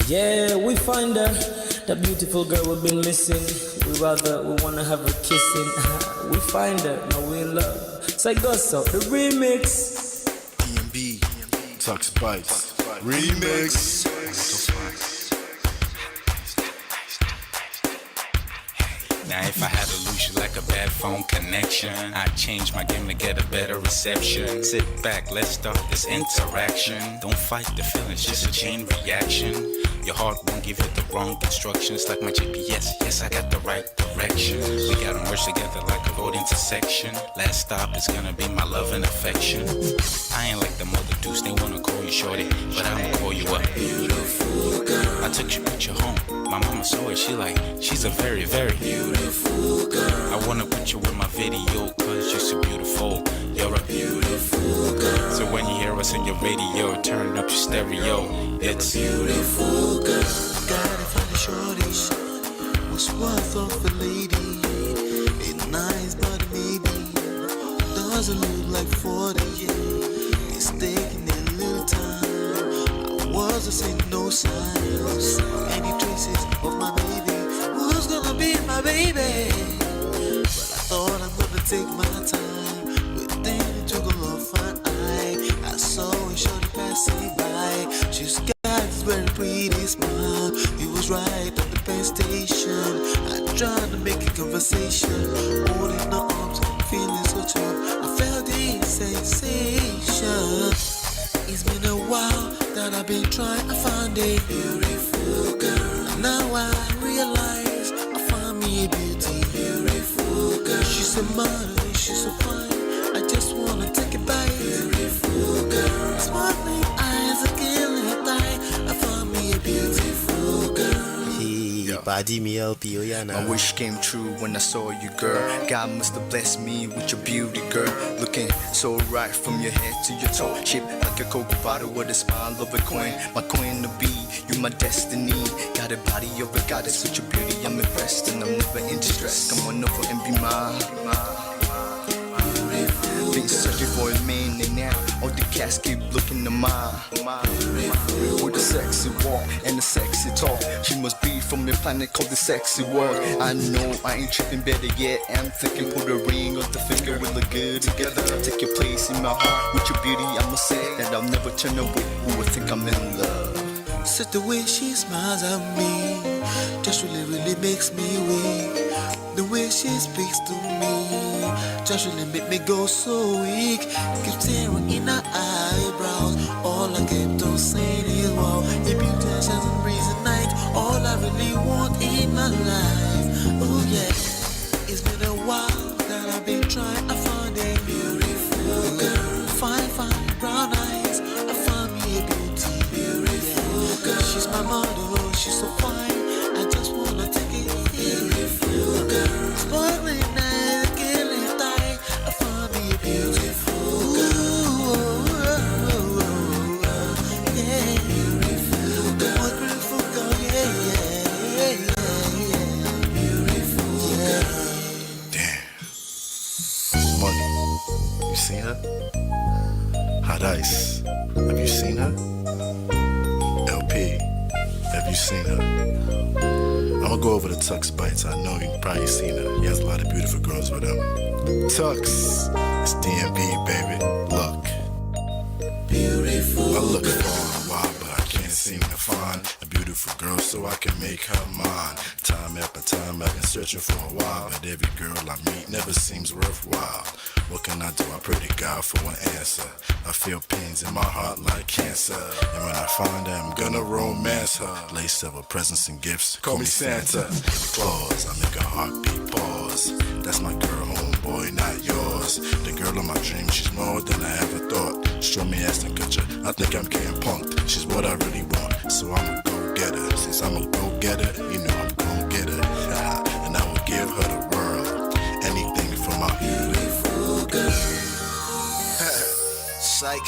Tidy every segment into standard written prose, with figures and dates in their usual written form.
Yeah, we find her, the beautiful girl we've been missing. We wanna have her kissing. We find her, now we in love. So I got so the remix. DMB, Tux Bites, remix. Now if I had to lose you like a bad phone connection, I'd change my game to get a better reception. Sit back, let's start this interaction. Don't fight the feelings, just a chain reaction. Your heart won't give you the wrong instructions. Like my GPS, yes I got the right direction. We gotta merge together like a road intersection. Last stop is gonna be my love and affection. I ain't like the mother dudes, they wanna call you shorty, but I'ma call you a beautiful girl. I took your picture home, my mama saw it, she's a very, very beautiful girl. I wanna put you in my video, cause you're so beautiful. You're a beautiful girl. So when you hear us in your radio, turn up your stereo. It's beautiful girl. Gotta find a shorty who's worth of a lady. It's nice but maybe doesn't look like 40. It's taking a little time. I wasn't seeing no signs, any traces of my baby. Who's gonna be my baby? But I thought I'm gonna take my time. Within it took a long fine eye. I saw a shorty passing by. She's got this very pretty smile. He was right at the pen station. I tried to make a conversation, holding her arms, feeling so tough. I felt the sensation. It's been a while that I've been trying to find a beautiful girl. Now I realize I found me a beautiful girl. She's a model, she's so fine. I just wanna take it by. Beautiful girl. Sparkling eyes, a killing thigh. I found me a beautiful girl. My wish came true when I saw you, girl. God must have blessed me with your beauty, girl. Looking so right from your head to your toe. Shaped like a Coke bottle with a smile of a queen. My queen to be, you my destiny. Got a body of a goddess with your beauty. I'm impressed and I'm never in distress. Come on over and be mine. Been searching for a man and now all the cats keep looking to mine. With a sexy walk and a sexy talk, she must be from a planet called the sexy world. I know I ain't tripping, better yet I'm thinking put a ring on the finger, we look good together. Take your place in my heart with your beauty. I'ma say that I'll never turn away. Who would think I'm in love? Such the way she smiles at me just really makes me weak. The way she speaks to me just really make me go so weak. Keep staring in her eyebrows. All I kept on saying is wow. Your beauty shines and breeze at night. All I really want in my life. Oh yeah. It's been a while that I've been trying to find a beautiful girl. Fine brown eyes. I found me a beautiful girl. She's my model, she's so fine. I just wanna take it. Beautiful girl. Sparkling eyes, killing thigh. I found me a beautiful girl. Yeah, beautiful girl. What beautiful girl, yeah. Beautiful girl. Damn. Money. You seen her? Hot Ice. Have you seen her? LP. Have you seen her? I'ma go over to Tux Bites. I know you've probably seen her. He has a lot of beautiful girls with him. Tux, it's DMB, baby. Look. Beautiful. I look for a while, but I can't seem to find a beautiful girl so I can make her mine. Time after time, I've been searching for a while, but every girl I meet never seems worthwhile. What can I do? I pray to God for an answer. I feel pains in my heart like cancer, and when I find her, I'm gonna romance her. Lace of her presents and gifts, call me Santa. Claus, I make a heartbeat pause. That's my girl, homeboy, not yours. The girl of my dreams, she's more than I ever thought. Show me Aston Kutcher, I think I'm getting punked. She's what I really want, so I'ma go get her. Since I'm a go getter, you know I'm gon' get her. And I will give her the world, anything for my beautiful girl. Psych.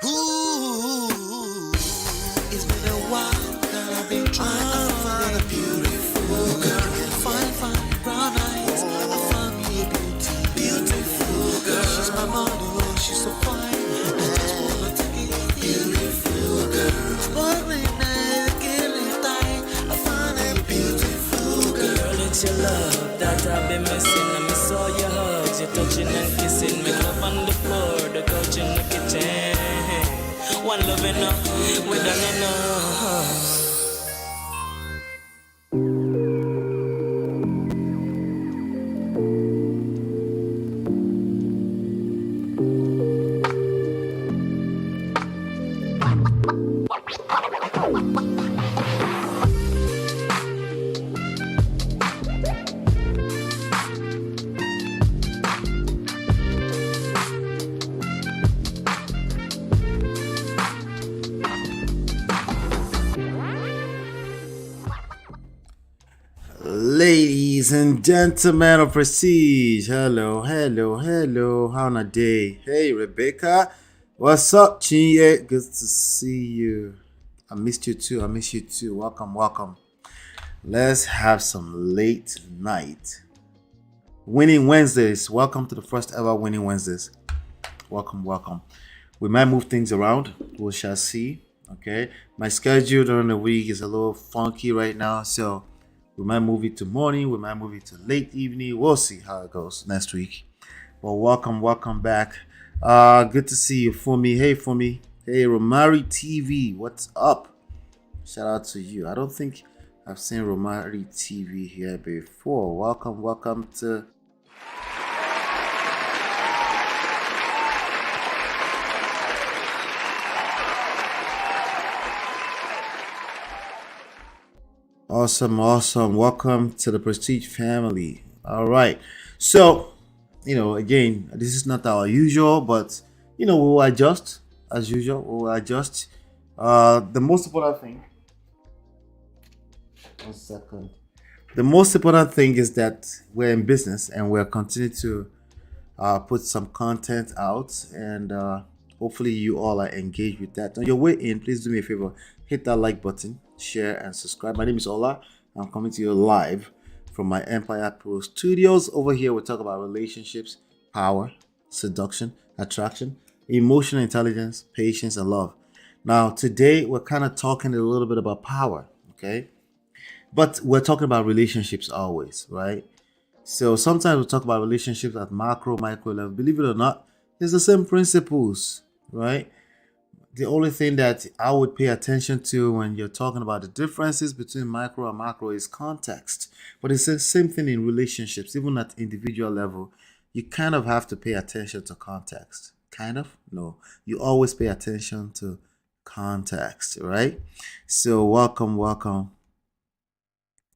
Ooh, it's been a while that I've been trying to find a beautiful girl. Fine, brown eyes. I found me a beautiful girl. She's my model, she's so fine. I just wanna take it, beautiful girl. Sparkling eyes, killing time. I found a beautiful girl. Girl, it's your love that I've been missing. I miss all your hugs, your touching and kissing. Make love on the floor, the couch in the kitchen. One love enough, we done enough. Ladies and gentlemen of Prestige, hello. How on a day? Hey, Rebecca, what's up, Chinye? Good to see you. I missed you too. Welcome. Let's have some late night Winning Wednesdays. Welcome to the first ever Winning Wednesdays. Welcome. We might move things around. We shall see. Okay, my schedule during the week is a little funky right now, so we might move it to morning, we might move it to late evening. We'll see how it goes next week. But welcome back. Good to see you, Fumi. Hey, Fumi. Hey, Romari TV. What's up? Shout out to you. I don't think I've seen Romari TV here before. Welcome to. Awesome. Welcome to the Prestige family. All right. So, again, this is not our usual, but, we will adjust as usual. We'll adjust. The most important thing. 1 second. The most important thing is that we're in business and we're continuing to put some content out, and hopefully you all are engaged with that. On your way in, please do me a favor. Hit that like button, share, and subscribe. My name is Ola. I'm coming to you live from my Empire Pro Studios. Over here, we talk about relationships, power, seduction, attraction, emotional intelligence, patience, and love. Now, today, we're kind of talking a little bit about power, okay? But we're talking about relationships always, right? So sometimes we talk about relationships at macro, micro level. Believe it or not, it's the same principles, right? The only thing that I would pay attention to when you're talking about the differences between micro and macro is context. But it's the same thing in relationships, even at individual level. You kind of have to pay attention to context. Kind of? No. You always pay attention to context, right? So welcome.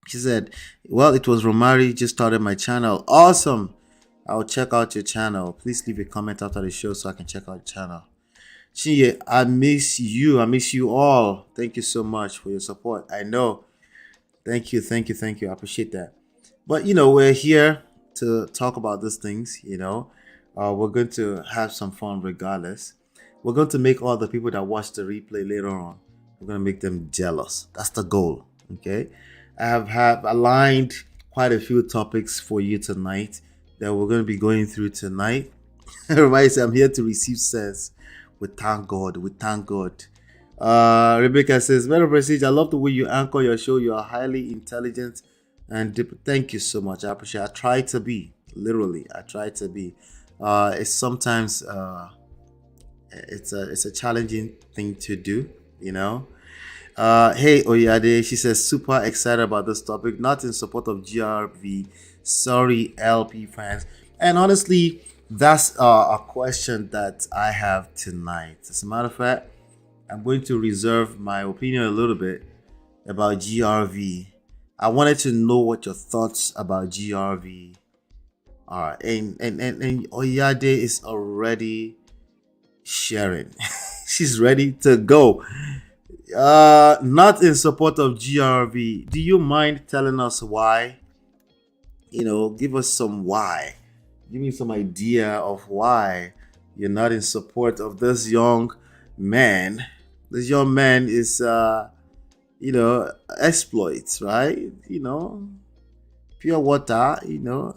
She said, well, it was Romari, just started my channel. Awesome. I'll check out your channel. Please leave a comment after the show so I can check out your channel. Chinye, I miss you. I miss you all. Thank you so much for your support. I know. Thank you. I appreciate that. But, we're here to talk about these things, We're going to have some fun regardless. We're going to make all the people that watch the replay later on, we're going to make them jealous. That's the goal, okay? I have aligned quite a few topics for you tonight that we're going to be going through tonight. Everybody say, I'm here to receive sense. We thank God. Rebecca says, Better Prestige, I love the way you anchor your show. You are highly intelligent and deep. Thank you so much. I appreciate it. I try to be. Literally, I try to be. It's sometimes it's a challenging thing to do, Hey, Oyade, she says, super excited about this topic. Not in support of GRV. Sorry, LP fans. And honestly, that's a question that I have tonight. As a matter of fact, I'm going to reserve my opinion a little bit about GRV. I wanted to know what your thoughts about GRV are. And Oyade is already sharing. She's ready to go. Not in support of GRV. Do you mind telling us why? Give us some why. Give me some idea of why you're not in support of this young man. This young man is, exploits, right? Pure water,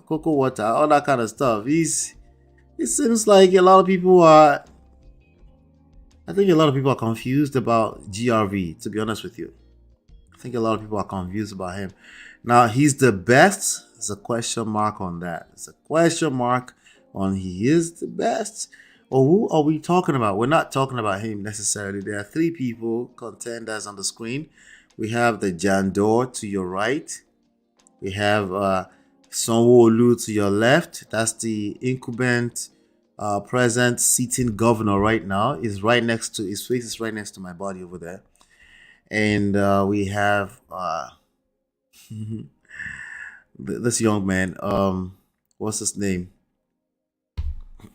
cocoa water, all that kind of stuff. It seems like a lot of people are. I think a lot of people are confused about GRV, to be honest with you. I think a lot of people are confused about him. Now, he's the best. There's a question mark on that. It's a question mark on he is the best. Or who are we talking about? We're not talking about him necessarily. There are three people, contenders on the screen. We have the Jandor to your right. We have Sanwo-Olu to your left. That's the incumbent present sitting governor right now. His face is right next to my body over there. And we have this young man. What's his name?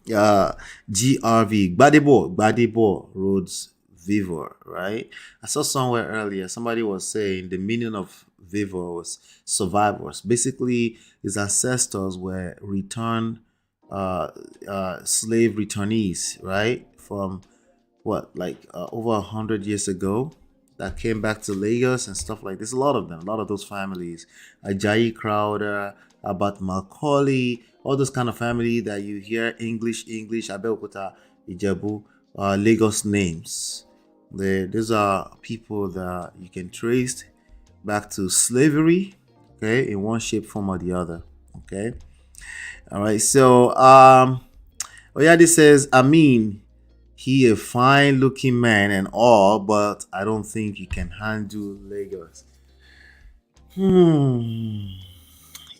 GRV Gbadebo Roads Vivor, right? I saw somewhere earlier somebody was saying the meaning of Vivor was survivors. Basically, his ancestors were returned slave returnees, right? From over 100 years ago, that came back to Lagos and stuff like this. A lot of them, a lot of those families, Ajayi Crowder, Abat Macaulay, all those kind of family that you hear English, Abeokuta, Ijebu, Lagos names. These are people that you can trace back to slavery, okay, in one shape, form, or the other, okay. All right, so Oyade says, I mean, he a fine looking man and all, but I don't think he can handle Lagos.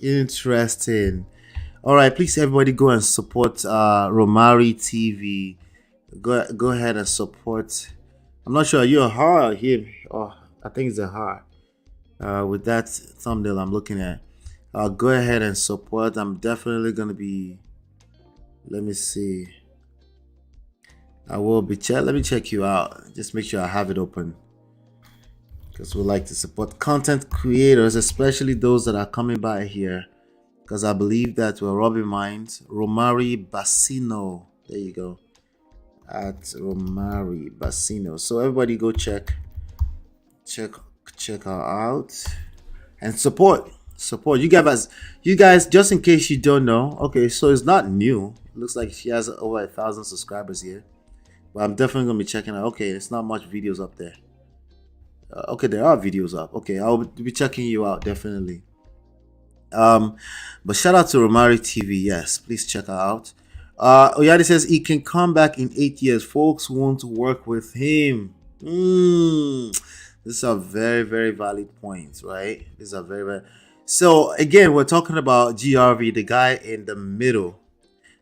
Interesting. All right, please everybody go and support Romari TV. Go ahead and support. I'm not sure, are you a her or him? Oh, I think it's a her. With that thumbnail I'm looking at. Go ahead and support. I'm definitely gonna be. Let me see. I will be let me check you out. Just make sure I have it open, because we like to support content creators, especially those that are coming by here, because I believe that we're rubbing minds. Romari Bassino, there you go, at Romari Bassino. So everybody go check her out and support you guys. Just in case you don't know, okay, so it's not new. It looks like she has over 1,000 subscribers here, but I'm definitely gonna be checking out. Okay, it's not much videos up there. Okay, there are videos up. Okay, I'll be checking you out definitely. But shout out to Romari TV. Yes, please check her out. Oyadi says he can come back in 8 years. Folks want to work with him. These are very, very valid points, right? These are very, very. So again, we're talking about GRV, the guy in the middle.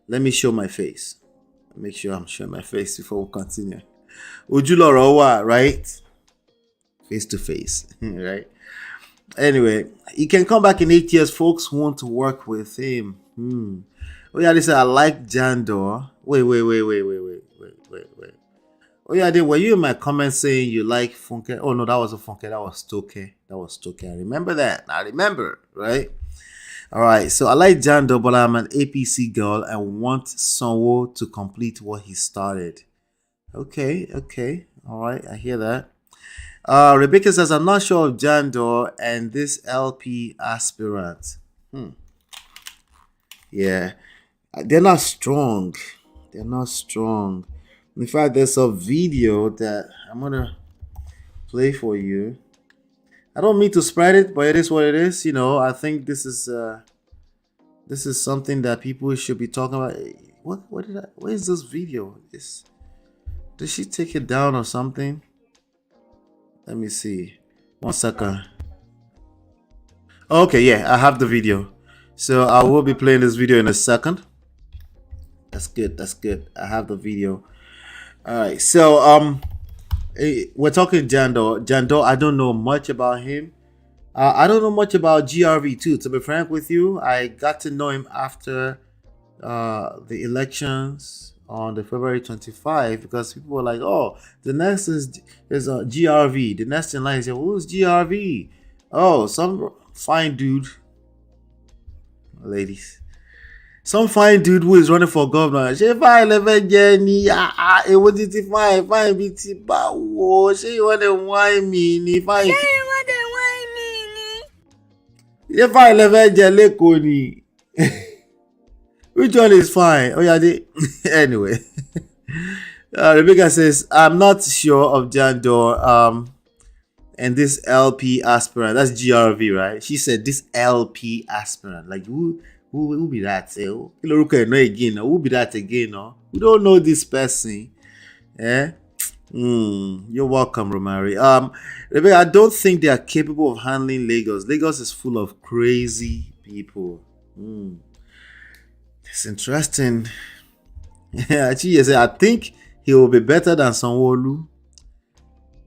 Let me show my face. Make sure I'm showing my face before we continue. Ujulorowa, right? Face to face, right? Anyway, he can come back in 8 years. Folks want to work with him. Oh yeah, they say I like Jandor. Wait. Oh yeah, were you in my comments saying you like Funke? Oh no, that wasn't Funke. That was Stoke. I remember that. I remember, right? All right. So I like Jandor, but I'm an APC girl and want Sanwo to complete what he started. Okay. All right, I hear that. Rebecca says, I'm not sure of Jandor and this LP aspirant. Yeah, they're not strong. In fact, there's a video that I'm gonna play for you. I don't mean to spread it, but it is what it is. I think this is something that people should be talking about. Where is this video? Did she take it down or something? Let me see. 1 second. Okay, yeah, I have the video. So I will be playing this video in a second. That's good. I have the video. All right. So we're talking Jandor. I don't know much about him. I don't know much about GRV too. To be frank with you, I got to know him after the elections on the February 25 because people were like, "Oh, the next is a GRV. The next in line is who's GRV? Oh, some fine dude, ladies, some fine dude who is running for governor. Ṣé fine level Jenny? Èwo ti ti fine bí ti báwo? Ṣé ìwọ lè wine me ni fine? Ṣé fine level jẹ lẹ́kọ̀ọ́ ni? Which one is fine? Oh yeah, anyway. Rebecca says, I'm not sure of Jandor and this LP aspirant. That's GRV, right? She said this LP aspirant. Like who be that? Who be that again? No? We don't know this person. Eh? You're welcome, Romari. Rebecca, I don't think they are capable of handling Lagos. Lagos is full of crazy people. It's interesting. Yeah, I think he will be better than Sanwo-Olu.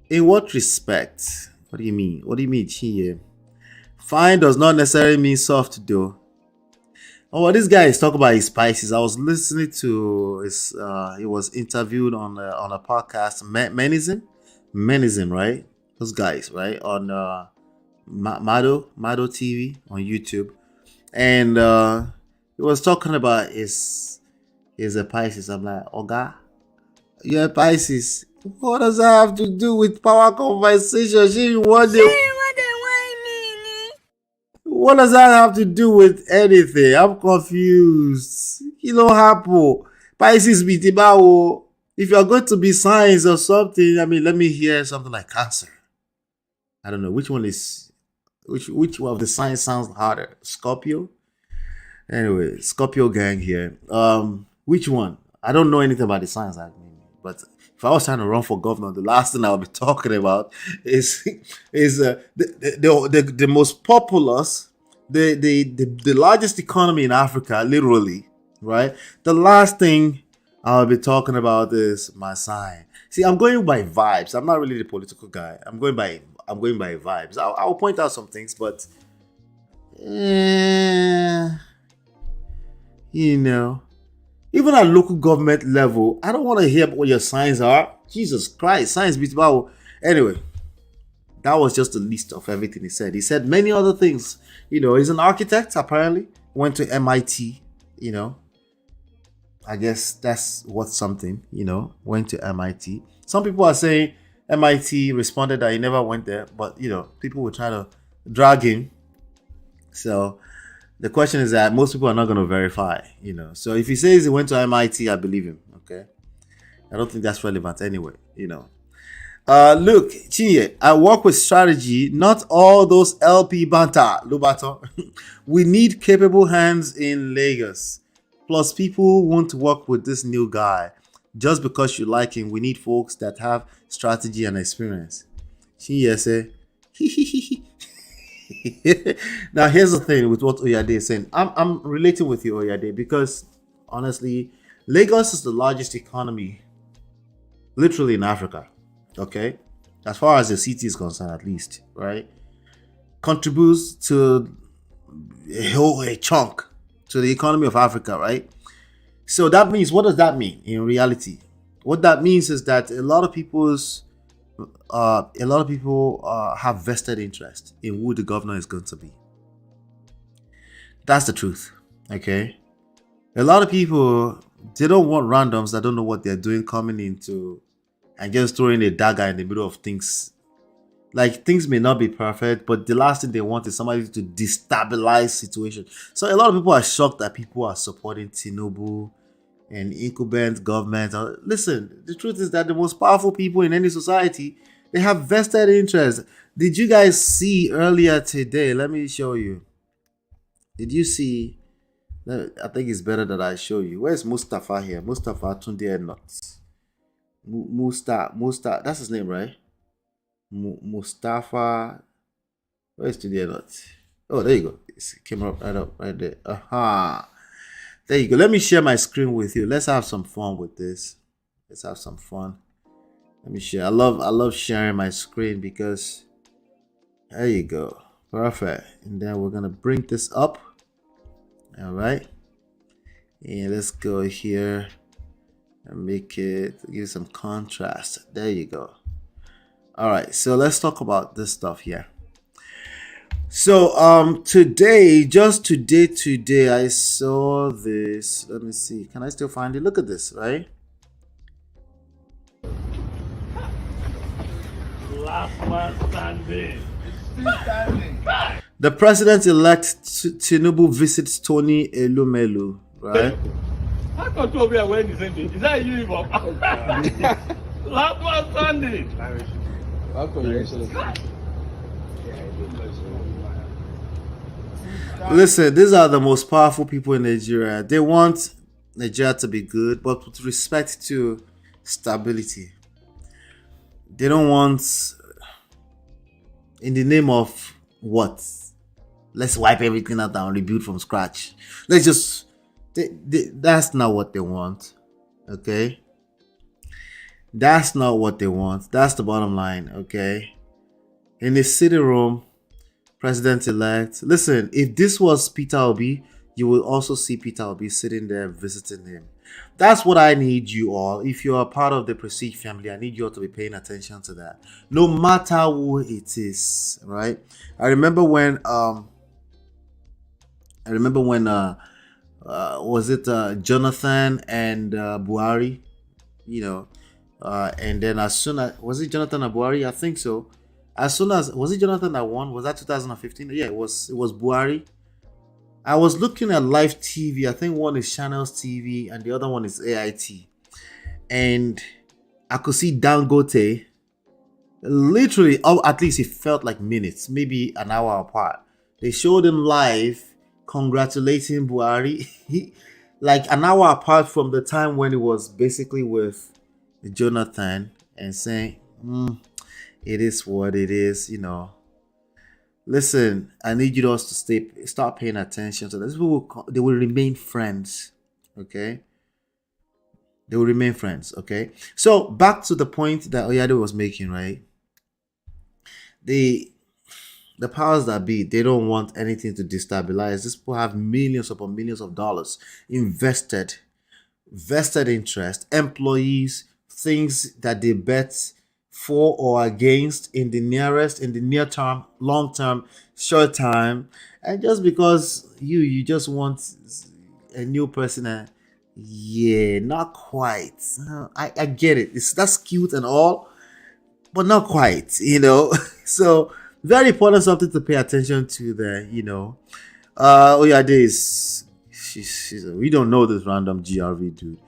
In what respect? What do you mean? What do you mean, Chiye? Fine does not necessarily mean soft, though. Oh, well, this guy is talking about his spices. I was listening to his. He was interviewed on a podcast, Menizin, right? Those guys, right? On Mado TV on YouTube, and he was talking about his Pisces. I'm like, Oga, you're a Pisces. What does that have to do with power conversation? What does that have to do with anything? I'm confused. You know, happen. Pisces be tibawo. If you're going to be science or something, I mean, let me hear something like Cancer. I don't know which one is which one of the signs sounds harder. Scorpio. Anyway, Scorpio gang here. Which one? I don't know anything about the signs, but if I was trying to run for governor, the last thing I would be talking about is the most populous, the largest economy in Africa, literally, right? The last thing I'll be talking about is my sign. See, I'm going by vibes. I'm not really the political guy. I'm going by vibes. I'll point out some things, but you know, even at local government level, I don't want to hear what your signs are. Jesus Christ, signs beat about. Anyway, that was just the list of everything he said. He said many other things. You know, he's an architect, apparently. Went to MIT, you know. I guess that's what's something, you know. Went to MIT. Some people are saying MIT responded that he never went there. But, you know, people will try to drag him. So the question is that most people are not going to verify, you know. So if he says he went to MIT, I believe him, okay? I don't think that's relevant anyway, you know. Look, Chinye, I work with strategy, not all those LP banter, Lubato. We need capable hands in Lagos. Plus, people won't work with this new guy. Just because you like him, we need folks that have strategy and experience. Chinye say, Now, here's the thing with what Oyade is saying. I'm relating with you, Oyade, because honestly, Lagos is the largest economy, literally in Africa. Okay, as far as the city is concerned, at least, right? Contributes to a chunk to the economy of Africa, right? So that means, what does that mean in reality? What that means is that a lot of people have vested interest in who the governor is going to be. That's the truth. Okay, a lot of people, they don't want randoms that don't know what they're doing coming into and just throwing a dagger in the middle of things. Like, things may not be perfect, but the last thing they want is somebody to destabilize situation. So a lot of people are shocked that people are supporting Tinubu and incumbent government. Listen, the truth is that the most powerful people in any society, they have vested interest. Did you guys see earlier today? Let me show you. Did you see? I think it's better that I show you. Where's Mustafa here? Mustafa Tunde Nuts. Mustafa. That's his name, right? Mustafa. Where's Tunde Nuts? Oh, there you go. It came up right there. There you go. Let me share my screen with you. Let's have some fun with this. Let's have some fun. Let me share. I love sharing my screen because there you go. Perfect. And then we're gonna bring this up. All right. And let's go here. and make it give some contrast. There you go. All right, so let's talk about this stuff here. So today, just today I saw this. Let me see. Can I still find it? Look at this, right? Last man standing. The president-elect Tinubu visits Tony Elumelu, right? How come to be when is it? Is that you, Bob? Last man standing. Listen, these are the most powerful people in Nigeria. They want Nigeria to be good, but with respect to stability. They don't want, in the name of what? Let's wipe everything out and rebuild from scratch. Let's just, that's not what they want. Okay? That's not what they want. That's the bottom line. Okay? In the sitting room, president-elect. Listen, if this was Peter Obi, you will also see Peter Obi sitting there visiting him. That's what I need you all. If you're a part of the Prestige family, I need you all to be paying attention to that. No matter who it is, right? I remember when was it Jonathan and Buhari, you know, and then as soon as, was it Jonathan and Buhari? I think so. As soon as, was it Jonathan that won? Was that 2015? Yeah, it was Buhari. I was looking at live TV. I think one is Channels TV and the other one is AIT. And I could see Dangote, literally, or at least it felt like minutes, maybe an hour apart. They showed him live congratulating Buhari, like an hour apart from the time when it was basically with Jonathan and saying, it is what it is, you know. Listen, I need you all to start paying attention to this. They will remain friends, okay? They will remain friends, okay? So back to the point that Oyade was making, right? The powers that be, they don't want anything to destabilize. These people have millions upon millions of dollars vested interest, employees, things that they bet for or against in the near term, long term, short time. And just because you just want a new person, yeah, not quite. I get it. That's cute and all, but not quite, you know. So very important, something to pay attention to there, you know. Oyade is we don't know this random GRV dude.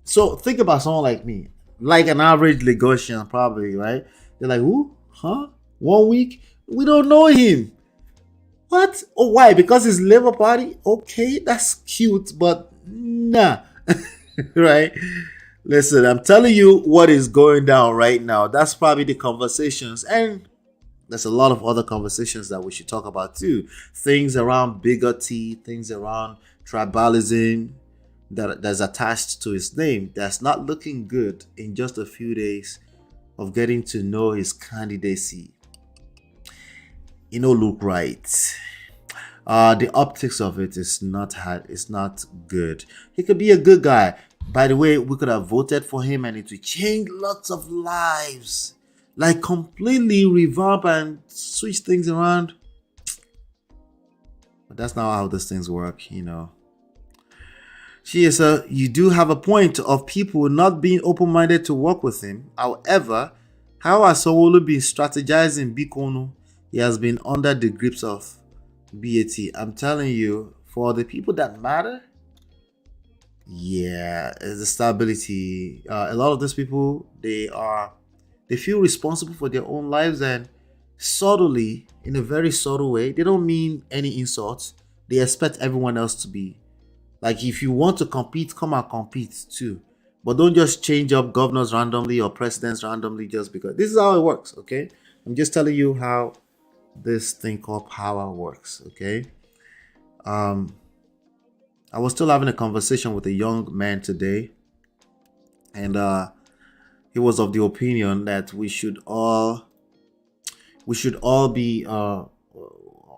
So think about someone like me, like an average Lagosian, probably, right? They're like, who? Huh? 1 week? We don't know him. What? Oh, why? Because his Labour Party? Okay, that's cute, but nah. Right? Listen, I'm telling you what is going down right now. That's probably the conversations. And there's a lot of other conversations that we should talk about too. Things around bigotry, things around tribalism that's attached to his name. That's not looking good in just a few days of getting to know his candidacy. You know, look right. The optics of it is not good. He could be a good guy. By the way, we could have voted for him and it would change lots of lives. Like completely revamp and switch things around. But that's not how these things work, you know. You do have a point of people not being open-minded to work with him. However, how has Sowolu been strategizing Bikonu? He has been under the grips of BAT. I'm telling you, for the people that matter, yeah, the stability. A lot of these people, they feel responsible for their own lives, and subtly, in a very subtle way, they don't mean any insults. They expect everyone else to be. Like, if you want to compete, come and compete too. But don't just change up governors randomly or presidents randomly just because. This is how it works, okay? I'm just telling you how this thing called power works, okay? I was still having a conversation with a young man today, and he was of the opinion that we should all be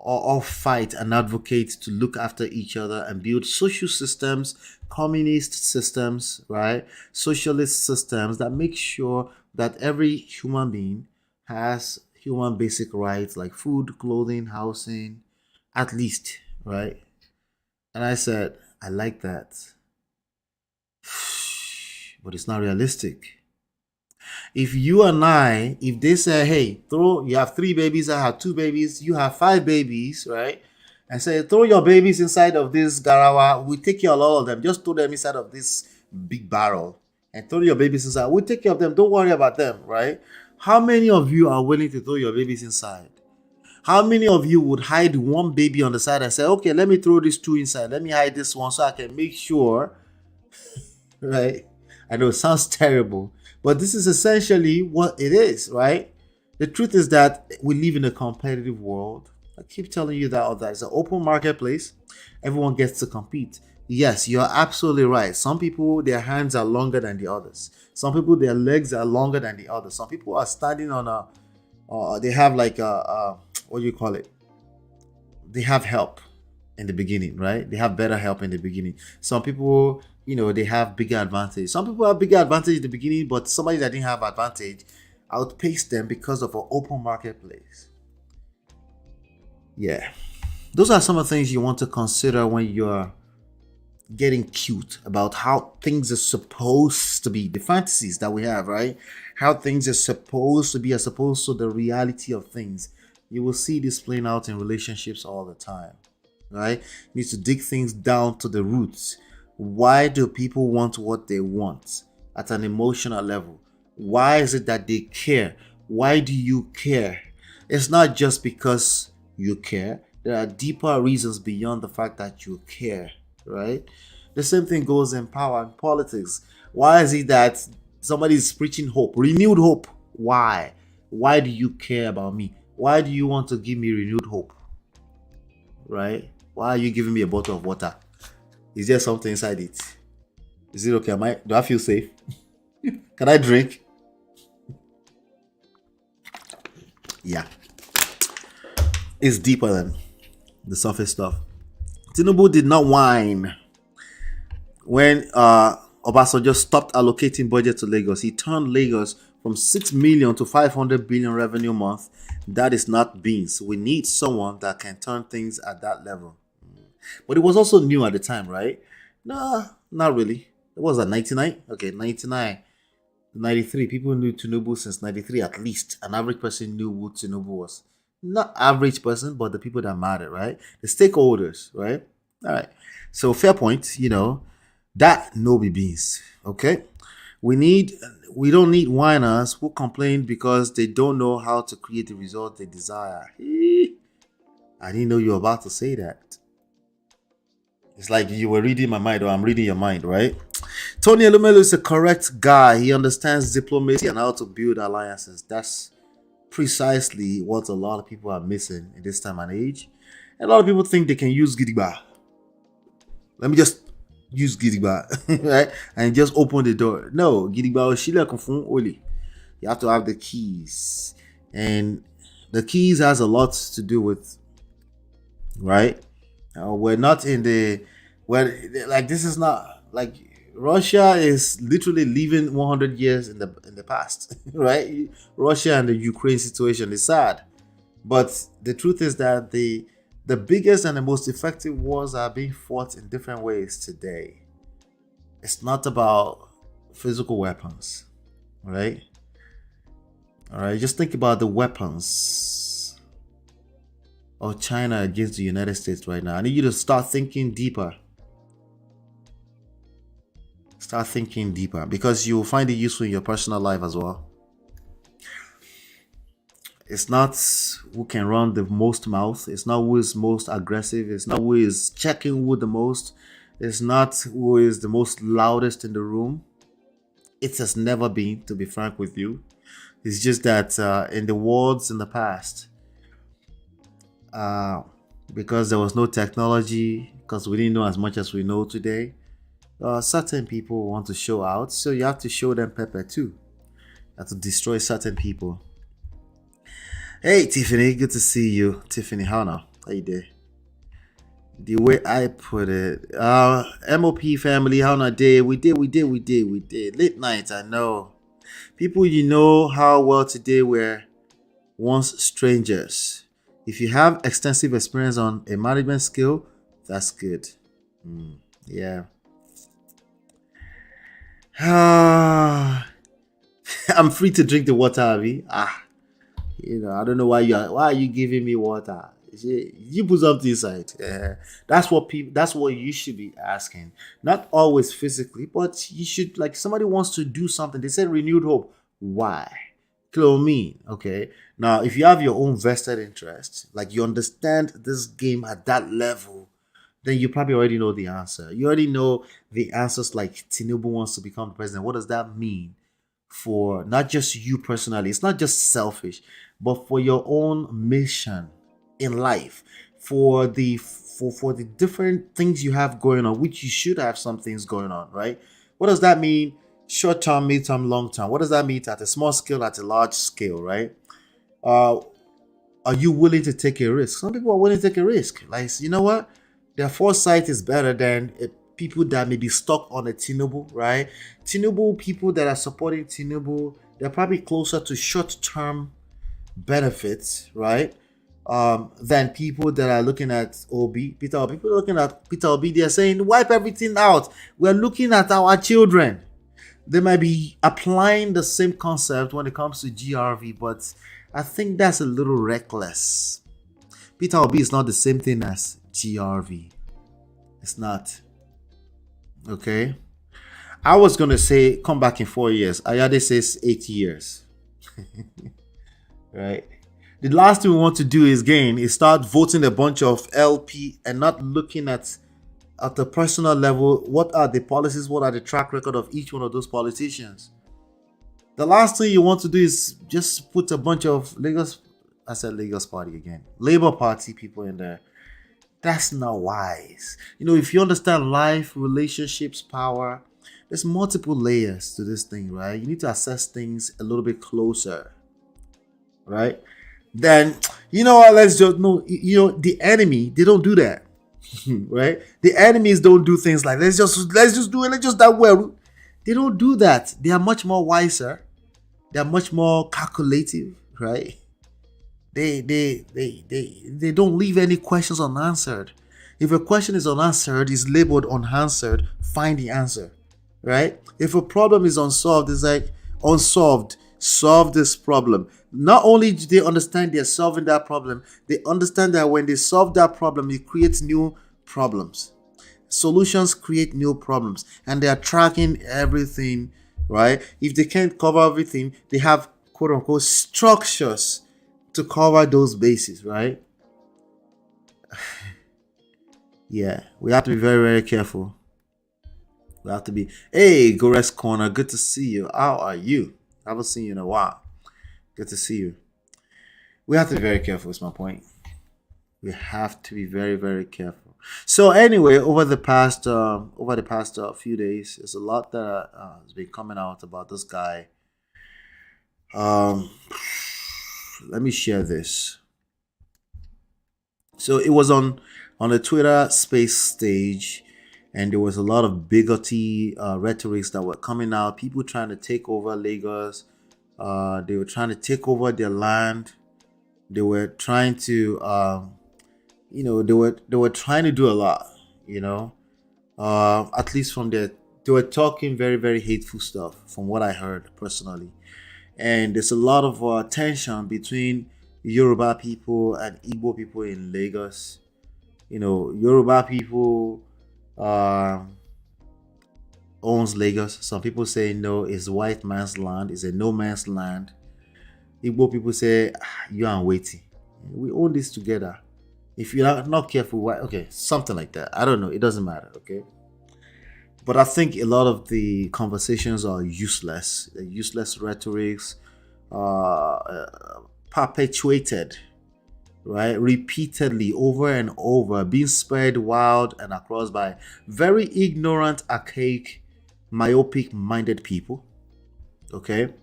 or fight and advocate to look after each other and build social systems, communist systems, right? Socialist systems that make sure that every human being has human basic rights like food, clothing, housing, at least, right? And I said, I like that. But it's not realistic. If you and I, if they say, hey, you have 3 babies, I have 2 babies, you have 5 babies, right? And say, throw your babies inside of this garawa, we take care of all of them. Just throw them inside of this big barrel and throw your babies inside. We'll take care of them. Don't worry about them, right? How many of you are willing to throw your babies inside? How many of you would hide one baby on the side and say, okay, let me throw these 2 inside. Let me hide this one so I can make sure, right? I know it sounds terrible, but this is essentially what it is, right? The truth is that we live in a competitive world. I keep telling you that it's an open marketplace. Everyone gets to compete. Yes, you're absolutely right. Some people, their hands are longer than the others. Some people, their legs are longer than the others. Some people are standing on they have like what do you call it? They have help in the beginning, right? They have better help in the beginning. Some people, they have bigger advantage. Some people have bigger advantage in the beginning, but somebody that didn't have advantage outpaced them because of an open marketplace. Yeah. Those are some of the things you want to consider when you're getting cute about how things are supposed to be, the fantasies that we have, right? How things are supposed to be as opposed to the reality of things. You will see this playing out in relationships all the time, right? You need to dig things down to the roots. Why do people want what they want at an emotional level? Why is it that they care? Why do you care? It's not just because you care. There are deeper reasons beyond the fact that you care, right? The same thing goes in power and politics. Why is it that somebody is preaching hope, renewed hope? Why? Why do you care about me? Why do you want to give me renewed hope? Right? Why are you giving me a bottle of water? Is there something inside it? Is it okay? Do I feel safe? Can I drink? Yeah. It's deeper than the surface stuff. Tinubu did not whine when Obasanjo stopped allocating budget to Lagos. He turned Lagos from 6 million to 500 billion revenue month. That is not beans. We need someone that can turn things at that level. But it was also new at the time, right? Nah, not really. It was at 99. Okay, 99. 93. People knew Tinubu since 93 at least. An average person knew who Tinubu was. Not average person, but the people that matter, right? The stakeholders, right? All right. So fair point, that no be beans. Okay. We don't need whiners who complain because they don't know how to create the result they desire. I didn't know you were about to say that. It's like you were reading my mind, or I'm reading your mind, right? Tony Elumelu is a correct guy. He understands diplomacy and how to build alliances. That's precisely what a lot of people are missing in this time and age. A lot of people think they can use Gidigba. Let me just use Gidigba, right? And just open the door. No, Gidigba Oshila Kufun Oli. You have to have the keys. And the keys has a lot to do with, right? We're not in this is not like Russia is literally living 100 years in the past, right? Russia and the Ukraine situation is sad, but the truth is that the biggest and the most effective wars are being fought in different ways today. It's not about physical weapons, right? All right, just think about the weapons of China against the United States right now. I need you to start thinking deeper. Start thinking deeper, because you will find it useful in your personal life as well. It's not who can run the most mouth. It's not who is most aggressive. It's not who is checking who the most. It's not who is the most loudest in the room. It has never been, to be frank with you. It's just that in the wars in the past, because there was no technology, because we didn't know as much as we know today, certain people want to show out, so you have to show them pepper too. You have to destroy certain people. Hey Tiffany, good to see you. Tiffany, how now? Hey there. The way I put it, MOP family, how not day? We did. Late night, I know. People, you know how well today were once strangers. If you have extensive experience on a management skill, that's good. Yeah. I'm free to drink the water, Abby. I don't know why are you giving me water? You put something inside. That's what you should be asking. Not always physically, but you should, like, somebody wants to do something. They said renewed hope. Why? Mean, okay. Now, if you have your own vested interest, like you understand this game at that level, then you probably already know the answer. You already know the answers, like Tinubu wants to become president. What does that mean for not just you personally? It's not just selfish, but for your own mission in life, for the different things you have going on, which you should have some things going on, right? What does that mean? Short term, mid term, long term. What does that mean at a small scale, at a large scale, right? Are you willing to take a risk? Some people are willing to take a risk. Like, you know what? Their foresight is better than people that may be stuck on a Tinubu, right? Tinubu, people that are supporting Tinubu, they're probably closer to short-term benefits, right? Than people that are looking at Peter Obi. People looking at Peter Obi, they're saying, wipe everything out. We're looking at our children. They might be applying the same concept when it comes to GRV, but I think that's a little reckless. Peter Obi is not the same thing as GRV. It's not. Okay? I was going to say come back in 4 years. Ayade says 8 years. Right? The last thing we want to do is start voting a bunch of LP and not looking at the personal level. What are the policies? What are the track record of each one of those politicians? The last thing you want to do is just put a bunch of Lagos Party again, Labour Party people in there. That's not wise. If you understand life, relationships, power, there's multiple layers to this thing, right? You need to assess things a little bit closer, right? Then, let's just know, the enemy, they don't do that, right? The enemies don't do things like, let's just do it, let's just that well. They don't do that. They are much more wiser. They are much more calculative, right? They don't leave any questions unanswered. If a question is unanswered, is labeled unanswered, find the answer, right? If a problem is unsolved, it's like unsolved, solve this problem. Not only do they understand they're solving that problem, they understand that when they solve that problem, it creates new problems. Solutions create new problems, and they are tracking everything, right? If they can't cover everything, they have quote unquote structures to cover those bases, right? Yeah, we have to be very, very careful. We have to be. Hey, Gores Corner, good to see you. How are you? I haven't seen you in a while. Good to see you. We have to be very careful, is my point. We have to be very, very careful. So anyway, over the past few days, there's a lot that has been coming out about this guy. Let me share this. So it was on a Twitter Space stage, and there was a lot of bigoty rhetorics that were coming out. People trying to take over Lagos. They were trying to take over their land. They were trying to, they were trying to do a lot. At least from they were talking very, very hateful stuff from what I heard personally. And there's a lot of tension between Yoruba people and Igbo people in Lagos. Yoruba people owns Lagos. Some people say no, it's white man's land, it's a no man's land. Igbo people say you are waiting. We own this together. If you're not careful, why? Okay, something like that. I don't know. It doesn't matter. Okay. But I think a lot of the conversations are useless. Useless rhetorics, perpetuated, right? Repeatedly, over and over, being spread wild and across by very ignorant, archaic, myopic-minded people. Okay?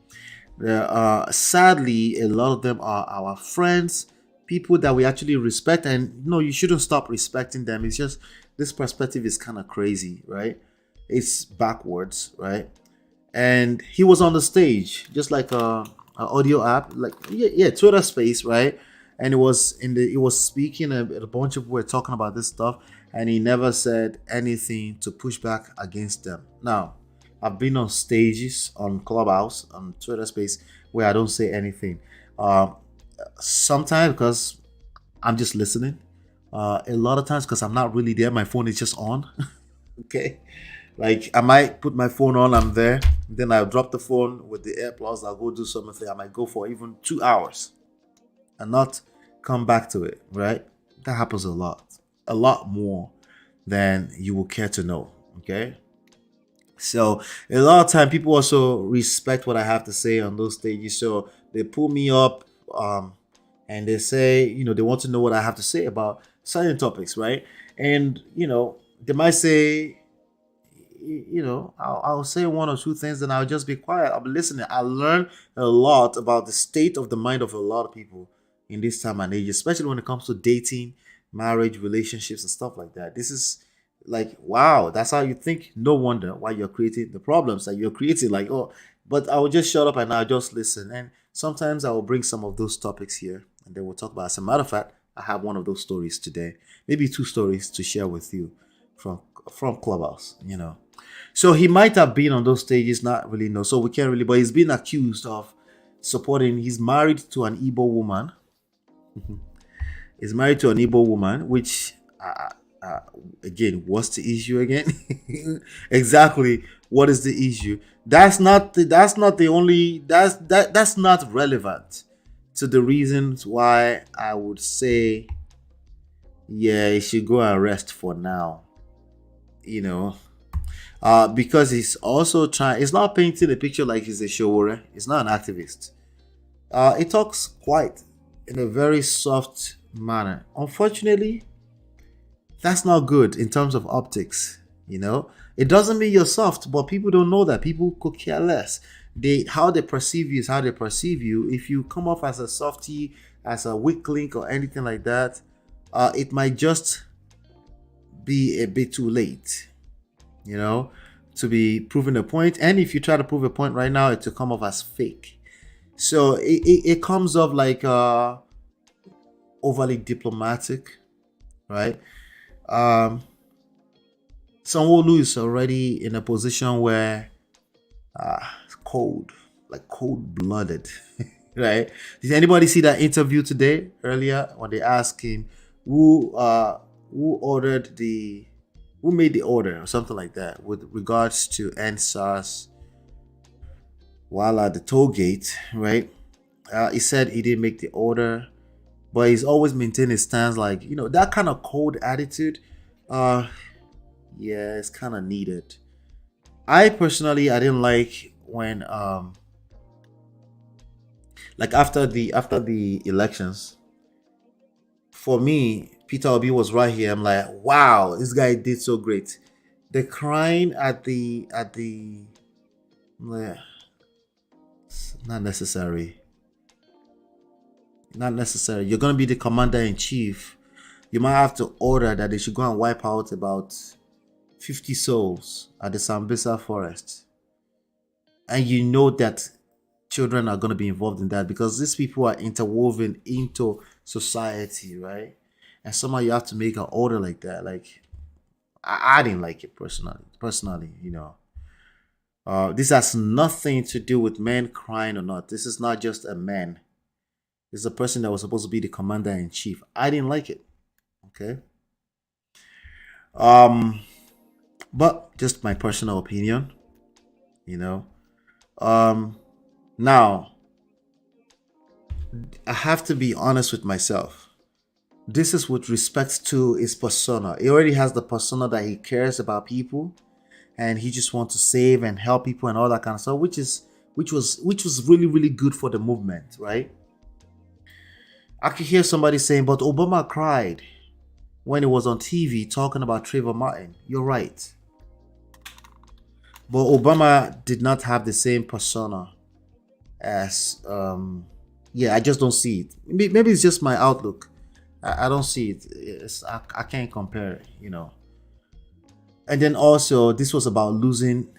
Sadly, a lot of them are our friends, people that we actually respect, and no, you shouldn't stop respecting them. It's just this perspective is kind of crazy, right? It's backwards, right? And he was on the stage, just like a audio app, like yeah, Twitter Space, right? And it was speaking, a bunch of people were talking about this stuff, and he never said anything to push back against them. Now, I've been on stages on Clubhouse, on Twitter Space, where I don't say anything. Sometimes because I'm just listening. A lot of times because I'm not really there. My phone is just on. Okay. Like I might put my phone on, I'm there. Then I'll drop the phone with the AirPods. I'll go do something. I might go for even 2 hours and not come back to it, right? That happens a lot more than you will care to know. Okay. So a lot of time people also respect what I have to say on those stages. So they pull me up and they say, they want to know what I have to say about certain topics, right? And they might say, I'll say one or two things and I'll just be quiet. I'll be listening. I learn a lot about the state of the mind of a lot of people in this time and age, especially when it comes to dating, marriage, relationships, and stuff like that. This is like, wow, that's how you think. No wonder why you're creating the problems that you're creating. Like, oh, but I will just shut up and I'll just listen. And sometimes I will bring some of those topics here and then we'll talk about it. As a matter of fact, I have one of those stories today, maybe 2 stories to share with you from Clubhouse, So he might have been on those stages, not really know. So we can't really, but he's been accused of supporting. He's married to an Igbo woman. He's married to an Igbo woman, which again, what's the issue again? Exactly, what is the issue? That's not relevant to the reasons why I would say, yeah, he should go and rest for now. Because he's also it's not painting a picture like he's a showore. He's not an activist. He talks quite in a very soft manner. Unfortunately, that's not good in terms of optics. It doesn't mean you're soft, but people don't know that. People could care less. How they perceive you is how they perceive you. If you come off as a softie, as a weak link or anything like that, it might just be a bit too late, to be proving a point. And if you try to prove a point right now, it will come off as fake. So it comes off like overly diplomatic, right? Someone is already in a position where cold-blooded, right? Did anybody see that interview today earlier when they asked him who made the order or something like that with regards to NSAS while at the toll gate, right? He said he didn't make the order, but he's always maintained his stance, like, that kind of cold attitude. Yeah, it's kind of needed. I personally, I didn't like when like after the elections. For me, Peter Obi was right here. I'm like, wow, this guy did so great. The crying at the not necessary. Not necessary. You're gonna be the commander in chief. You might have to order that they should go and wipe out about 50 souls at the Sambisa forest. And you know that children are going to be involved in that because these people are interwoven into society, right? And somehow you have to make an order like that. Like, I didn't like it personally, this has nothing to do with men crying or not. This is not just a man. This is a person that was supposed to be the commander in chief. I didn't like it. Okay. But just my personal opinion, now I have to be honest with myself. This is with respect to his persona. He already has the persona that he cares about people and he just wants to save and help people and all that kind of stuff, which was really, really good for the movement, right? I could hear somebody saying, but Obama cried when he was on TV talking about Trayvon Martin. You're right. But Obama did not have the same persona as Yeah, I just don't see it. Maybe it's just my outlook. I don't see it. I can't compare it, And then also, this was about losing,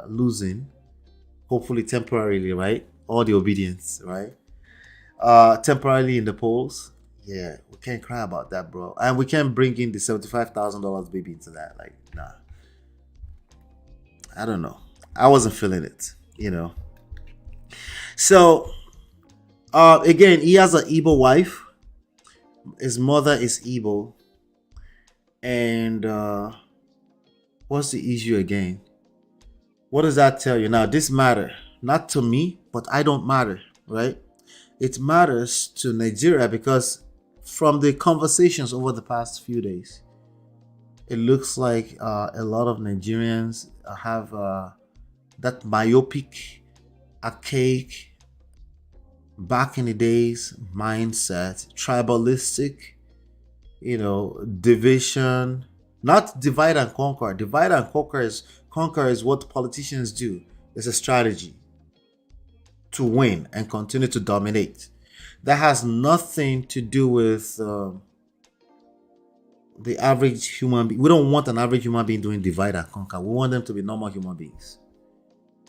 losing, hopefully temporarily, right? All the obedience, right? Temporarily in the polls. Yeah, we can't cry about that, bro. And we can't bring in the $75,000 baby into that. Like, nah. I don't know. I wasn't feeling it. So, again, he has an Igbo wife. His mother is Igbo. And what's the issue again? What does that tell you? Now, this matter, not to me, but I don't matter, right? It matters to Nigeria because from the conversations over the past few days, it looks like a lot of Nigerians have that myopic, archaic, back in the days mindset, tribalistic, division, not divide and conquer. Divide and conquer is what politicians do. It's a strategy to win and continue to dominate. That has nothing to do with the average human being. We don't want an average human being doing divide and conquer. We want them to be normal human beings.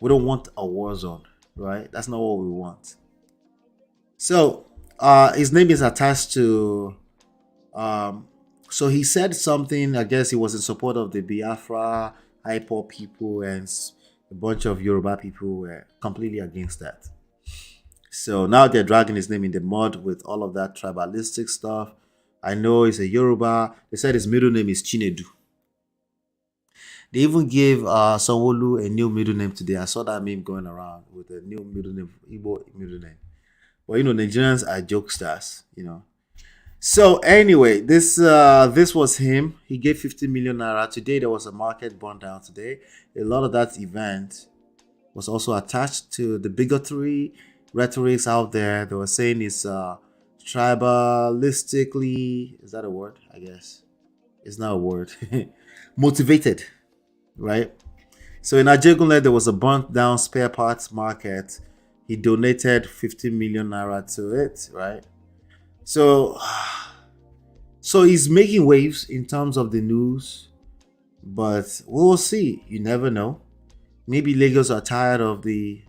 We don't want a war zone, right? That's not what we want. So his name is attached to so he said something. I guess he was in support of the Biafra IPOB people, and a bunch of Yoruba people were completely against that. So now they're dragging his name in the mud with all of that tribalistic stuff. I know he's a Yoruba. They said his middle name is Chinedu. They even gave Sanwo-Olu a new middle name today. I saw that meme going around with a new middle name, Igbo middle name. But Nigerians are jokesters, So anyway, this was him. He gave 50 million naira. Today there was a market burn down today. A lot of that event was also attached to the bigotry rhetorics out there. They were saying it's tribalistically, is that a word? I guess it's not a word. Motivated, right? So in Ajegunle there was a burnt down spare parts market. He donated 50 million naira to it, right? So he's making waves in terms of the news, but we'll see. You never know. Maybe Lagos are tired of the,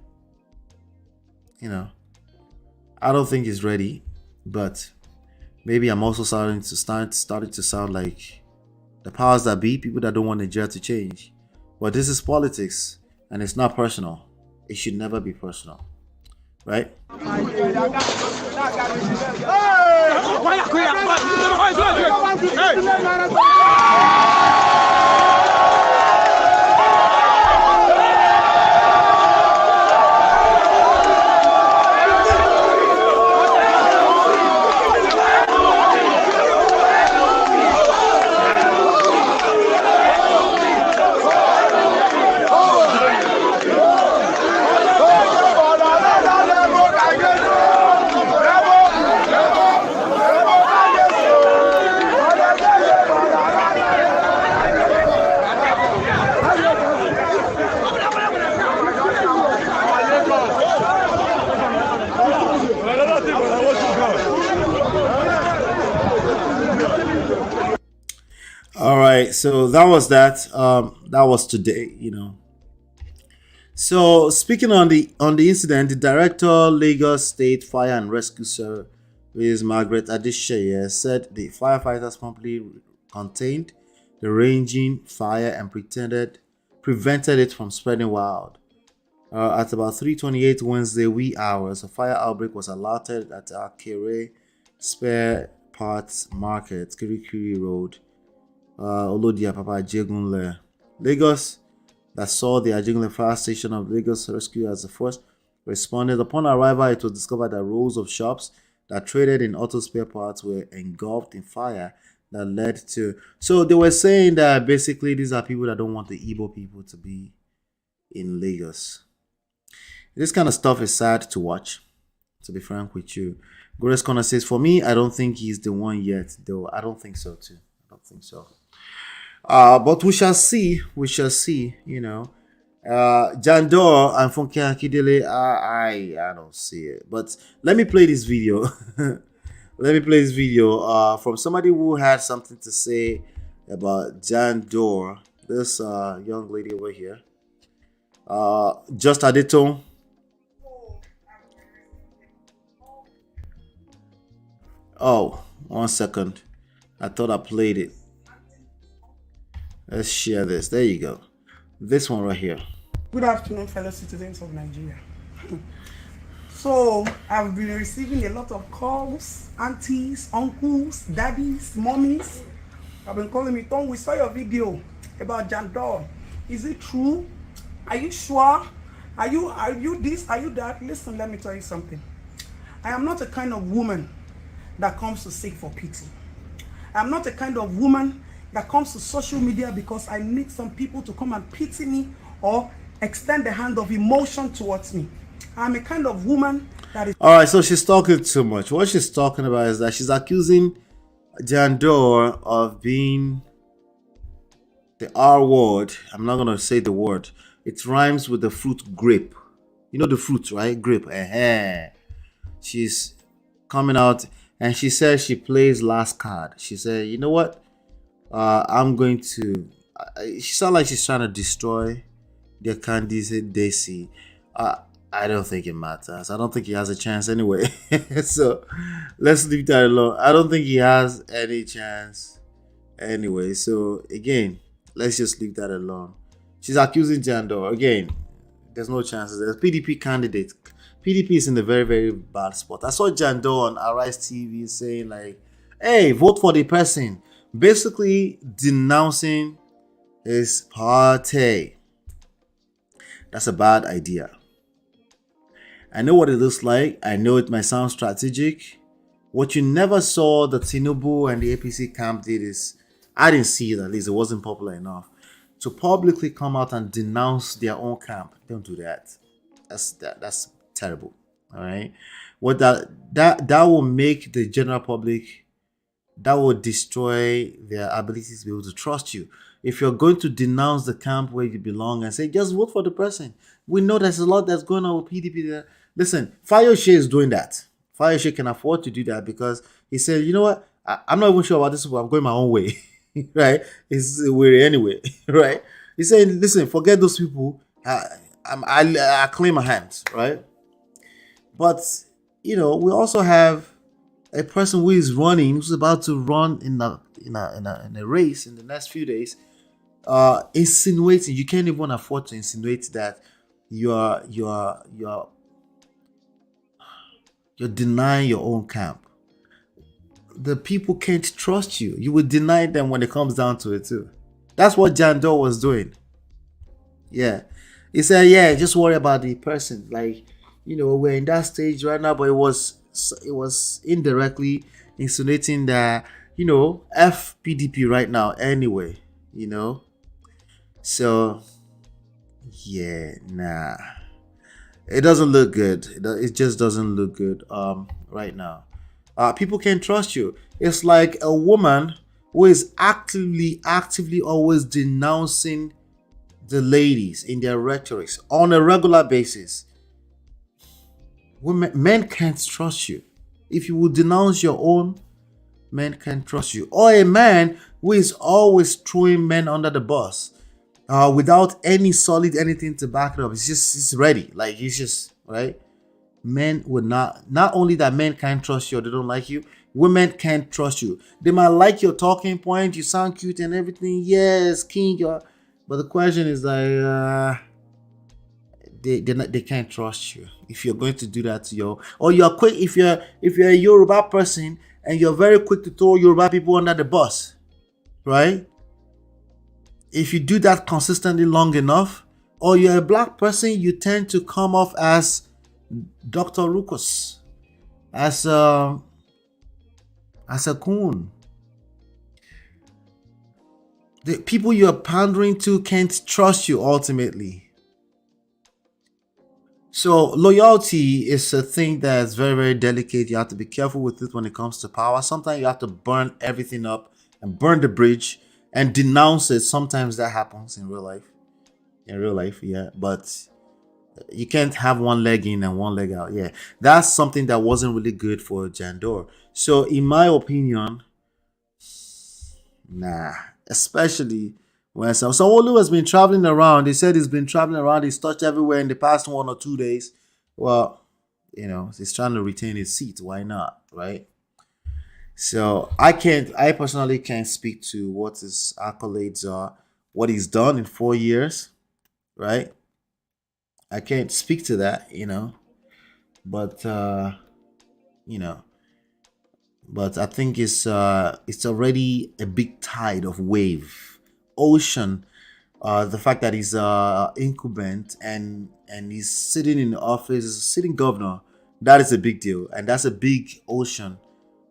I don't think he's ready, but maybe I'm also starting to sound like the powers that be, people that don't want Nigeria to change. But this is politics, and it's not personal. It should never be personal. Right? All right, so that was that. That was today, So speaking on the incident, the director, Lagos State Fire and Rescue Service, Margaret Adesheye, said the firefighters promptly contained the raging fire and prevented it from spreading wild. At about 3:28 Wednesday wee hours, a fire outbreak was alerted at Akere Spare Parts Market, Kirikiri Road, Olodia Papa Ajegunle, Lagos, that saw the Ajegunle Fire Station of Lagos Rescue as the first responded. Upon arrival, it was discovered that rows of shops that traded in auto spare parts were engulfed in fire that led to... So they were saying that basically these are people that don't want the Igbo people to be in Lagos. This kind of stuff is sad to watch, to be frank with you. Gores Corner says, for me, I don't think he's the one yet, though. I don't think so, too. I don't think so. But we shall see, Jandor and Funke Akindele, I don't see it. But let me play this video. Let me play this video from somebody who had something to say about Jandor. This young lady over here. Just Adeton. Oh, 1 second. I thought I played it. Let's share this. There you go. This one right here. Good afternoon, fellow citizens of Nigeria. So, I've been receiving a lot of calls, aunties, uncles, daddies, mommies. I've been calling me, Tom, we saw your video about Jandor. Is it true? Are you sure? Are you this? Are you that? Listen, let me tell you something. I am not a kind of woman that comes to seek for pity. I'm not a kind of woman that comes to social media because I need some people to come and pity me or extend the hand of emotion towards me. I'm a kind of woman that is... Alright, so she's talking too much. What she's talking about is that she's accusing Jandor of being the R word. I'm not going to say the word. It rhymes with the fruit grape. You know the fruit, right? Grape. She's coming out and she says she plays last card. She said, you know what? I'm going to... she sounds like she's trying to destroy their candidacy. Daisy. I don't think it matters. I don't think he has a chance anyway. So let's leave that alone. I don't think he has any chance anyway. So again, let's just leave that alone. She's accusing Jandor. Again, there's no chances. There's PDP candidate. PDP is in a very, very bad spot. I saw Jandor on Arise TV saying like, hey, vote for the person. Basically denouncing his party. That's a bad idea. I know what it looks like. I know it might sound strategic. What you never saw the Tinubu and the APC camp did is, I didn't see it, at least it wasn't popular enough, to publicly come out and denounce their own camp. Don't do that. That's terrible. All right. What that will make the general public, that will destroy their ability to be able to trust you. If you're going to denounce the camp where you belong and say, just vote for the person. We know there's a lot that's going on with PDP there. Listen, Fayose is doing that. Fayose can afford to do that because he said, you know what? I'm not even sure about this, but I'm going my own way. Right? It's weird anyway. Right? He said, listen, forget those people. I clean my hands. Right? But, you know, we also have a person who is running, who's about to run in a race in the next few days, insinuating, you can't even afford to insinuate that you're denying your own camp. The people can't trust you. You will deny them when it comes down to it too. That's what Jandor was doing. Yeah. He said, yeah, just worry about the person. Like, you know, we're in that stage right now, but it was indirectly insinuating that, you know, F PDP right now anyway, you know. So, yeah, nah. It doesn't look good. It just doesn't look good right now. People can't trust you. It's like a woman who is actively always denouncing the ladies in their rhetorics on a regular basis. Men can't trust you. If you will denounce your own, men can't trust you. Or a man who is always throwing men under the bus without any solid anything to back it up. It's ready. Like, he's just, right? Men would not only that men can't trust you or they don't like you, women can't trust you. They might like your talking point, you sound cute and everything. Yes, king. But the question is like, they can't trust you if you're going to do that to your, or you're quick if you're a Yoruba person and you're very quick to throw Yoruba people under the bus, right? If you do that consistently long enough, or you're a black person, you tend to come off as Dr. Ruckus, as a coon. The people you're pandering to can't trust you ultimately. So loyalty is a thing that's very, very delicate. You have to be careful with it when it comes to power. Sometimes you have to burn everything up and burn the bridge and denounce it. Sometimes that happens in real life. in real life, yeah, but you can't have one leg in and one leg out. Yeah, that's something that wasn't really good for Jandor. So, in my opinion, nah, especially when Sanwo-Olu has been traveling around. They said he's been traveling around. He's touched everywhere in the past 1 or 2 days. Well, he's trying to retain his seat. Why not, right? So I personally can't speak to what his accolades are, what he's done in 4 years, right? I can't speak to that, but you know, but I think it's already a big tide of wave, ocean. The fact that he's incumbent and he's sitting in the office, sitting governor, that is a big deal, and that's a big ocean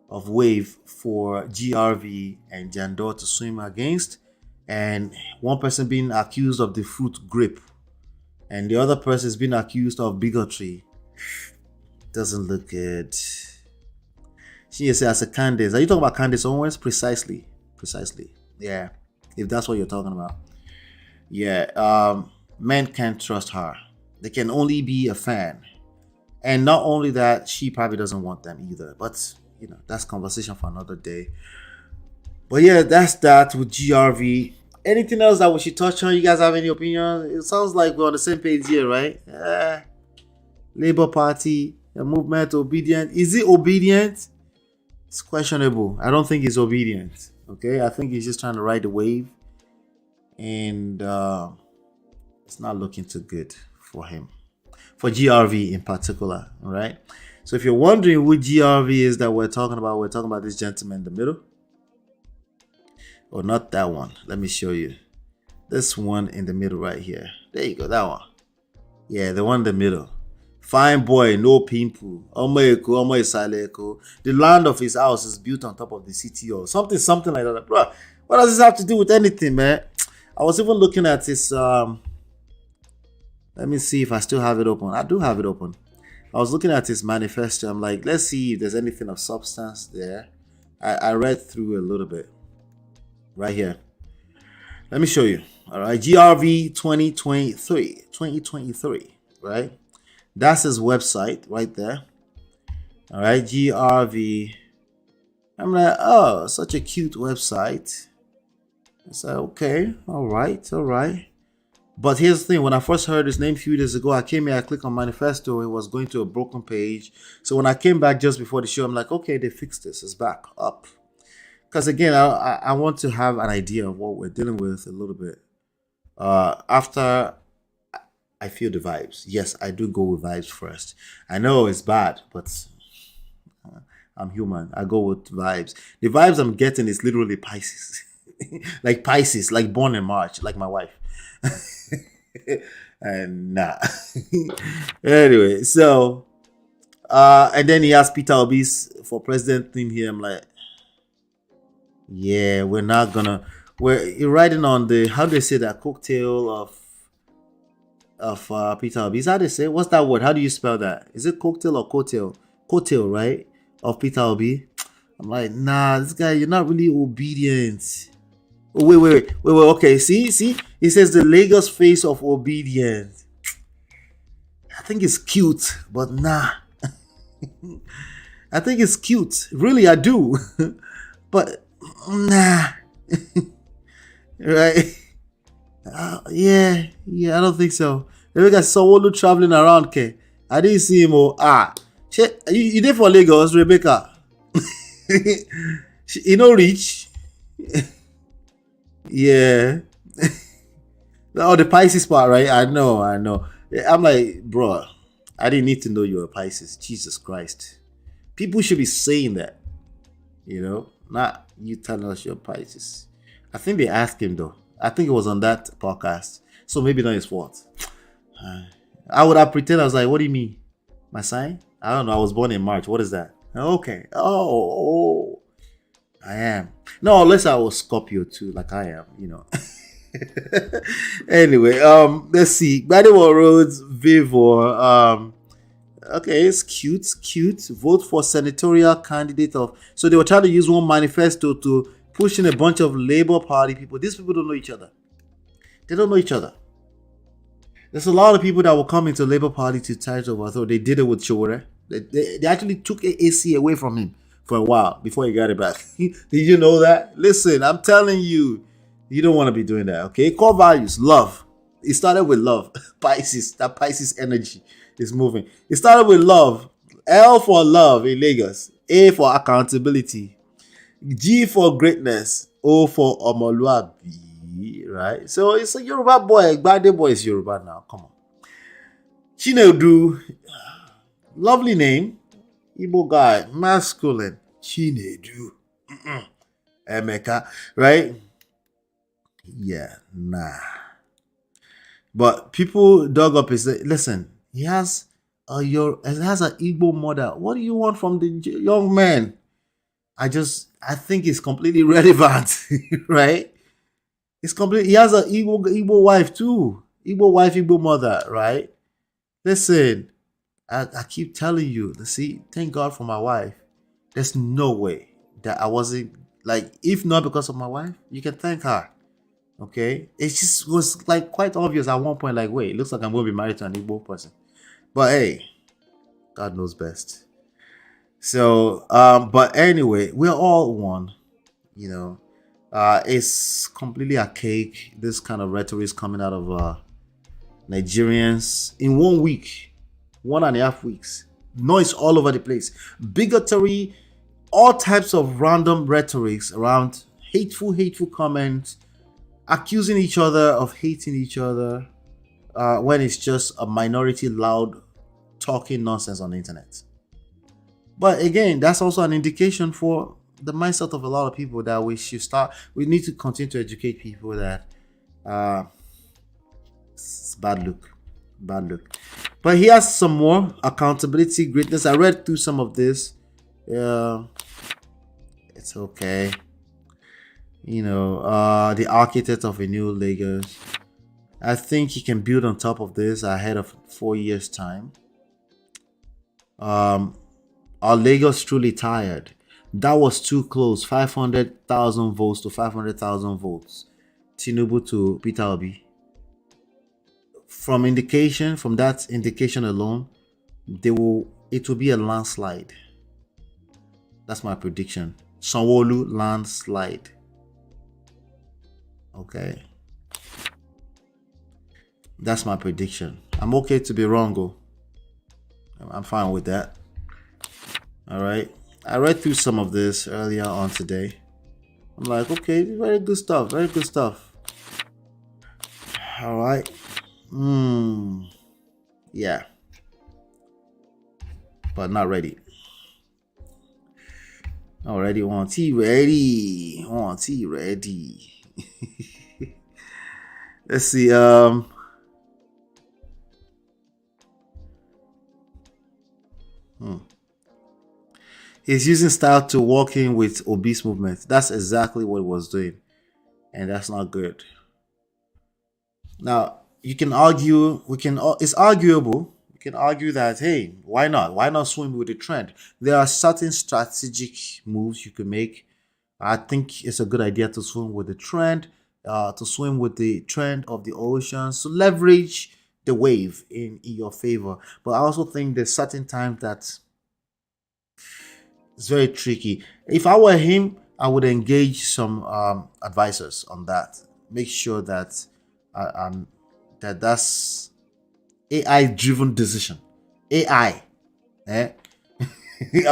of wave for GRV and Jandor to swim against, and one person being accused of the fruit grape, and the other person is being accused of bigotry. Doesn't look good. She says as a Candace. Are you talking about Candace Owens? Precisely. Yeah, if that's what you're talking about. Yeah, men can't trust her. They can only be a fan. And not only that, she probably doesn't want them either. But, that's conversation for another day. But yeah, that's that with GRV. Anything else that we should touch on? You guys have any opinion? It sounds like we're on the same page here, right? Labour Party, a movement, obedient. Is it obedient? It's questionable. I don't think he's obedient. Okay, I think he's just trying to ride the wave. And it's not looking too good for him. For GRV in particular, all right? So if you're wondering who GRV is that we're talking about this gentleman in the middle. Or not that one. Let me show you. This one in the middle right here. There you go, that one. Yeah, the one in the middle. Fine boy, no pimple. The land of his house is built on top of the city or something like that. Bro, what does this have to do with anything, man? I was even looking at his let me see if I still have it open. I do have it open. I was looking at his manifesto. I'm like, let's see if there's anything of substance there. I read through a little bit. Right here. Let me show you. All right. GRV 2023. Right? That's his website right there. All right. GRV. I'm like, oh, such a cute website. I said, okay. All right. But here's the thing. When I first heard his name a few days ago, I came here, I clicked on manifesto. It was going to a broken page. So when I came back just before the show, I'm like, okay, they fixed this. It's back up. Because again, I want to have an idea of what we're dealing with a little bit. After I feel the vibes. Yes, I do go with vibes first. I know it's bad, but I'm human. I go with vibes. The vibes I'm getting is literally Pisces. Like Pisces, like born in March, like my wife. And nah. Anyway, so and then he asked Peter Obi's for president thing here. I'm like, yeah, we're you're riding on the, how do they say that, cocktail of Peter Obi. Is that how they say? What's that word? How do you spell that? Is it cocktail or cocktail? Cocktail, right? Of Peter Obi. I'm like, nah, this guy, you're not really obedient. Oh, wait. Okay, see? He says the Lagos face of obedience. I think it's cute, but nah. I think it's cute. Really, I do. But nah. Right? Yeah, I don't think so. Maybe I saw Sanwo-Olu traveling around, okay? I didn't see him. Shit, you did for Lagos, Rebecca? You know, rich. Yeah. Oh, the Pisces part, right? I know. I'm like, bro, I didn't need to know you were Pisces. Jesus Christ. People should be saying that. Not you telling us you're Pisces. I think they asked him, though. I think it was on that podcast. So maybe not his fault. I would have pretended. I was like, what do you mean? My sign? I don't know. I was born in March. What is that? Okay. Oh. I am. No, unless I was Scorpio too, like I am, Anyway, let's see. Gbadebo Roads, Vivor. Okay, it's cute. Vote for senatorial candidate of. So they were trying to use one manifesto to push in a bunch of Labour Party people. These people don't know each other. They don't know each other. There's a lot of people that will come into Labour Party to try to overthrow. They did it with Chowore. They actually took AC away from him for a while before he got it back. Did you know that? Listen, I'm telling you, you don't want to be doing that, okay? Core values, love. It started with love. Pisces, that Pisces energy is moving. It started with love. L for love in Lagos. A for accountability. G for greatness. O for Omoluabi, right? So it's a Yoruba boy. Gbade boy is Yoruba now. Come on. Chinedu, lovely name. Igbo guy, masculine. Chinedu. Emeka, right? Yeah, nah. But people dug up his, listen, he has an Igbo mother. What do you want from the young man? I think it's completely relevant, right? It's complete. He has an Igbo wife too. Igbo wife, Igbo mother, right? Listen, I keep telling you, see, thank God for my wife. There's no way that I wasn't, like, if not because of my wife, you can thank her. Okay? It just was like quite obvious at one point, like, wait, it looks like I'm going to be married to an Igbo person. But hey, God knows best. So, but anyway, we're all one, you know. It's completely archaic. This kind of rhetoric is coming out of Nigerians in 1 week, 1.5 weeks. Noise all over the place. Bigotry, all types of random rhetorics around hateful comments, accusing each other of hating each other when it's just a minority loud talking nonsense on the internet. But again, that's also an indication for the mindset of a lot of people that we need to continue to educate people that it's bad look. But he has some more accountability, greatness. I read through some of this. It's okay. You know, the architect of a new Lagos. I think he can build on top of this ahead of 4 years' time. Our Lagos truly tired. That was too close. 500,000 votes to 500,000 votes. Tinubu to Peter Obi. From that indication alone, it will be a landslide. That's my prediction. Sanwo-Olu landslide. Okay. That's my prediction. I'm okay to be wrong, though. I'm fine with that. All right. I read through some of this earlier on today. I'm like, okay, very good stuff. All right. Yeah. But not ready. Already want tea ready. Let's see. He's using style to walk in with obese movement. That's exactly what he was doing. And that's not good. Now, you can argue, it's arguable. You can argue that, hey, why not? Why not swim with the trend? There are certain strategic moves you can make. I think it's a good idea to swim with the trend, of the oceans, to leverage the wave in your favor. But I also think there's certain times that it's very tricky. If I were him, I would engage some advisors on that. Make sure that that's AI-driven decision. AI. I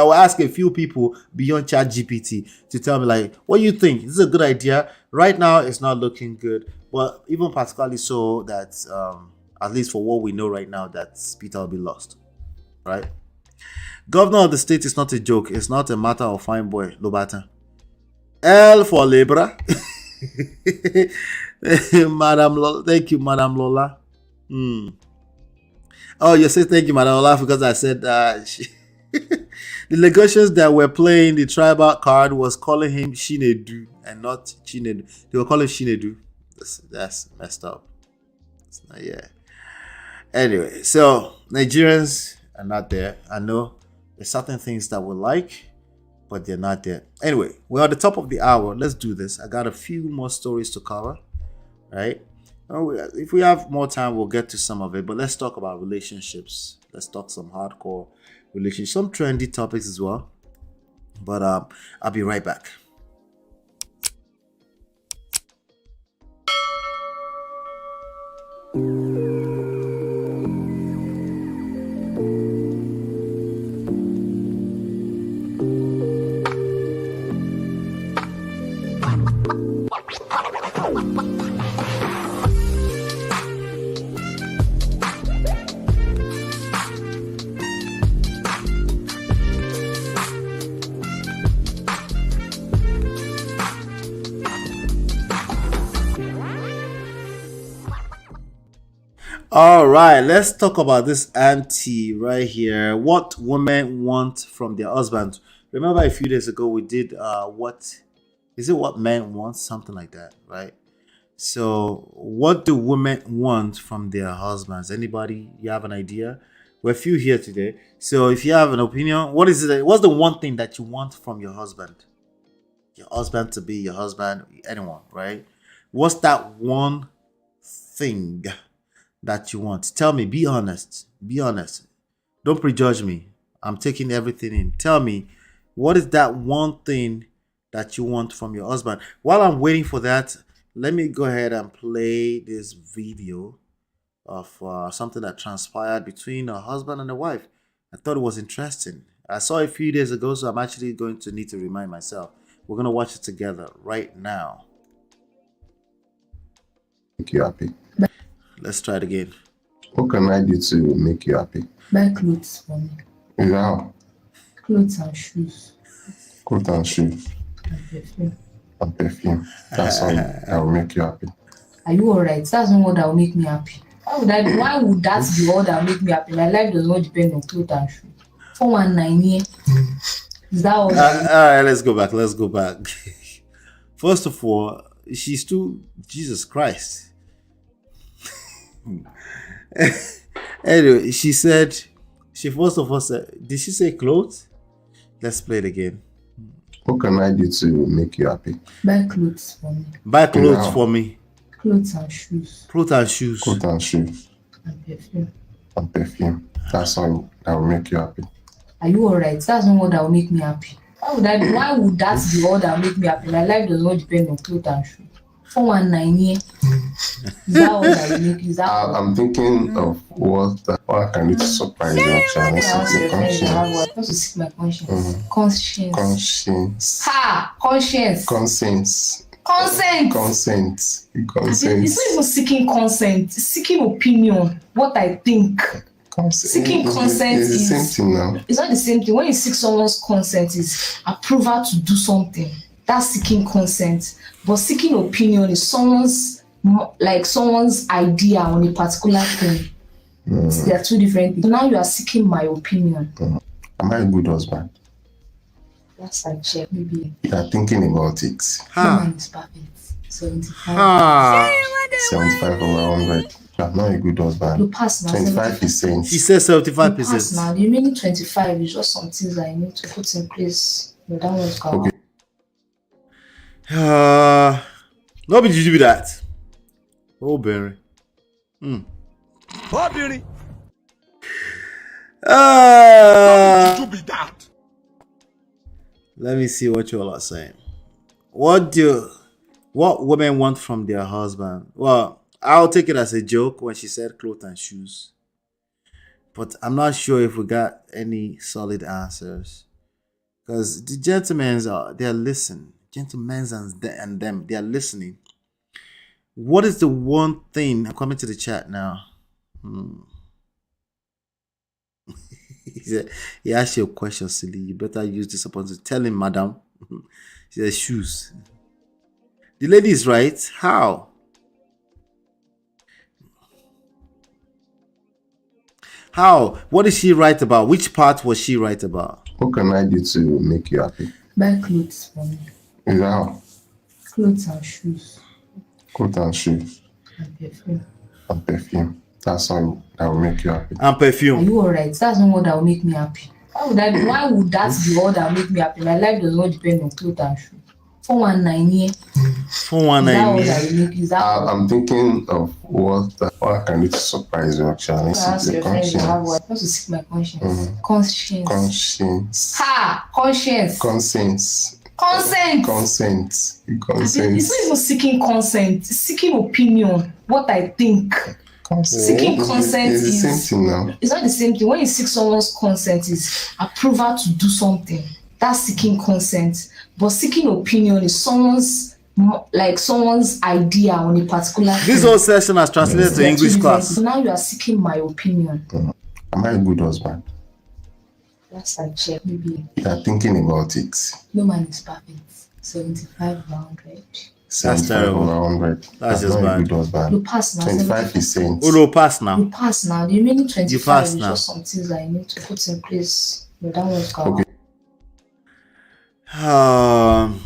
will ask a few people beyond ChatGPT to tell me, like, what do you think? This is a good idea. Right now, it's not looking good. But even particularly so that, at least for what we know right now, that Peter will be lost. Right? Governor of the state is not a joke. It's not a matter of fine boy, Lobata. L for Libra. Madam Lola. Thank you, Madam Lola. Oh, you say thank you, Madam Lola, because I said the Lagosians that were playing the tribal card was calling him Shinedu and not Chinedu. They were calling Shinedu. That's messed up. Yeah. Anyway, so Nigerians are not there. I know there's certain things that we like, but they're not there. Anyway, we're at the top of the hour. Let's do this. I got a few more stories to cover, right? If we have more time, we'll get to some of it. But let's talk about relationships. Let's talk some hardcore relationships, some trendy topics as well. But I'll be right back. All right, let's talk about this auntie right here. What women want from their husband. Remember a few days ago we did what is it what men want? Something like that, right? So what do women want from their husbands? Anybody? You have an idea? We're few here today. So if you have an opinion, what is it? What's the one thing that you want from your husband? Your husband to be your husband, anyone, right? What's that one thing that you want? Tell me, be honest. Be honest. Don't prejudge me. I'm taking everything in. Tell me, what is that one thing that you want from your husband? While I'm waiting for that, let me go ahead and play this video of something that transpired between a husband and a wife. I thought it was interesting. I saw it a few days ago, so I'm actually going to need to remind myself. We're going to watch it together right now. Make you happy. Let's try it again. What can I do to make you happy? Buy clothes for me. How? Clothes and shoes. Clothes and shoes And perfume. and perfume. That's all that will make you happy. Are you alright? That's not what that will make me happy. Why would that be all that will make me happy? My life does not depend on clothes and shoes. 419. Is that all? All right, let's go back. Let's go back. First of all, she's too Jesus Christ. Anyway, she said, she first of all said, did she say clothes? Let's play it again. What can I do to make you happy? Buy clothes for me. Buy clothes for me. Clothes and shoes. Clothes and shoes. Clothes and shoes And perfume. and perfume. That's all that will make you happy. Are you alright? That's not what that will make me happy. Why would that be all that will make me happy? My life does not depend on clothes and shoes. 419. Is that all that will make you? Is that all? I'm thinking of what I can do to surprise you. Actually, I want to seek my conscience. Conscience. Ha! Conscience. Consent. Consent. It's not even seeking consent. It's seeking opinion. What I think. Seeking consent is the same thing now. It's not the same thing. When you seek someone's consent, is approval to do something. That's seeking consent. But seeking opinion is someone's idea on a particular thing. They are two different things. So now you are seeking my opinion. Am I a good husband? Yes, I check. Maybe. You are thinking about it. Mine is perfect. 75. 75 over 100. You are not a good husband. You pass now. 25%. She says You pass 75%. now. The remaining 25 is just some things I need to put in place. But that was Okay. Nobody did you do that. Oh, Barry. What beauty? Uh, Be that. let me see what you all are saying. What women want from their husband? Well, I'll take it as a joke when she said clothes and shoes. But I'm not sure if we got any solid answers. Because the they're listening. Gentlemen and them, they're listening. What is the one thing? I'm coming to the chat now. He asked you a question, silly. You better use this upon to tell him, madam. She says shoes. The lady is right. How? How? What is she right about? Which part was she right about? What can I do to make you happy? Buy clothes for me. How? Clothes and shoes. Clothes and shoes And perfume. and perfume. That's all that will make you happy. And Are perfume. you alright? That's not what that will make me happy. Why would that be all that will make me happy? My life does not depend on clothes and shoes. 419 here. 419. Is that all? I'm thinking of what I can do to surprise you, actually. Ask your friend you have what? Supposed to seek my conscience. Conscience. Ha! Conscience. Conscience. Consent. It's not even seeking consent. It's seeking opinion. What I think. Seeking consent is the is same thing now. It's not the same thing. When you seek someone's consent, is approval to do something. That's seeking consent. But seeking opinion is someone's idea on a particular thing. This whole session has translated to English class. So now you are seeking my opinion. Am I a good husband? That's like check, maybe. You are thinking about it. No man is perfect. 75 100. 75 over 100. That's just not bad. a good husband. You pass now. 25%. Oh no, pass now. You pass now. The remaining 25 pass is now. just some things that I need to put in place. But that won't come. Okay.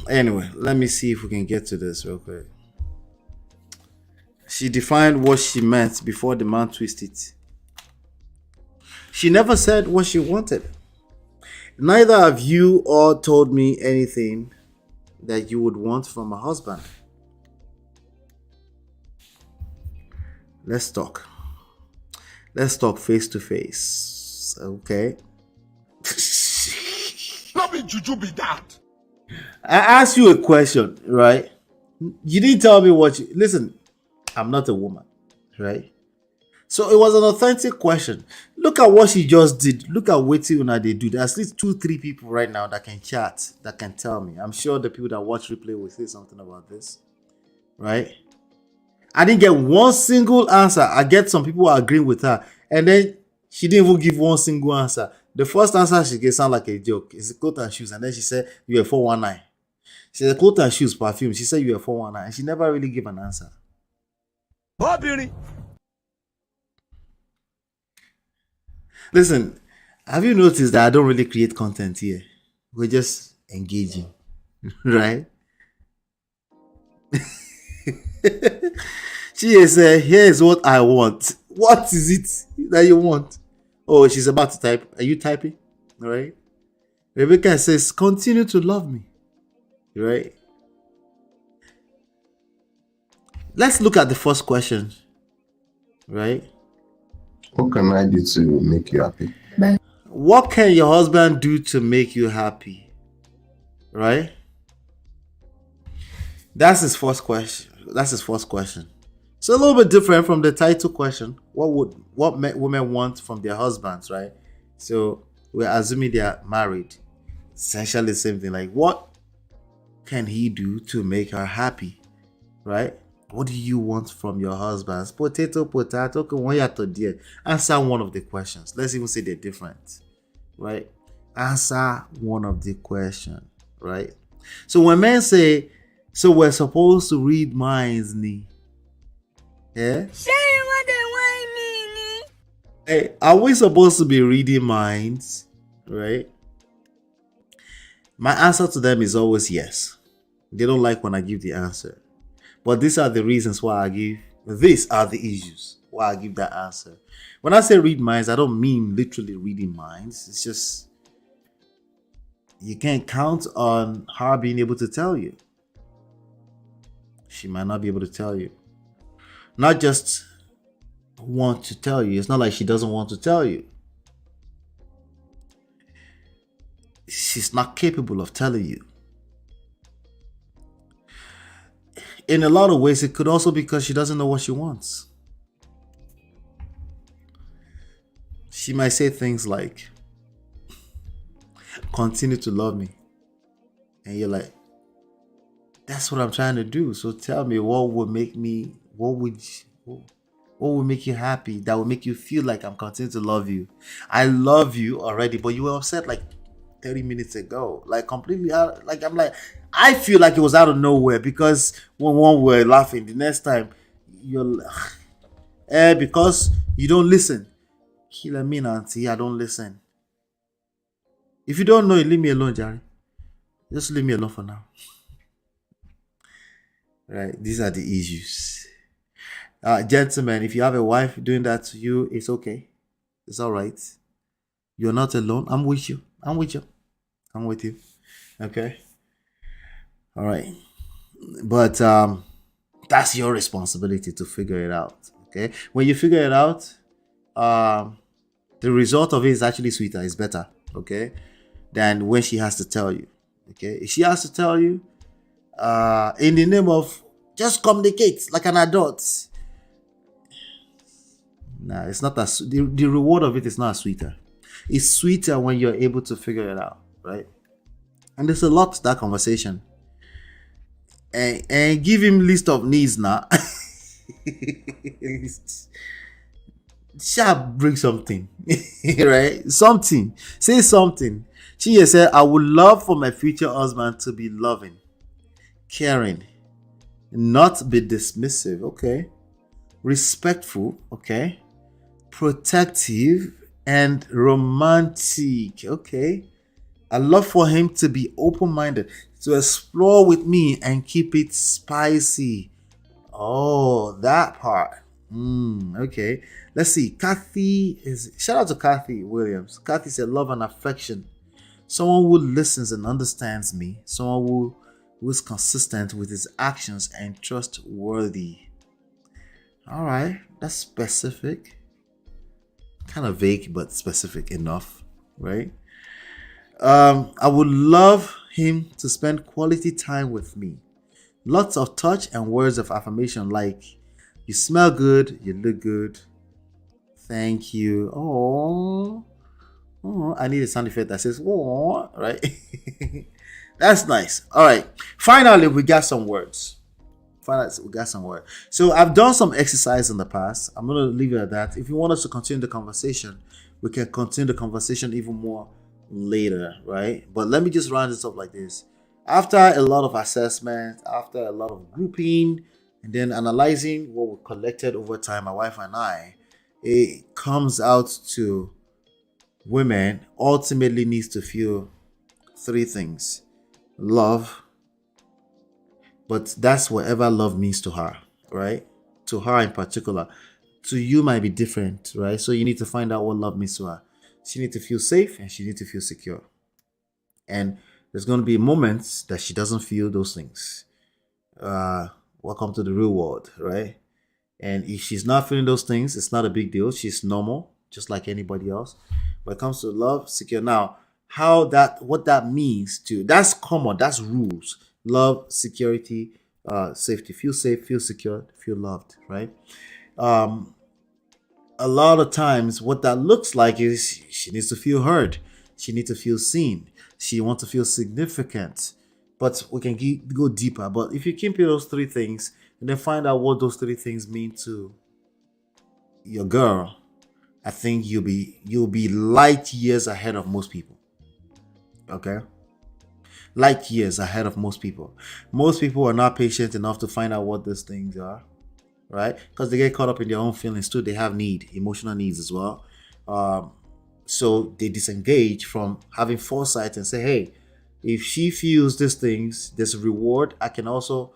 Anyway, let me see if we can get to this real quick. She defined what she meant before the man twisted it. She never said what she wanted. Neither have you all told me anything that you would want from a husband. Let's talk. Let's talk face to face. Okay? Not be juju be that. I asked you a question, right? You didn't tell me what you... Listen, I'm not a woman, right? So it was an authentic question. Look at what she just did. Look at what they do. There's at least 2-3 people right now that can chat, that can tell me. I'm sure the people that watch replay will say something about this, right? I didn't get one single answer. I get some people agreeing with her, and then she didn't even give one single answer. The first answer she gave sound like a joke. It's a clothes and shoes, and then she said you are 419. She said clothes and shoes, perfume. She said you are 419, and she never really gave an answer. Listen, have you noticed that I don't really create content here? We're just engaging, right? She said, here's what I want. What is it that you want? Oh, she's about to type. Are you typing? All right. Rebecca says, continue to love me. Right? Let's look at the first question. Right? What can I do to make you happy? What can your husband do to make you happy? Right? That's his first question. It's a little bit different from the title question. What women want from their husbands, right? So we're assuming they are married. Essentially the same thing. Like, what can he do to make her happy? Right? What do you want from your husbands? Potato. Answer one of the questions. Let's even say they're different. Right? Answer one of the questions. Right? So when men say, so we're supposed to read minds, yeah? Hey, are we supposed to be reading minds? Right? My answer to them is always yes. They don't like when I give the answer. But these are the reasons why these are the issues why I give that answer. When I say read minds, I don't mean literally reading minds. It's just, you can't count on her being able to tell you. She might not be able to tell you. Not just want to tell you. It's not like she doesn't want to tell you. She's not capable of telling you. In a lot of ways, it could also be because she doesn't know what she wants. She might say things like, continue to love me. And you're like, that's what I'm trying to do. So tell me, what would make you happy? That would make you feel like I'm continuing to love you. I love you already, but you were upset like 30 minutes ago. Like completely out. Like I'm like, I feel like it was out of nowhere because when one were laughing, the next time you're because you don't listen. Killer me, auntie, I don't listen. If you don't know it, leave me alone, Jerry. Just leave me alone for now. Right, these are the issues. Gentlemen, if you have a wife doing that to you, it's okay. It's all right. You're not alone. I'm with you. I'm with you. Okay. All right. But that's your responsibility to figure it out. Okay. When you figure it out, the result of it is actually sweeter, it's better, okay, than when she has to tell you. Okay. If she has to tell you, in the name of just communicate like an adult. Nah, it's not as the reward of it is not sweeter. It's sweeter when you're able to figure it out, right? And there's a lot to that conversation. And give him list of needs now. Shall bring something, right? Something. Say something. She said, I would love for my future husband to be loving, caring, not be dismissive, okay? Respectful, okay? Protective and romantic, okay? I love for him to be open-minded, to explore with me and keep it spicy. Oh, that part. Okay. Let's see. Shout out to Kathy Williams. Kathy said, love and affection. Someone who listens and understands me. Someone who is consistent with his actions and trustworthy. All right. That's specific. Kind of vague, but specific enough, right? I would love him to spend quality time with me. Lots of touch and words of affirmation like, you smell good, you look good, thank you. Oh, I need a sound effect that says, oh, right? That's nice. All right. Finally, we got some words. So I've done some exercise in the past. I'm going to leave it at that. If you want us to continue the conversation, we can continue the conversation even more later, right? But let me just round this up like this. After a lot of assessment, after a lot of grouping, and then analyzing what we collected over time, my wife and I, it comes out to women ultimately needs to feel three things. Love, but that's whatever love means to her, right? To her in particular. To you might be different, right? So you need to find out what love means to her. She needs to feel safe and she needs to feel secure. And there's going to be moments that she doesn't feel those things. Welcome to the real world, right? And if she's not feeling those things, it's not a big deal. She's normal, just like anybody else. When it comes to love, secure. Now, what that means to, that's common, that's rules. Love, security, safety. Feel safe, feel secure, feel loved, right? A lot of times what that looks like is she needs to feel heard. She needs to feel seen. She wants to feel significant. But we can go deeper. But if you keep those three things and then find out what those three things mean to your girl, I think you'll be light years ahead of most people. Okay? Light years ahead of most people. Most people are not patient enough to find out what these things are, right? Because they get caught up in their own feelings too. They have emotional needs as well. So they disengage from having foresight and say, hey, if she feels these things, there's a reward. I can also,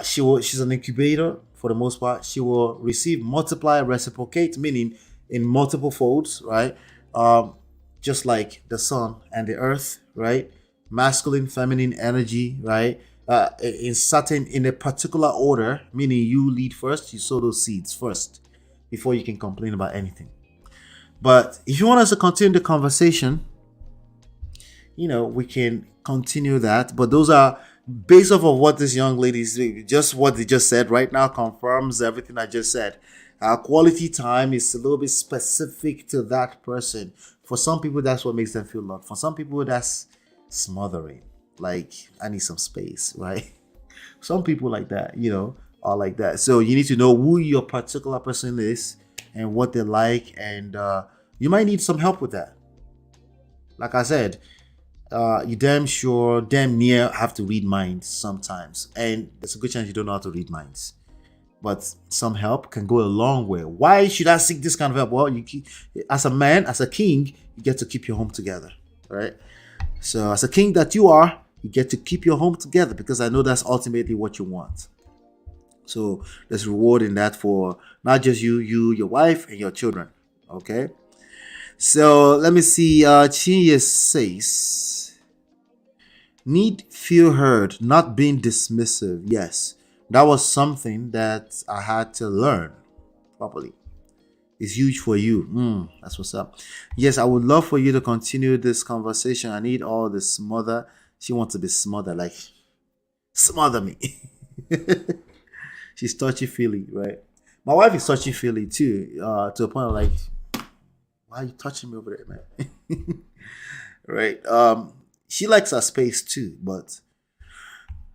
she's an incubator for the most part. She will receive, multiply, reciprocate, meaning in multiple folds, right? Just like the sun and the earth, right? Masculine, feminine energy, right? In a particular order, meaning you lead first, you sow those seeds first before you can complain about anything. But if you want us to continue the conversation, we can continue that. But those are based off of what this young lady is doing. Just what they just said right now confirms everything I just said. Quality time is a little bit specific to that person. For some people, that's what makes them feel loved. For some people, that's smothering. Like, I need some space, right? Some people like that, are like that. So you need to know who your particular person is and what they like. And you might need some help with that. Like I said, you damn near have to read minds sometimes. And there's a good chance you don't know how to read minds. But some help can go a long way. Why should I seek this kind of help? Well, as a man, as a king, you get to keep your home together, right? So as a king that you are, you get to keep your home together because I know that's ultimately what you want. So there's reward in that for not just you, your wife, and your children, okay? So let me see. Chinya says, Need feel heard, not being dismissive. Yes, that was something that I had to learn properly. It's huge for you. That's what's up. Yes, I would love for you to continue this conversation. I need all the smother. She wants to be smothered, like smother me. She's touchy feely, right? My wife is touchy feely too, to a point of like, why are you touching me over there, man? Right? She likes her space too, but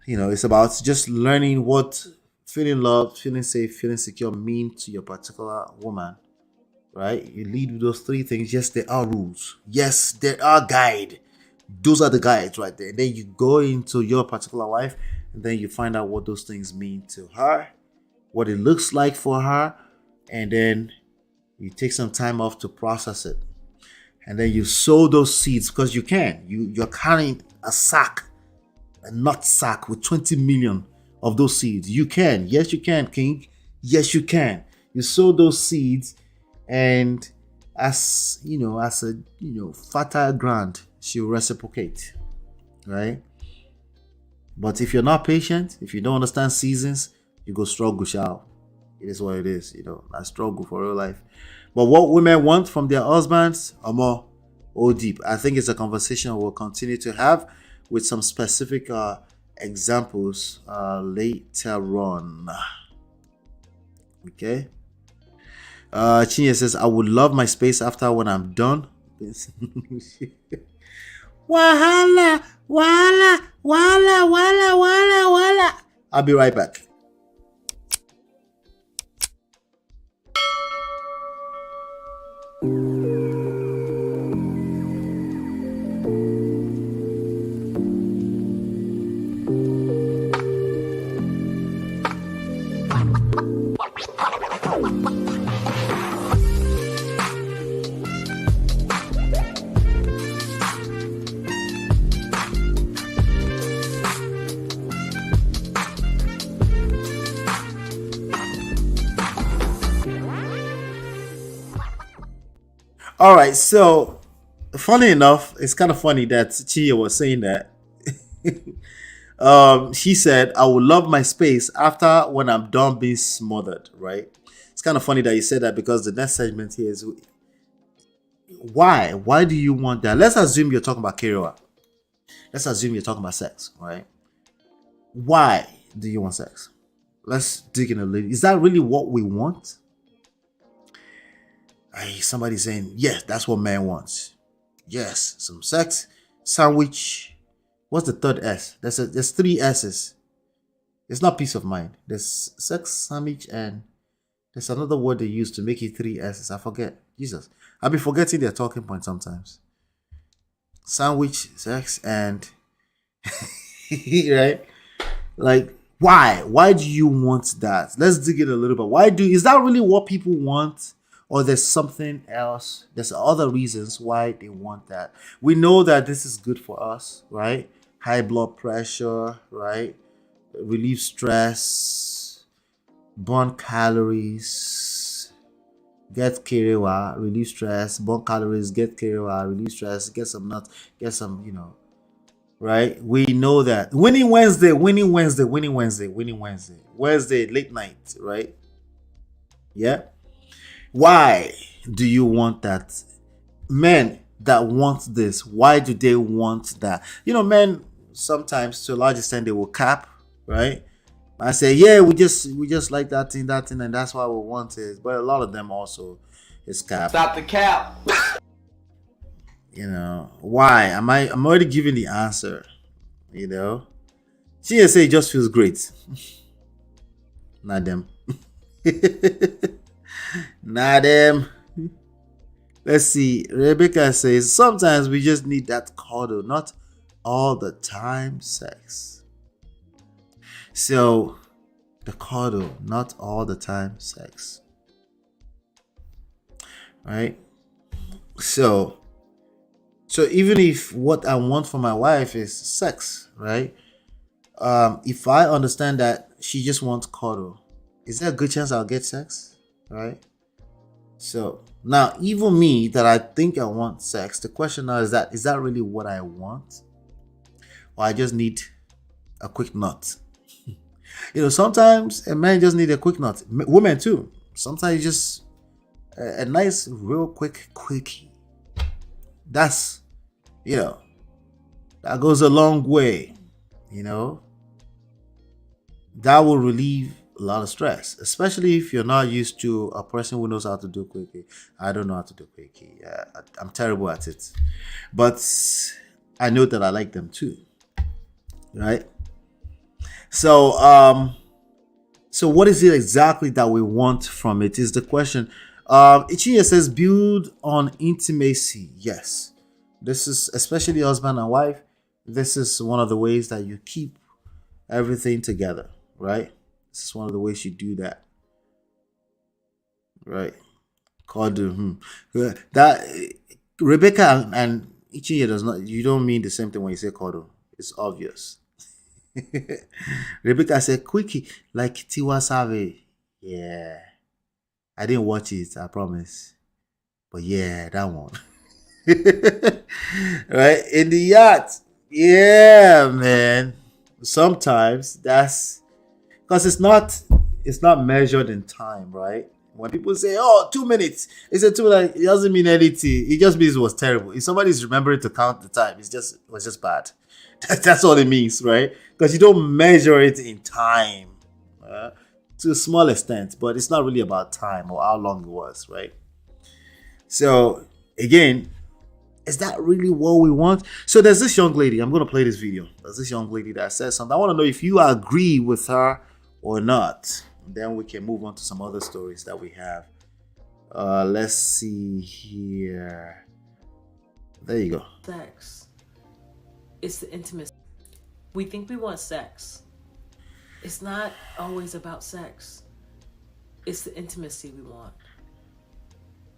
it's about just learning what feeling loved, feeling safe, feeling secure mean to your particular woman. Right? You lead with those three things. Yes, there are rules. Yes, there are guide. Those are the guides right there. And then you go into your particular wife, and then you find out what those things mean to her, what it looks like for her, and then you take some time off to process it. And then you sow those seeds because you can. You're carrying a nut sack with 20 million of those seeds. You can. Yes, you can, King. Yes, you can. You sow those seeds, and as a fertile ground, she'll reciprocate. Right? But if you're not patient, if you don't understand seasons, you go struggle, child. It is what it is, I struggle for real life. But what women want from their husbands are more deep. I think it's a conversation we'll continue to have with some specific examples later on. Okay. Chinya says, I would love my space after when I'm done. Wahala, wala, wala, wala, wala, wala. I'll be right back. All right, so funny enough, it's kind of funny that Chia was saying that. She said, I would love my space after when I'm done being smothered, right? It's kind of funny that you said that because the next segment here is why? Why do you want that? Let's assume you're talking about Kiriwa. Let's assume you're talking about sex, right? Why do you want sex? Let's dig in a little. Is that really what we want? Somebody saying, yes, that's what man wants. Yes, some sex, sandwich. What's the third S? There's three S's. It's not peace of mind. There's sex, sandwich, and there's another word they use to make it three S's. I forget. Jesus. I'll be forgetting their talking point sometimes. Sandwich, sex, and right? Like, why? Why do you want that? Let's dig in a little bit. Is that really what people want? Or there's something else? There's other reasons why they want that. We know that this is good for us, right? High blood pressure, right? Relieve stress, burn calories, get kerewa, relieve stress, burn calories, get kerewa, relieve stress, get some nuts, get some, right? We know that. Winning Wednesday, Wednesday, late night, right? Yeah. Why do you want that? Men that want this, why do they want that? Men sometimes to a large extent they will cap, right? I say, yeah, we just like that thing, and that's why we want it. But a lot of them also is cap. Stop the cap. Why? I'm already giving the answer. CSA just feels great. Not them. Not them. Let's see. Rebecca says, sometimes we just need that cuddle, not all the time sex. So, the cuddle, not all the time sex. Right? So even if what I want from my wife is sex, right? If I understand that she just wants cuddle, is there a good chance I'll get sex? Right? So now, even me that I think I want sex, the question now is that really what I want? or I just need a quick nut. Sometimes a man just need a quick nut. Women too. Sometimes just a nice, real quick quickie. That's, that goes a long way. That will relieve a lot of stress, especially if you're not used to a person who knows how to do quickie. I don't know how to do quickie. I'm terrible at it, but I know that I like them too, right? So what is it exactly that we want from it is the question. Ichinya says build on intimacy. Yes, this is especially husband and wife. This is one of the ways that you keep everything together, right? This is one of the ways you do that, right? That Rebecca and Ichinya does not. You don't mean the same thing when you say Kodo. It's obvious. Rebecca said quickie like Tiwa Savage. Yeah, I didn't watch it, I promise, but yeah, that one. Right in the yacht. Yeah, man. Sometimes that's because it's not measured in time, right? When people say, "Oh, 2 minutes," it's a 2 minutes. It doesn't mean anything. It just means it was terrible. If somebody's remembering to count the time, it was just bad. That's all it means, right? Because you don't measure it in time to a small extent, but it's not really about time or how long it was, right? So again, is that really what we want? So there's this young lady. I'm going to play this video. There's this young lady that says something. I want to know if you agree with her or not. Then we can move on to some other stories that we have. Let's see here. There you go. Sex. It's the intimacy. We think we want sex. It's not always about sex. It's the intimacy we want.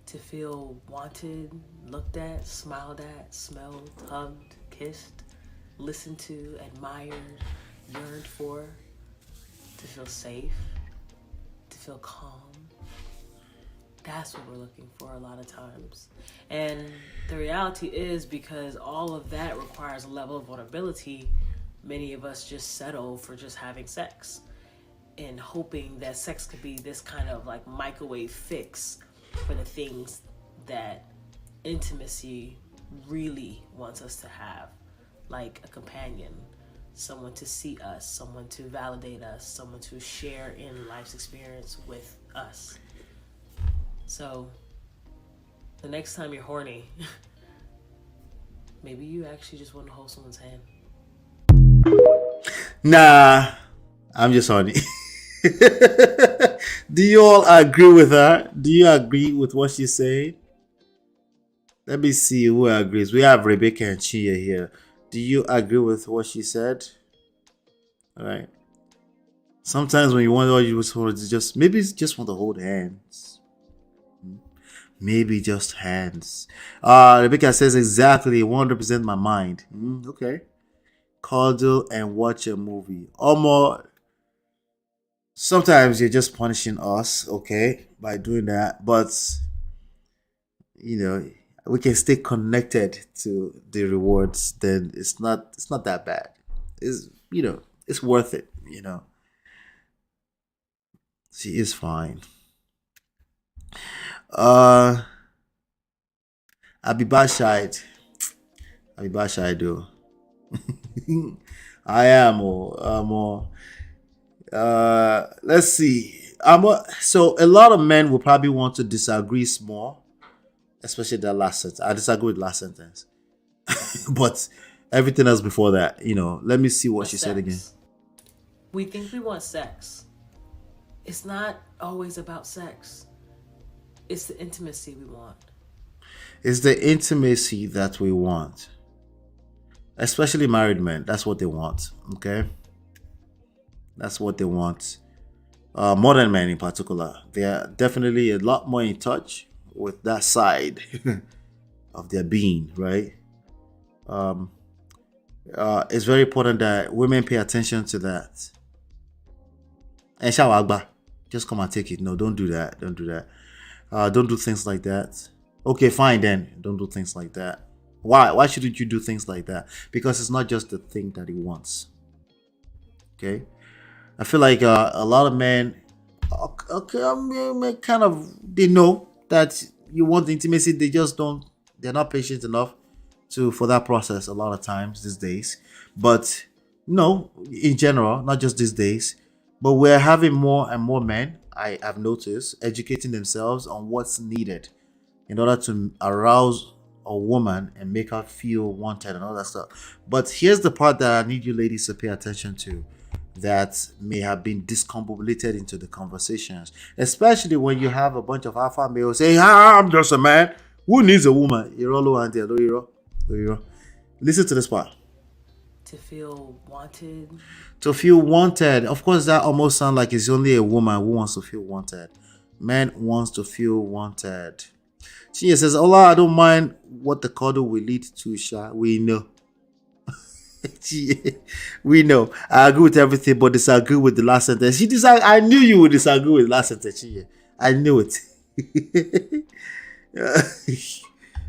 To feel wanted, looked at, smiled at, smelled, hugged, kissed, listened to, admired, yearned for. To feel safe, to feel calm. That's what we're looking for a lot of times. And the reality is, because all of that requires a level of vulnerability, many of us just settle for just having sex and hoping that sex could be this kind of like microwave fix for the things that intimacy really wants us to have, like a companion, someone to see us, someone to validate us, someone to share in life's experience with us. So the next time you're horny, maybe you actually just want to hold someone's hand. Nah, I'm just horny. Do you all agree with her? Do you agree with what she's saying? Let me see who agrees. We have Rebecca and Chia here. Do you agree with what she said? All right. Sometimes when you want all you want to just want to hold hands. Maybe just hands. Rebecca says exactly 100% my mind. Okay. Cuddle and watch a movie. Or more. Sometimes you're just punishing us, okay, by doing that. But we can stay connected to the rewards. Then it's not that bad. It's worth it. She is fine. Abibashide though. I am more. Let's see. So a lot of men will probably want to disagree more, especially that last sentence. I disagree with last sentence, but everything else before that, let me see what she said again. We think we want sex. It's not always about sex. It's the intimacy we want. It's the intimacy that we want. Especially married men. That's what they want. Okay? That's what they want. Modern men in particular. They are definitely a lot more in touch with that side of their being, right? It's very important that women pay attention to that. And Shawagba, just come and take it. No, don't do that. Don't do that. Don't do things like that. Okay, fine then. Don't do things like that. Why shouldn't you do things like that? Because it's not just the thing that he wants. Okay, I feel like a lot of men, okay, I mean, kind of they know that you want intimacy. They just don't. They're not patient enough for that process. A lot of times these days, but no, in general, not just these days, but we're having more and more men. I have noticed educating themselves on what's needed in order to arouse a woman and make her feel wanted and all that stuff. But here's the part that I need you ladies to pay attention to that may have been discombobulated into the conversations, especially when you have a bunch of alpha males saying, I'm just a man. Who needs a woman? Listen to this part. To feel wanted. To feel wanted. Of course, that almost sounds like it's only a woman who wants to feel wanted. Man wants to feel wanted. She says, Allah, I don't mind what the cuddle will lead to, Sha. We know. We know. I agree with everything, but disagree with the last sentence. I knew you would disagree with the last sentence. I knew it.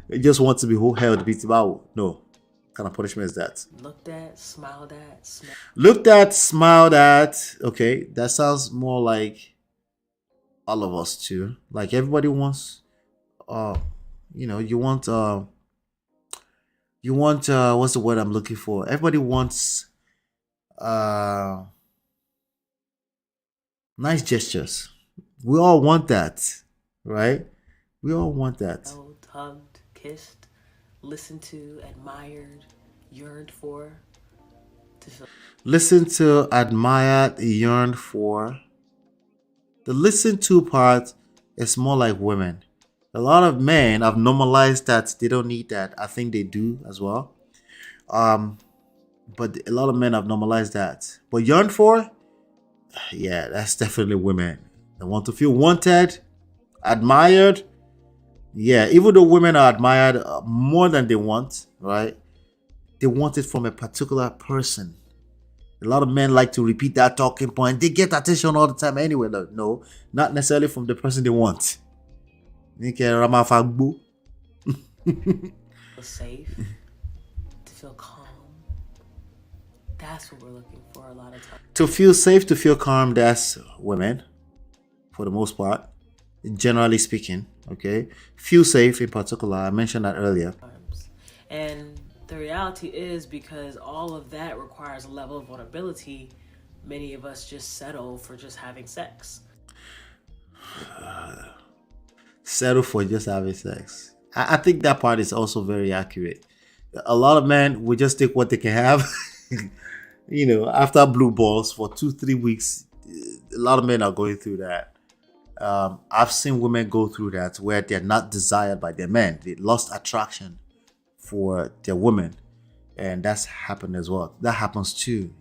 You just want to be held, beat about. No. What kind of punishment is that? Looked at, smiled at, Looked at, smiled at. Okay, that sounds more like all of us too. Like everybody wants, you want what's the word I'm looking for? Everybody wants nice gestures. We all want that, right? We all want that. held, hugged, kissed, listened to, admired, yearned for. Listen to, admired, yearned for. The listen to part is more like women. A lot of men have normalized that they don't need that. I think they do as well. But a lot of men have normalized that. But yearn for, yeah, that's definitely women. They want to feel wanted, admired. Yeah, even though women are admired more than they want, right? They want it from a particular person. A lot of men like to repeat that talking point. They get attention all the time anyway. No, not necessarily from the person they want. Feel safe, to feel calm. That's what we're looking for a lot of times. To feel safe, to feel calm, that's women, for the most part, generally speaking. Okay, feel safe in particular. I mentioned that earlier. And the reality is, because all of that requires a level of vulnerability, many of us just settle for just having sex. Settle for just having sex. I think that part is also very accurate. A lot of men will just take what they can have. After blue balls for 2-3 weeks, a lot of men are going through that. I've seen women go through that where they're not desired by their men. They lost attraction for their women, and that's happened as well. That happens too,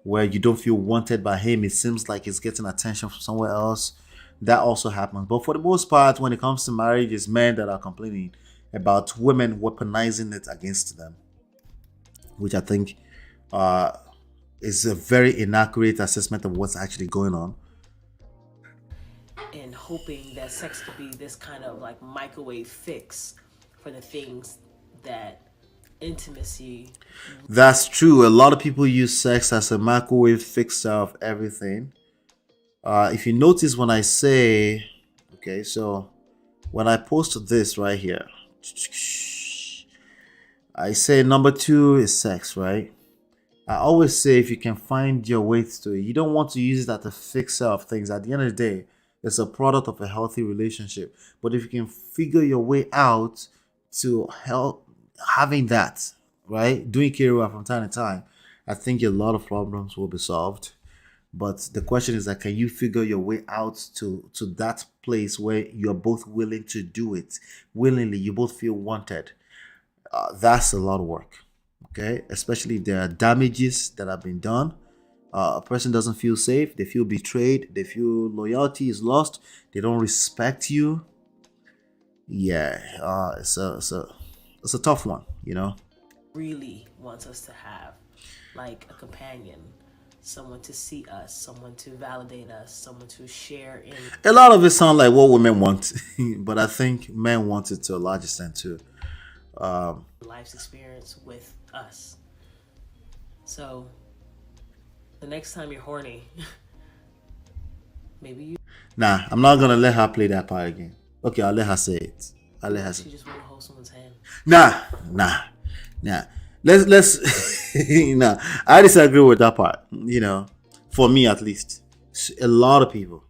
where you don't feel wanted by him. It seems like he's getting attention from somewhere else. That also happens. But for the most part, when it comes to marriage, it's men that are complaining about women weaponizing it against them, which I think is a very inaccurate assessment of what's actually going on. And hoping that sex could be this kind of like microwave fix for the things that intimacy. That's true. A lot of people use sex as a microwave fixer of everything. If you notice when I say, okay, so when I post this right here, I say number 2 is sex, right? I always say if you can find your way to it, you don't want to use it as a fixer of things. At the end of the day, it's a product of a healthy relationship. But if you can figure your way out to help having that, right, doing Kiriwa from time to time, I think a lot of problems will be solved. But the question is that, can you figure your way out to that place where you're both willing to do it willingly? You both feel wanted. That's a lot of work. Okay, especially if there are damages that have been done. A person doesn't feel safe. They feel betrayed. They feel loyalty is lost. They don't respect you. Yeah, it's a tough one. Really wants us to have, like, a companion. Someone to see us, someone to validate us, someone to share in. A lot of it sounds like what women want, but I think men want it to a large extent too. life's experience with us. So the next time you're horny, maybe you. Nah, I'm not gonna let her play that part again. Okay, I'll let her say it. I'll let her say She it. just want to hold someone's hand. Nah. Let's nah. I disagree with that part. You know, for me at least, a lot of people.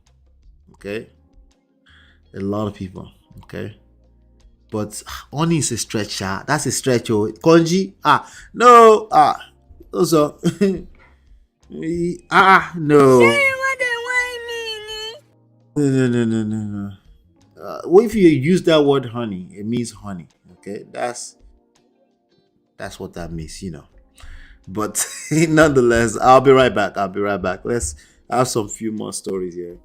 Okay, a lot of people. Okay, but honey is a stretch. That's a stretch. Oh, Konji. No. Also, no. No. What if you use that word honey? It means honey. Okay, that's what that means, you know. But nonetheless, I'll be right back. Let's have some few more stories here.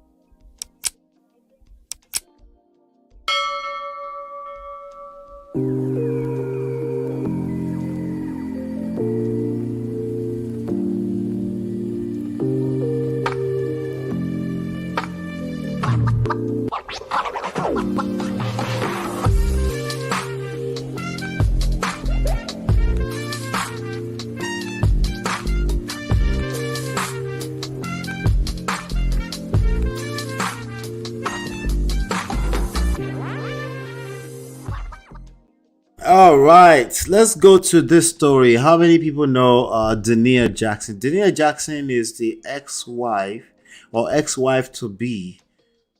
All right, let's go to this story. How many people know Dania Jackson? Dania Jackson is the ex-wife or ex-wife to be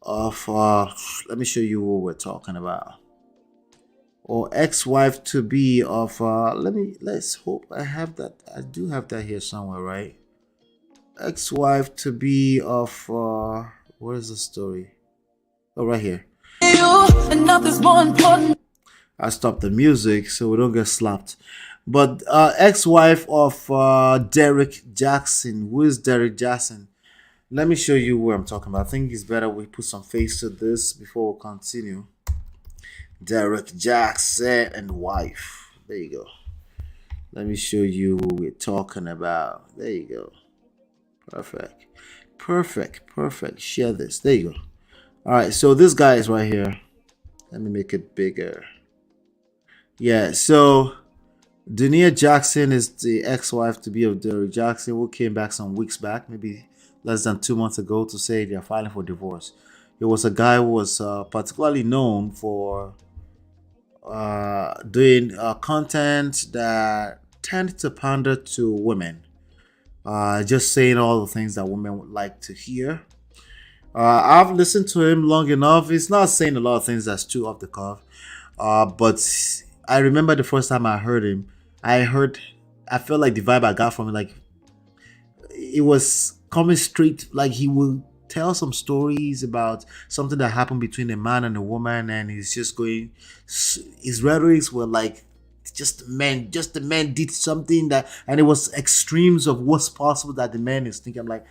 of let me show you what we're talking about. Or ex-wife to be of let's hope I have that. I do have that here somewhere, right? Ex-wife to be of where's the story? Oh, right here. I stopped the music so we don't get slapped. But ex-wife of Derek Jackson. Who is Derek Jackson? Let me show you who I'm talking about. I think it's better we put some face to this before we continue. Derek Jackson and wife. There you go. Let me show you who we're talking about. There you go. Perfect. Share this. There you go. All right, so this guy is right here. Let me make it bigger. Yeah, so Dania Jackson is the ex-wife to be of Derek Jackson, who came back some weeks back, maybe less than 2 months ago, to say they're filing for divorce. It was a guy who was particularly known for doing content that tended to pander to women. Just saying all the things that women would like to hear. I've listened to him long enough. He's not saying a lot of things that's too off the cuff. But I remember the first time I heard him, I felt like the vibe I got from him, like it was coming straight, like he would tell some stories about something that happened between a man and a woman, and he's just going, his rhetorics were like, just the man did something that, and it was extremes of what's possible that the man is thinking. I'm like,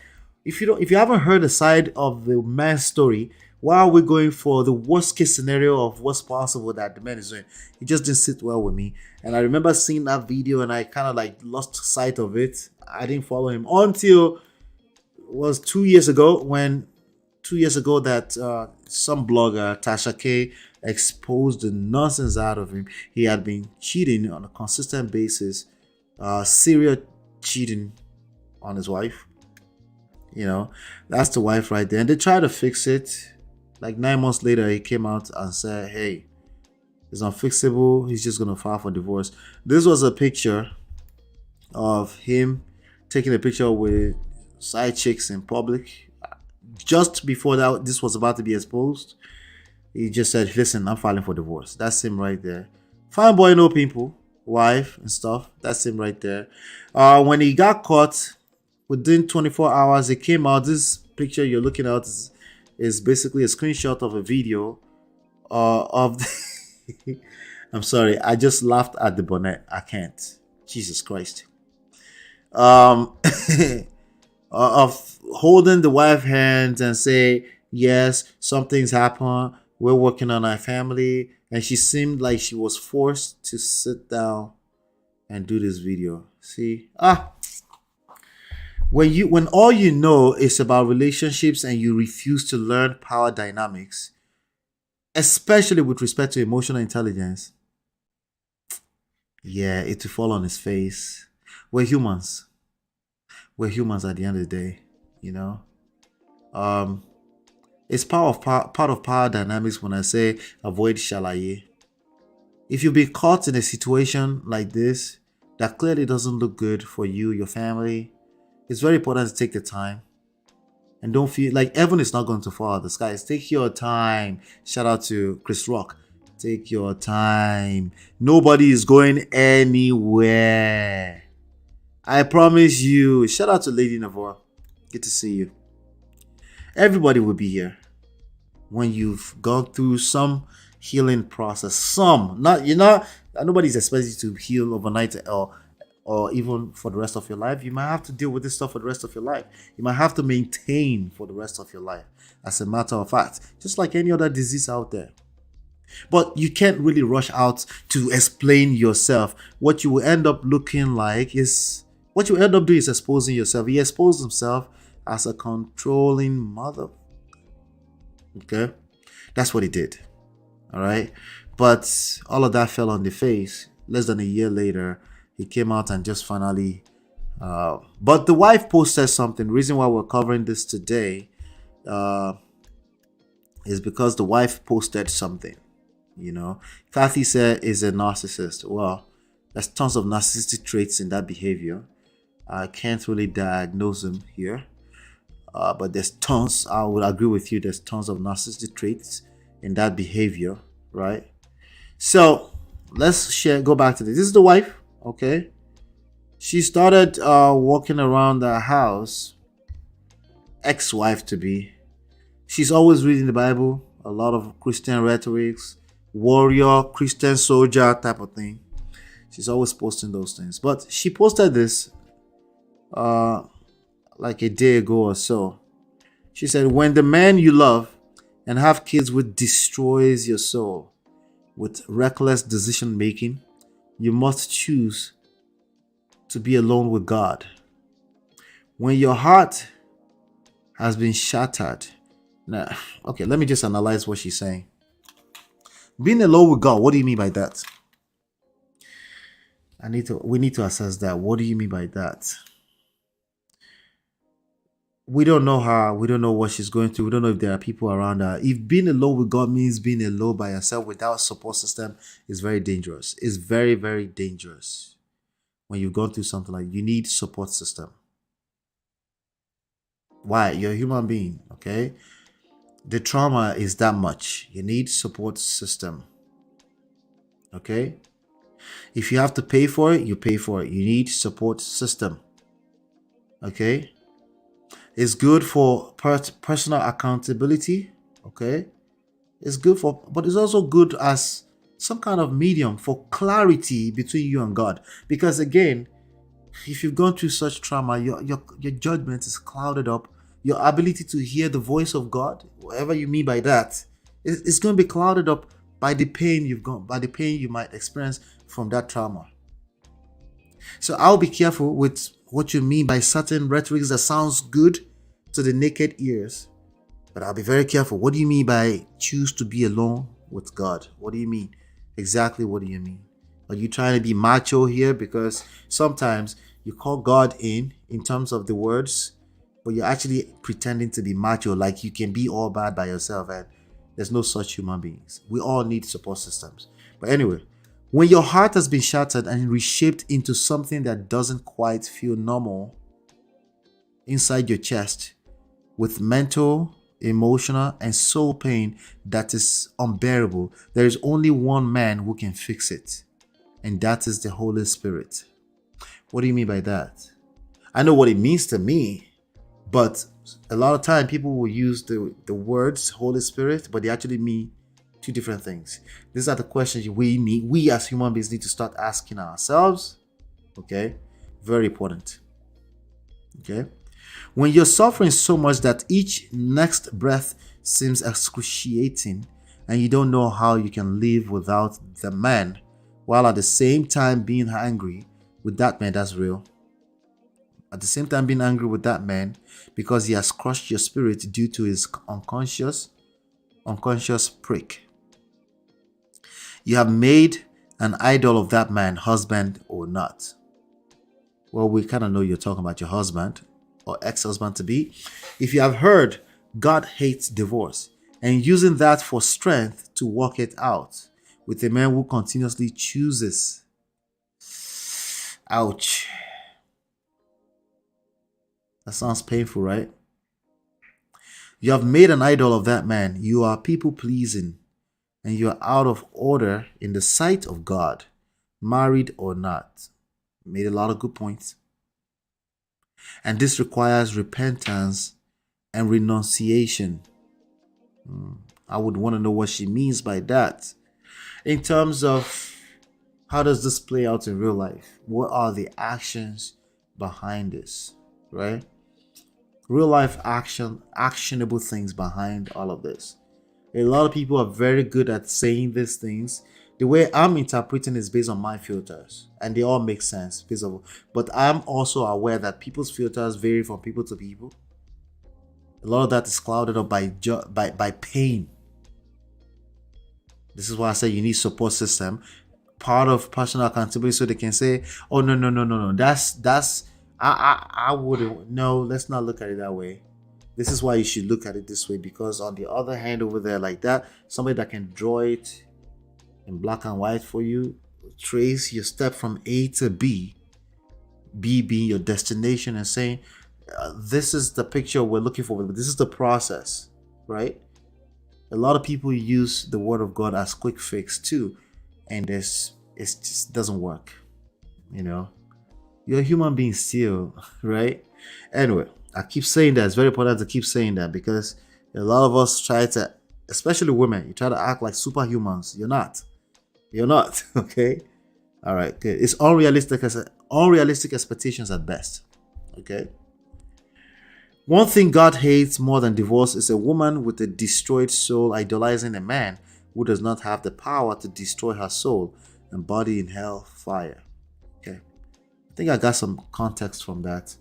if you haven't heard the side of the man's story, why are we going for the worst case scenario of what's possible that the man is doing? It just didn't sit well with me. And I remember seeing that video and I kind of like lost sight of it. I didn't follow him until it was 2 years ago that some blogger, Tasha K, exposed the nonsense out of him. He had been cheating on a consistent basis, serial cheating on his wife. You know, that's the wife right there. And they tried to fix it. Like 9 months later, he came out and said, hey, it's unfixable. He's just going to file for divorce. This was a picture of him taking a picture with side chicks in public. Just before that, this was about to be exposed, he just said, listen, I'm filing for divorce. That's him right there. Fine boy, no pimple, wife and stuff. That's him right there. When he got caught, within 24 hours, it came out. This picture you're looking at is basically a screenshot of a video of the I'm sorry, I just laughed at the bonnet. I can't. Jesus Christ. Of holding the wife hands and say, yes, something's happened. We're working on our family. And she seemed like she was forced to sit down and do this video. See? When all you know is about relationships and you refuse to learn power dynamics, especially with respect to emotional intelligence, yeah, it will fall on his face. We're humans. We're humans at the end of the day, you know. Um, it's part of power dynamics when I say avoid shalaye. If you've been caught in a situation like this that clearly doesn't look good for you, your family, it's very important to take the time and don't feel like heaven is not going to fall out of the skies. Take your time. Shout out to Chris Rock. Take your time. Nobody is going anywhere. I promise you. Shout out to Lady Navora. Good to see you. Everybody will be here when you've gone through some healing process. Some, not you're not. Nobody's expecting you to heal overnight or even for the rest of your life. You might have to deal with this stuff for the rest of your life. You might have to maintain for the rest of your life. As a matter of fact, just like any other disease out there. But you can't really rush out to explain yourself. What you will end up looking like is what you end up doing is exposing yourself. He exposed himself as a controlling mother. Okay, that's what he did. All right, but all of that fell on the face. Less than a year later, he came out and just finally. But the wife posted something. The reason why we're covering this today is because the wife posted something. You know, Kathy said is a narcissist. Well, there's tons of narcissistic traits in that behavior. I can't really diagnose them here, but there's tons. I would agree with you. There's tons of narcissistic traits in that behavior, right? So let's go back to this. This is the wife, okay? She started walking around the house, ex-wife to be. She's always reading the Bible, a lot of Christian rhetorics, warrior, Christian soldier type of thing. She's always posting those things. But she posted this like a day ago or so. She said, when the man you love and have kids with destroys your soul with reckless decision making, you must choose to be alone with God. When your heart has been shattered. Now, okay, let me just analyze what she's saying. Being alone with God, what do you mean by that? We need to assess that. What do you mean by that? We don't know her. We don't know what she's going through. We don't know if there are people around her. If being alone with God means being alone by yourself without support system, is very dangerous. It's very, very dangerous. When you've gone through something like you need support system. Why? You're a human being, okay? The trauma is that much. You need support system. Okay? If you have to pay for it, you pay for it. You need support system. Okay? It's good for personal accountability. Okay? It's good for, but it's also good as some kind of medium for clarity between you and God. Because again, if you've gone through such trauma, your judgment is clouded up. Your ability to hear the voice of God, whatever you mean by that, it's going to be clouded up by the pain by the pain you might experience from that trauma. So I'll be careful with what you mean by certain rhetorics that sounds good to the naked ears, but I'll be very careful. What do you mean by choose to be alone with God? What do you mean? Exactly what do you mean? Are you trying to be macho here? Because sometimes you call God in terms of the words, but you're actually pretending to be macho, like you can be all bad by yourself, and there's no such human beings. We all need support systems. But anyway, when your heart has been shattered and reshaped into something that doesn't quite feel normal inside your chest, with mental, emotional, and soul pain that is unbearable, there is only one man who can fix it, and that is the Holy Spirit. What do you mean by that? I know what it means to me. But a lot of time people will use the words Holy Spirit, but they actually mean two different things. These are the questions we as human beings need to start asking ourselves. Okay? Very important. Okay? When you're suffering so much that each next breath seems excruciating and you don't know how you can live without the man, while at the same time being angry with that man, that's real. At the same time being angry with that man because he has crushed your spirit due to his unconscious prick. You have made an idol of that man, husband or not? Well, we kind of know you're talking about your husband or ex-husband to be. If you have heard, God hates divorce, and using that for strength to work it out with a man who continuously chooses. Ouch. That sounds painful, right? You have made an idol of that man. You are people pleasing, and you are out of order in the sight of God, married or not. Made a lot of good points. And this requires repentance and renunciation. I would want to know what she means by that. In terms of how does this play out in real life? What are the actions behind this, right? Real life actionable things behind all of this. A lot of people are very good at saying these things. The way I'm interpreting is based on my filters, and they all make sense. But I'm also aware that people's filters vary from people to people. A lot of that is clouded up by pain. This is why I say you need support system. Part of personal accountability, so they can say, "Oh no. That's I wouldn't. No, let's not look at it that way. This is why you should look at it this way, because on the other hand, over there, like that, somebody that can draw it in black and white for you, trace your step from A to B, B being your destination, and saying, this is the picture we're looking for, but this is the process, right? A lot of people use the word of God as quick fix too, and it just doesn't work. You know, you're a human being still, right? Anyway, I keep saying that. It's very important to keep saying that, because a lot of us try to, especially women, you try to act like superhumans. You're not. Okay. All right. Good. It's unrealistic expectations at best. Okay. One thing God hates more than divorce is a woman with a destroyed soul idolizing a man who does not have the power to destroy her soul and body in hell fire. Okay. I think I got some context from that.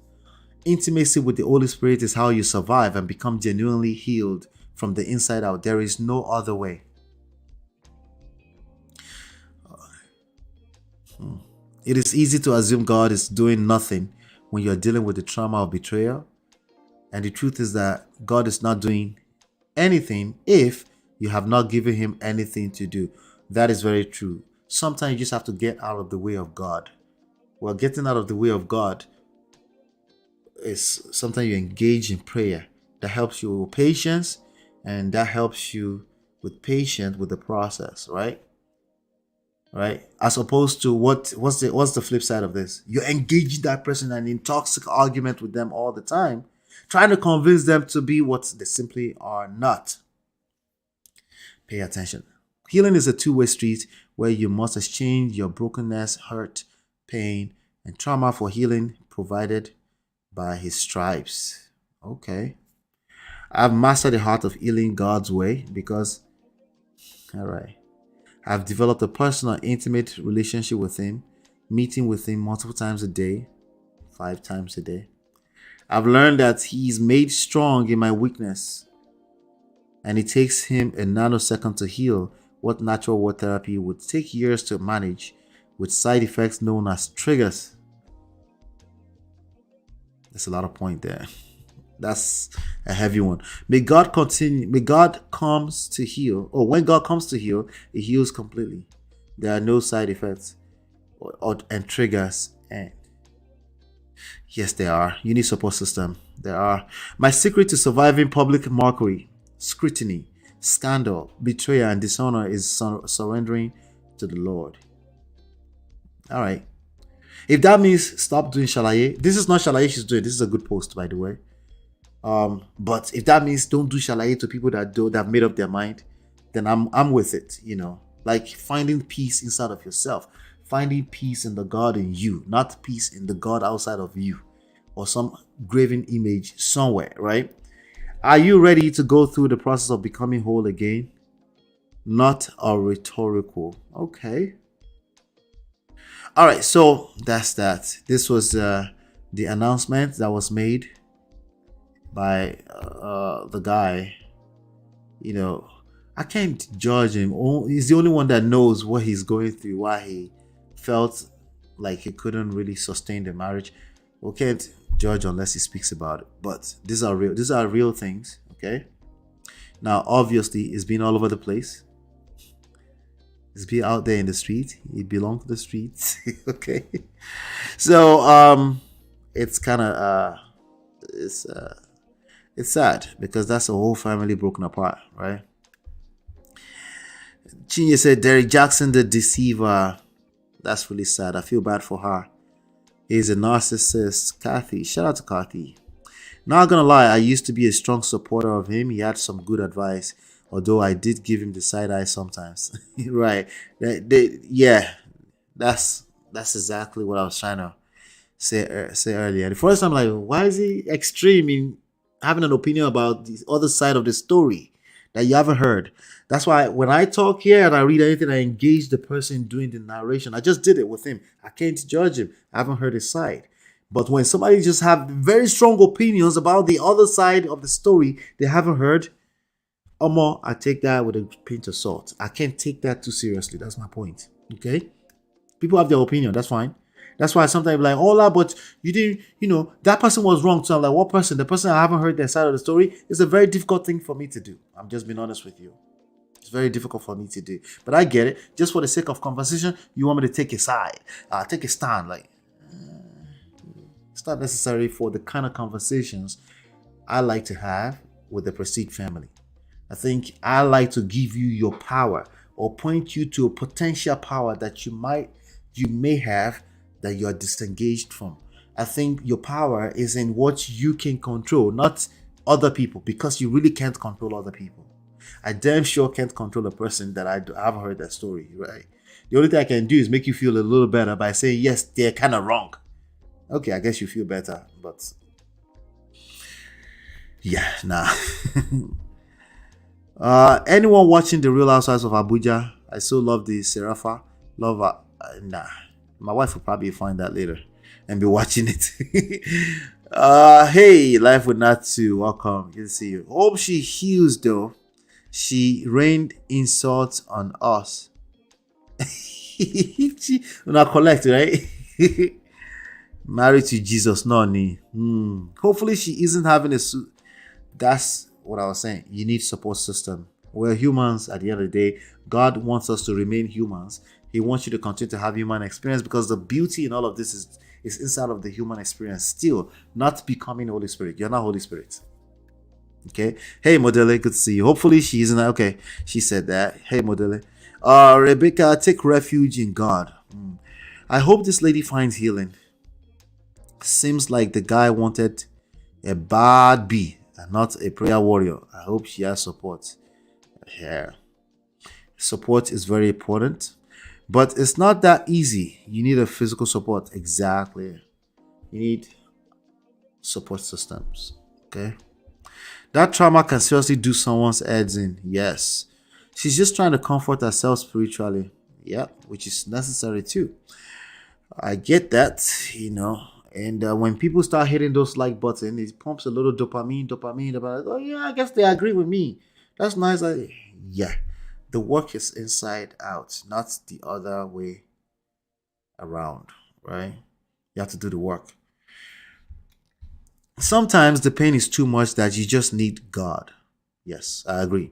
Intimacy with the Holy Spirit is how you survive and become genuinely healed from the inside out. There is no other way. It is easy to assume God is doing nothing when you're dealing with the trauma of betrayal. And the truth is that God is not doing anything if you have not given him anything to do. That is very true. Sometimes you just have to get out of the way of God. Well, getting out of the way of God is sometimes you engage in prayer. That helps you with patience, and that helps you with patience with the process, right? Right? As opposed to what's the flip side of this? You're engaging that person and in toxic argument with them all the time, trying to convince them to be what they simply are not. Pay attention. Healing is a two-way street where you must exchange your brokenness, hurt, pain, and trauma for healing provided by his stripes. Okay. I've mastered the heart of healing God's way because, all right, I've developed a personal, intimate relationship with him, meeting with him multiple times a day, 5 times a day. I've learned that he's made strong in my weakness, and it takes him a nanosecond to heal what natural word therapy would take years to manage, with side effects known as triggers. There's a lot of point there. That's a heavy one. May God comes to heal. Or when God comes to heal, it heals completely. There are no side effects and triggers. And yes, there are. You need support system. There are. My secret to surviving public mockery, scrutiny, scandal, betrayal, and dishonor is surrendering to the Lord. All right. If that means stop doing shalaye, this is not shalaye she's doing. This is a good post, by the way. But if that means don't do shalaye to people that have made up their mind, then I'm with it. You know, like finding peace inside of yourself, finding peace in the God in you, not peace in the God outside of you, or some graven image somewhere, right? Are you ready to go through the process of becoming whole again? Not a rhetorical. Okay. All right, so that's that. This was the announcement that was made by the guy. You know, I can't judge him. He's the only one that knows what he's going through, why he felt like he couldn't really sustain the marriage. We can't judge unless he speaks about it. But these are real. These are real things. Okay. Now, obviously, it's been all over the place. It's been out there in the street. It belongs to the streets. Okay. So it's kind of it's sad because that's a whole family broken apart, right? Chinye said Derek Jackson the deceiver. That's really sad. I feel bad for her. He's a narcissist. Kathy, shout out to Kathy. Not gonna lie, I used to be a strong supporter of him. He had some good advice, although I did give him the side eye sometimes. Right? Yeah, that's exactly what I was trying to say earlier. The first time, like, why is he extreme in having an opinion about the other side of the story that you haven't heard? That's why when I talk here and I read anything, I engage the person doing the narration. I just did it with him. I can't judge him. I haven't heard his side. But when somebody just have very strong opinions about the other side of the story they haven't heard, I take that with a pinch of salt. I can't take that too seriously. That's my point. Okay? People have their opinion. That's fine. That's why sometimes I'm like, hola, but you didn't, that person was wrong. So I'm like, what person? The person I haven't heard their side of the story. It's a very difficult thing for me to do. I'm just being honest with you. It's very difficult for me to do. But I get it. Just for the sake of conversation, you want me to take a side, take a stand. Like, it's not necessary for the kind of conversations I like to have with the Prestige family. I think I like to give you your power or point you to a potential power that you may have that you are disengaged from. I think your power is in what you can control, not other people, because you really can't control other people. I damn sure can't control a person that I haven't heard that story, right? The only thing I can do is make you feel a little better by saying, yes, they're kind of wrong. Okay, I guess you feel better, but yeah, nah. Anyone watching The Real Housewives of Abuja? I so love the Serafa. Love her. Nah. My wife will probably find that later and be watching it. Hey, Life with Natsu. Welcome. Good to see you. Hope she heals though. She rained insults on us. She not collect, right? Married to Jesus, no need. Hopefully she isn't having a suit. That's what I was saying. You need support system. We're humans at the end of the day. God wants us to remain humans. He wants you to continue to have human experience because the beauty in all of this is inside of the human experience still, not becoming Holy Spirit. You're not Holy Spirit. Okay. Hey, Modele, good to see you. Hopefully she isn't. Okay. She said that. Hey, Modele. Rebecca, take refuge in God. I hope this lady finds healing. Seems like the guy wanted a bad bee and not a prayer warrior. I hope she has support. Yeah. Support is very important, but it's not that easy. You need a physical support. Exactly. You need support systems. Okay. That trauma can seriously do someone's heads in. Yes. She's just trying to comfort herself spiritually. Yeah, which is necessary too. I get that, And when people start hitting those like button, it pumps a little dopamine. Oh yeah, I guess they agree with me. That's nice. Yeah, the work is inside out, not the other way around, right? You have to do the work. Sometimes the pain is too much that you just need God. Yes, I agree.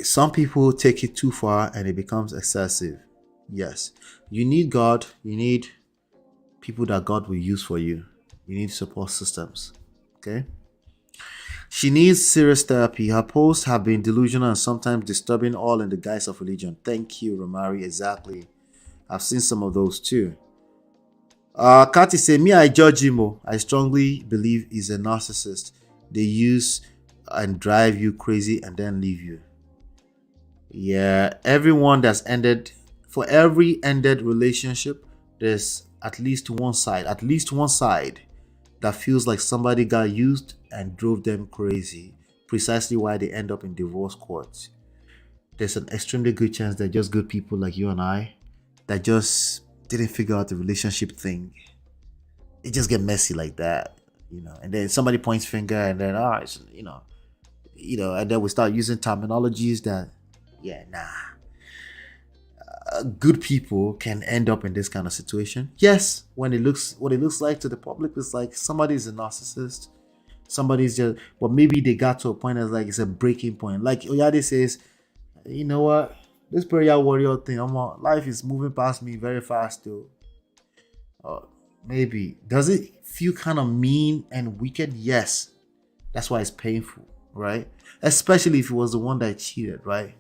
Some people take it too far and it becomes excessive. Yes, you need God. You need people that God will use for you. You need support systems. Okay. She needs serious therapy. Her posts have been delusional and sometimes disturbing, all in the guise of religion. Thank you, Romari. Exactly. I've seen some of those too. Kati say, me, I judge him. I strongly believe he's a narcissist. They use and drive you crazy and then leave you. Yeah, for every ended relationship, there's at least one side that feels like somebody got used and drove them crazy, precisely why they end up in divorce courts. There's an extremely good chance they're just good people like you and I that just didn't figure out the relationship thing. It just get messy like that, and then somebody points finger and then and then we start using terminologies that, good people can end up in this kind of situation. Yes, what it looks like to the public is like somebody's a narcissist, somebody's just, well, maybe they got to a point that's like it's a breaking point. Like Oyade says, you know what, this prayer warrior thing, life is moving past me very fast though. Maybe does it feel kind of mean and wicked? Yes, that's why it's painful, right? Especially if it was the one that cheated, right?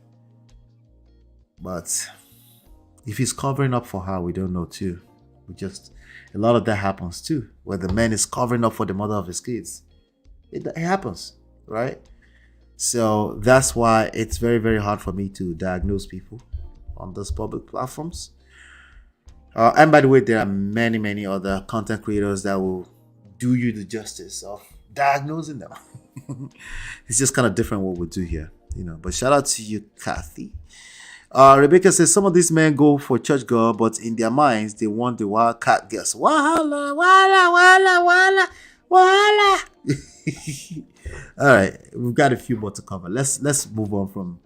But if he's covering up for her, we don't know too. A lot of that happens too, where the man is covering up for the mother of his kids. It happens, right? So that's why it's very, very hard for me to diagnose people on those public platforms. And by the way, there are many, many other content creators that will do you the justice of diagnosing them. It's just kind of different what we do here, But shout out to you, Kathy. Rebecca says some of these men go for church girl, but in their minds they want the wild cat girls. Wala, wala, wala, wala, wala. All right, we've got a few more to cover. Let's move on from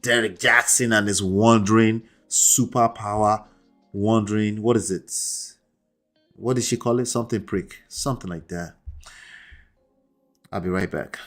Derek Jackson and his wandering superpower. Wondering, what is it? What did she call it? Something prick. Something like that. I'll be right back.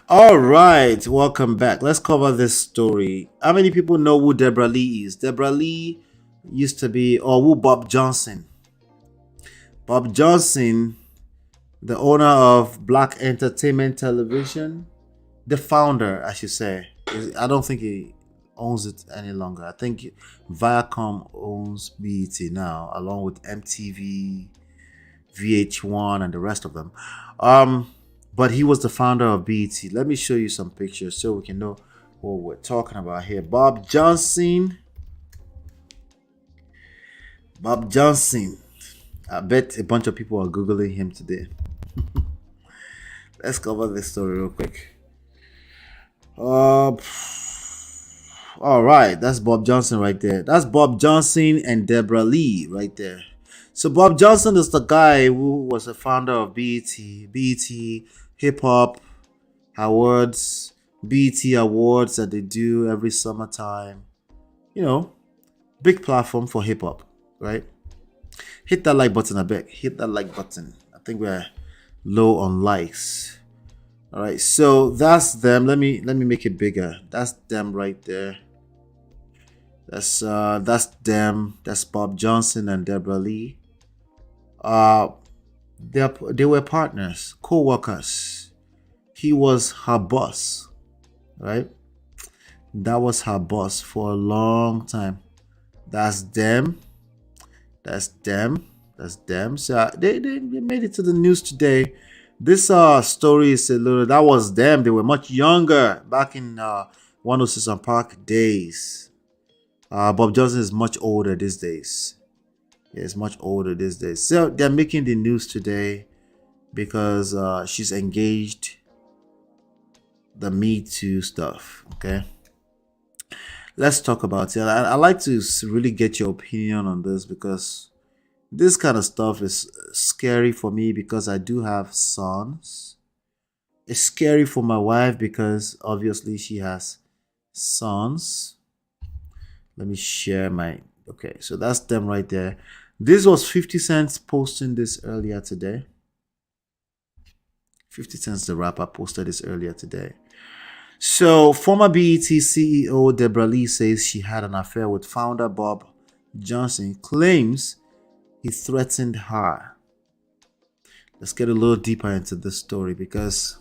All right, welcome back. Let's cover this story. How many people know who Deborah Lee is? Deborah Lee used to be, or who Bob Johnson? Bob Johnson, the owner of Black Entertainment Television, the founder, I should say. I don't think he owns it any longer. I think Viacom owns BET now, along with MTV, VH1, and the rest of them. But he was the founder of BET. Let me show you some pictures so we can know what we're talking about here. Bob Johnson. Bob Johnson. I bet a bunch of people are Googling him today. Let's cover this story real quick. All right, that's Bob Johnson right there. That's Bob Johnson and Deborah Lee right there. So Bob Johnson is the guy who was the founder of BET Hip Hop Awards, BET Awards that they do every summertime. Big platform for hip hop, right? Hit that like button, I beg. Hit that like button. I think we're low on likes. All right, so that's them. Let me make it bigger. That's them right there. That's them. That's Bob Johnson and Deborah Lee. They were partners, co-workers. He was her boss, right? That was her boss for a long time. That's them. That's them. That's them. So they made it to the news today. This story is that was them. They were much younger back in 106 and Park days. Bob Johnson is much older these days. Is much older these days. So they're making the news today because she's engaged the Me Too stuff. Okay. Let's talk about it. I like to really get your opinion on this because this kind of stuff is scary for me because I do have sons. It's scary for my wife because obviously she has sons. Let me share my... Okay, so that's them right there. This was 50 Cent posting this earlier today. 50 Cent's the rapper posted this earlier today. So, former BET CEO Deborah Lee says she had an affair with founder Bob Johnson, claims he threatened her. Let's get a little deeper into this story because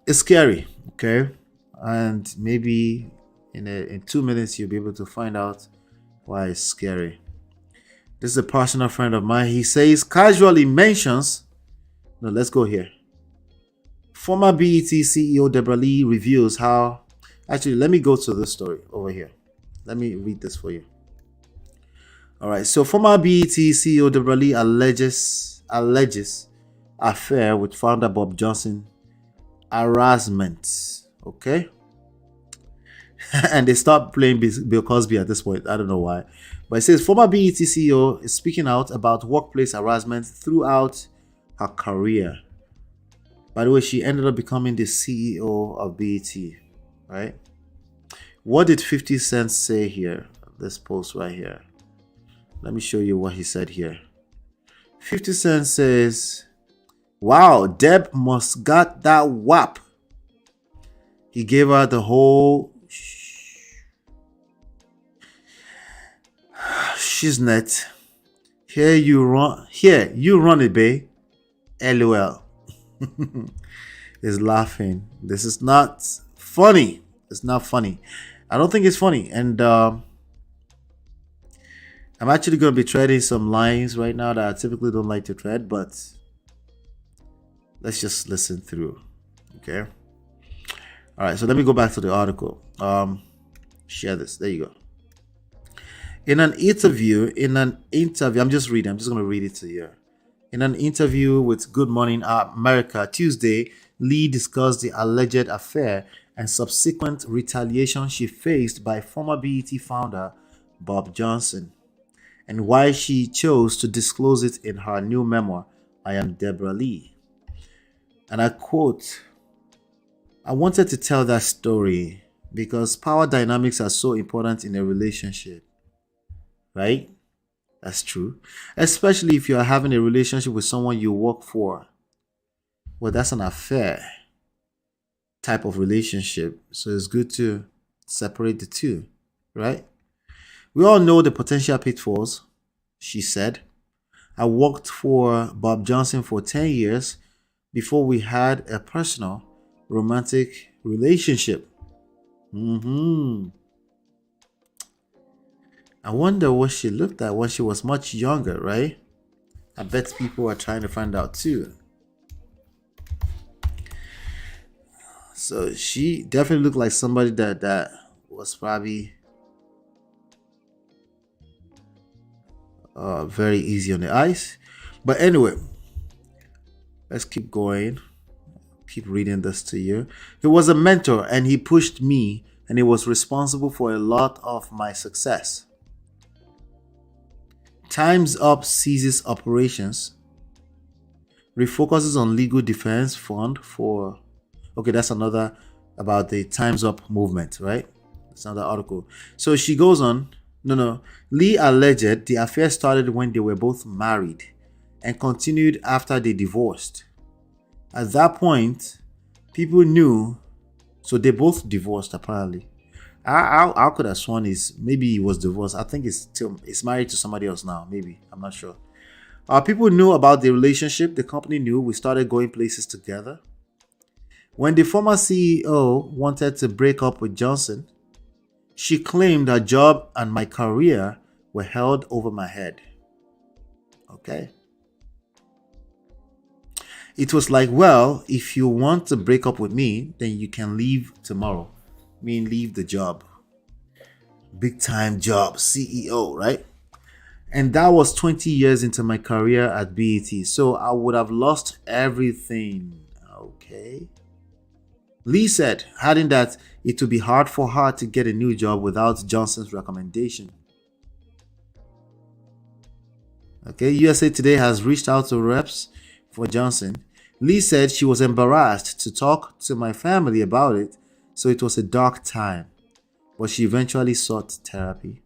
it's scary, okay? And maybe in 2 minutes you'll be able to find out why it's scary. This is a personal friend of mine. He says, casually mentions, no, let's go here. Former BET CEO Deborah Lee reveals how, actually, let me go to this story over here. Let me read this for you. All right, so former BET CEO Deborah Lee alleges affair with founder Bob Johnson harassment. Okay. And they stopped playing Bill Cosby at this point. I don't know why. But it says former BET CEO is speaking out about workplace harassment throughout her career. By the way, she ended up becoming the CEO of BET, right? What did 50 Cent say here? This post right here. Let me show you what he said here. 50 Cent says, wow, Deb must got that whap. He gave her the whole shiznit. Here you run it, babe. LOL. Is laughing. This is not funny. It's not funny. I don't think it's funny. And I'm actually going to be treading some lines right now that I typically don't like to tread, but let's just listen through. Okay. All right. So let me go back to the article. Share this. There you go. In an interview, I'm just going to read it to you. In an interview with Good Morning America Tuesday, Lee discussed the alleged affair and subsequent retaliation she faced by former BET founder Bob Johnson, and why she chose to disclose it in her new memoir, I Am Deborah Lee. And I quote, I wanted to tell that story because power dynamics are so important in a relationship, right? That's true. Especially if you are having a relationship with someone you work for. Well, that's an affair type of relationship. So it's good to separate the two, right? We all know the potential pitfalls, she said. I worked for Bob Johnson for 10 years before we had a personal romantic relationship. I wonder what she looked at when she was much younger, right? I bet people are trying to find out too. So she definitely looked like somebody that was probably very easy on the eyes. But anyway, let's keep going. Keep reading this to you. He was a mentor and he pushed me, and he was responsible for a lot of my success. Time's Up ceases operations, refocuses on legal defense fund for... Okay, that's another about the Time's Up movement, right? That's another article. So she goes on. No. Lee alleged the affair started when they were both married and continued after they divorced. At that point, people knew, so they both divorced apparently. I could have sworn maybe he was divorced. I think it's married to somebody else now. Maybe, I'm not sure. People knew about the relationship. The company knew. We started going places together. When the former CEO wanted to break up with Johnson, she claimed her job and my career were held over my head. Okay. It was like, well, if you want to break up with me, then you can leave tomorrow. Leave the job. Big time job, CEO, right? And that was 20 years into my career at BET. So I would have lost everything. Okay. Lee said, adding that it would be hard for her to get a new job without Johnson's recommendation. Okay, USA Today has reached out to reps for Johnson. Lee said she was embarrassed to talk to my family about it, so it was a dark time, but she eventually sought therapy.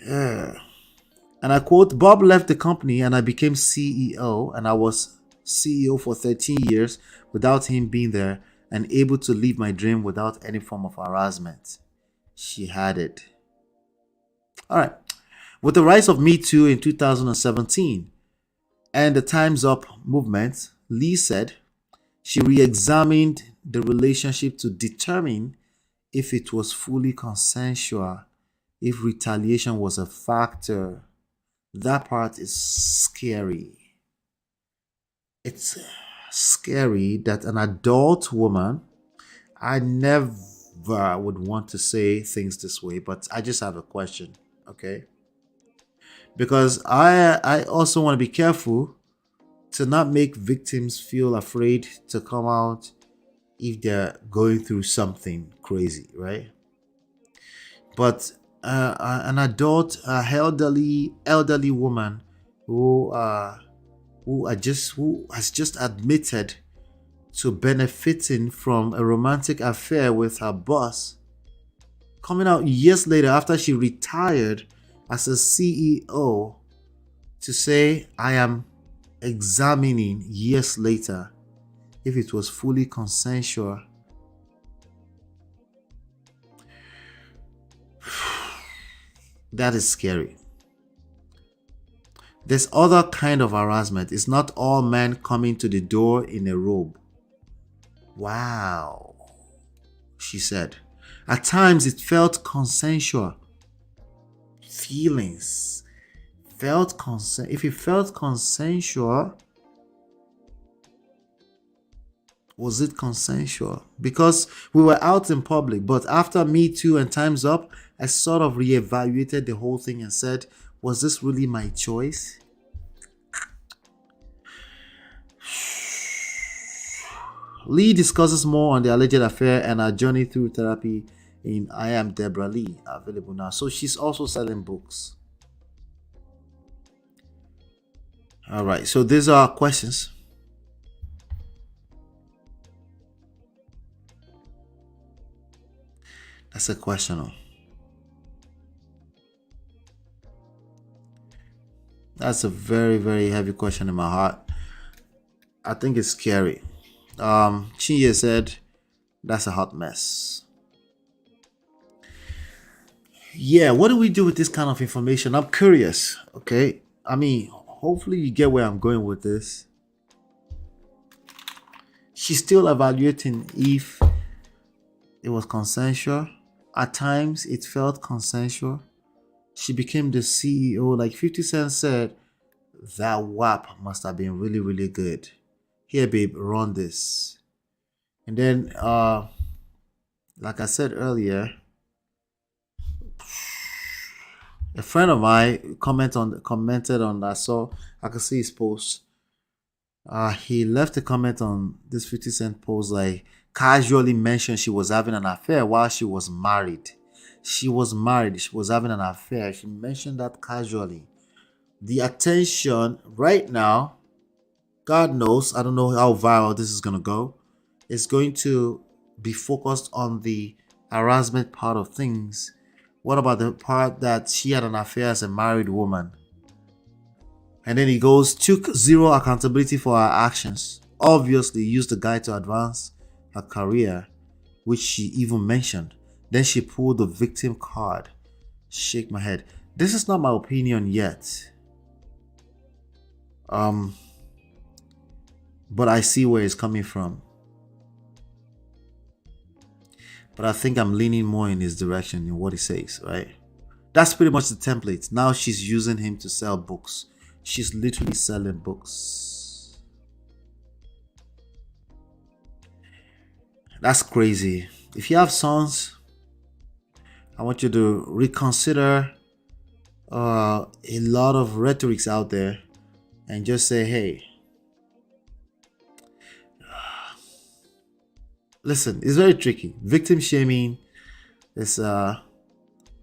Yeah. And I quote, Bob left the company and I became CEO, and I was CEO for 13 years without him being there and able to live my dream without any form of harassment. She had it. All right. With the rise of Me Too in 2017 and the Time's Up movement, Lee said she re-examined the relationship to determine if it was fully consensual if retaliation was a factor. That part is scary. It's scary that an adult woman, I never would want to say things this way, but I just have a question, okay? Because I also want to be careful to not make victims feel afraid to come out if they're going through something crazy, right? But an adult, elderly woman who has just admitted to benefiting from a romantic affair with her boss, coming out years later after she retired as a CEO to say, I am examining years later if it was fully consensual. That is scary. There's other kind of harassment. It's not all men coming to the door in a robe. Wow, she said. At times it felt consensual. Feelings felt consent. If it felt consensual, was it consensual? Because we were out in public, but after Me Too and Time's Up, I sort of reevaluated the whole thing and said, was this really my choice? Lee discusses more on the alleged affair and her journey through therapy in I Am Deborah Lee, available now. So she's also selling books. All right, so these are our questions. That's a question. That's a very, very heavy question in my heart. I think it's scary. Chinye said, that's a hot mess. Yeah, what do we do with this kind of information? I'm curious, okay? I mean, hopefully you get where I'm going with this. She's still evaluating if it was consensual. At times, it felt consensual. She became the CEO. Like 50 Cent said, that WAP must have been really, really good. Here, babe, run this. And then, like I said earlier, a friend of mine commented on I could see his post. He left a comment on this 50 Cent post, like casually mentioned she was having an affair while she was married. She was married. She was having an affair. She mentioned that casually. The attention right now, God knows, I don't know how viral this is going to go. It's going to be focused on the harassment part of things. What about the part that she had an affair as a married woman? And then he goes, took zero accountability for her actions. Obviously used the guy to advance her career, which she even mentioned. Then she pulled the victim card. Shake my head. This is not my opinion yet. But I see where it's coming from. But I think I'm leaning more in his direction in what he says, right? That's pretty much the template. Now she's using him to sell books. She's literally selling books. That's crazy. If you have sons, I want you to reconsider a lot of rhetorics out there and just say, hey, listen, it's very tricky. Victim shaming is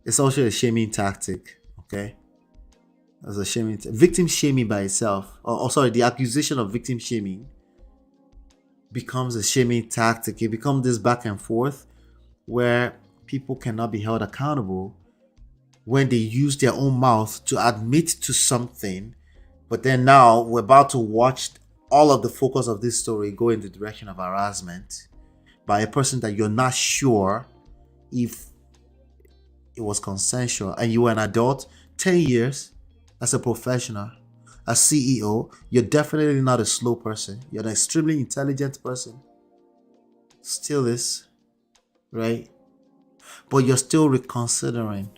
it's also a shaming tactic, okay? As a shaming victim shaming by itself, or sorry, the accusation of victim shaming becomes a shaming tactic. It becomes this back and forth where people cannot be held accountable when they use their own mouth to admit to something, but then now we're about to watch all of the focus of this story go in the direction of harassment by a person that you're not sure if it was consensual, and you were an adult 10 years as a professional, a CEO. You're definitely not a slow person. You're an extremely intelligent person. Still is, right? But you're still reconsidering.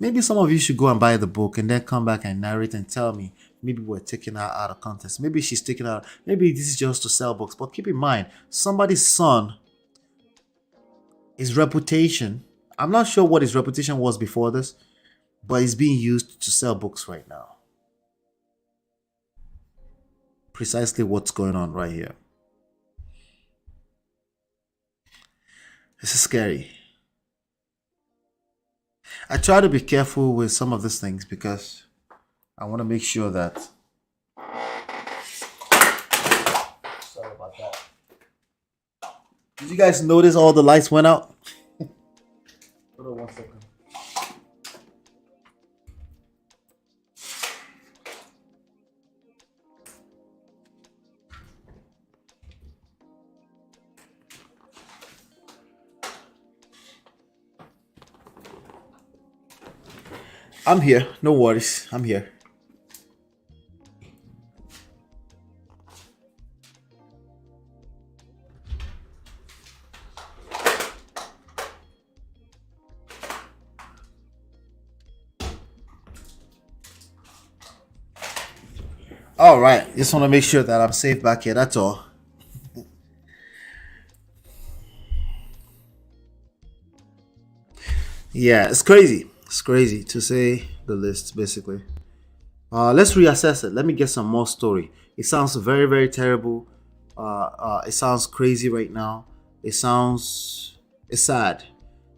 Maybe some of you should go and buy the book and then come back and narrate and tell me. Maybe we're taking her out of context. Maybe she's taking out. Maybe this is just to sell books. But keep in mind, somebody's son, his reputation. I'm not sure what his reputation was before this, but it's being used to sell books right now. Precisely what's going on right here. This is scary. I try to be careful with some of these things because I want to make sure that. Sorry about that. Did you guys notice all the lights went out? Hold on 1 second. I'm here. No worries. I'm here. All right. Just want to make sure that I'm safe back here. That's all. Yeah, it's crazy. It's crazy to say the least, basically. Let's reassess it. Let me get some more story. It sounds very, very terrible. It sounds crazy right now. It's sad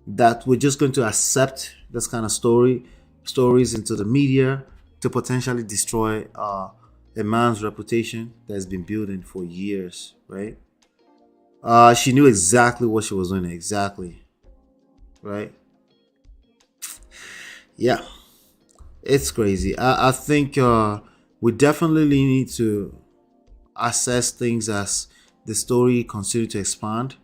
that we're just going to accept this kind of stories into the media to potentially destroy a man's reputation that's been building for years, right? She knew exactly what she was doing, exactly, right? Yeah, it's crazy. I think we definitely need to assess things as the story continues to expand.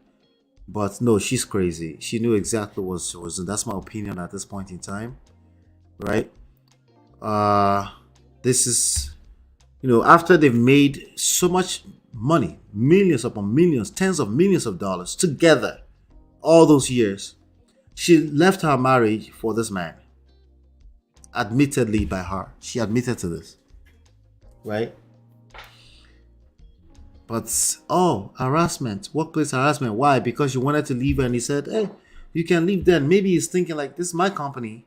But no, she's crazy. She knew exactly what she was doing. That's my opinion at this point in time, right? This is, after they've made so much money, millions upon millions, tens of millions of dollars together, all those years, she left her marriage for this man. Admittedly by her. She admitted to this. Right? But, harassment. Workplace harassment. Why? Because you wanted to leave her and he said, hey, you can leave then. Maybe he's thinking like, this is my company.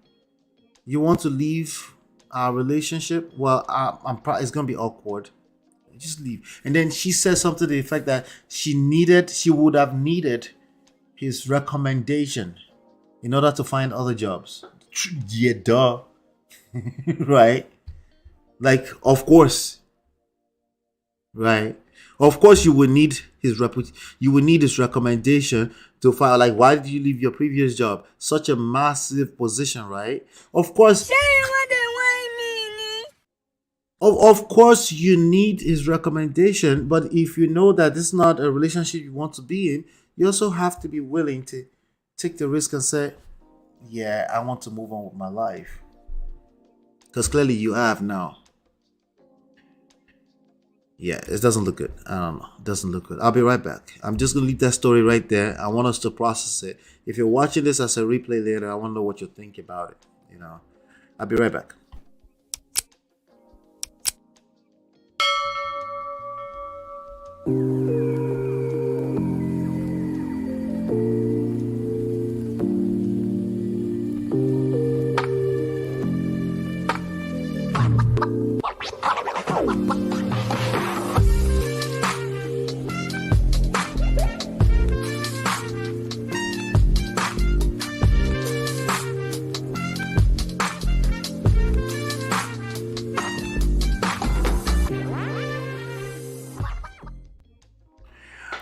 You want to leave our relationship? Well, it's going to be awkward. Just leave. And then she said something to the effect that she would have needed his recommendation in order to find other jobs. Yeah, duh. Right? Like, of course. Right? Of course you would need his recommendation to file. Like, why did you leave your previous job? Such a massive position, right? Of course. Of course you need his recommendation, but if you know that this is not a relationship you want to be in, you also have to be willing to take the risk and say, yeah, I want to move on with my life. Because clearly you have now. Yeah, it doesn't look good. I don't know. It doesn't look good. I'll be right back. I'm just going to leave that story right there. I want us to process it. If you're watching this as a replay later, I want to know what you think about it. I'll be right back.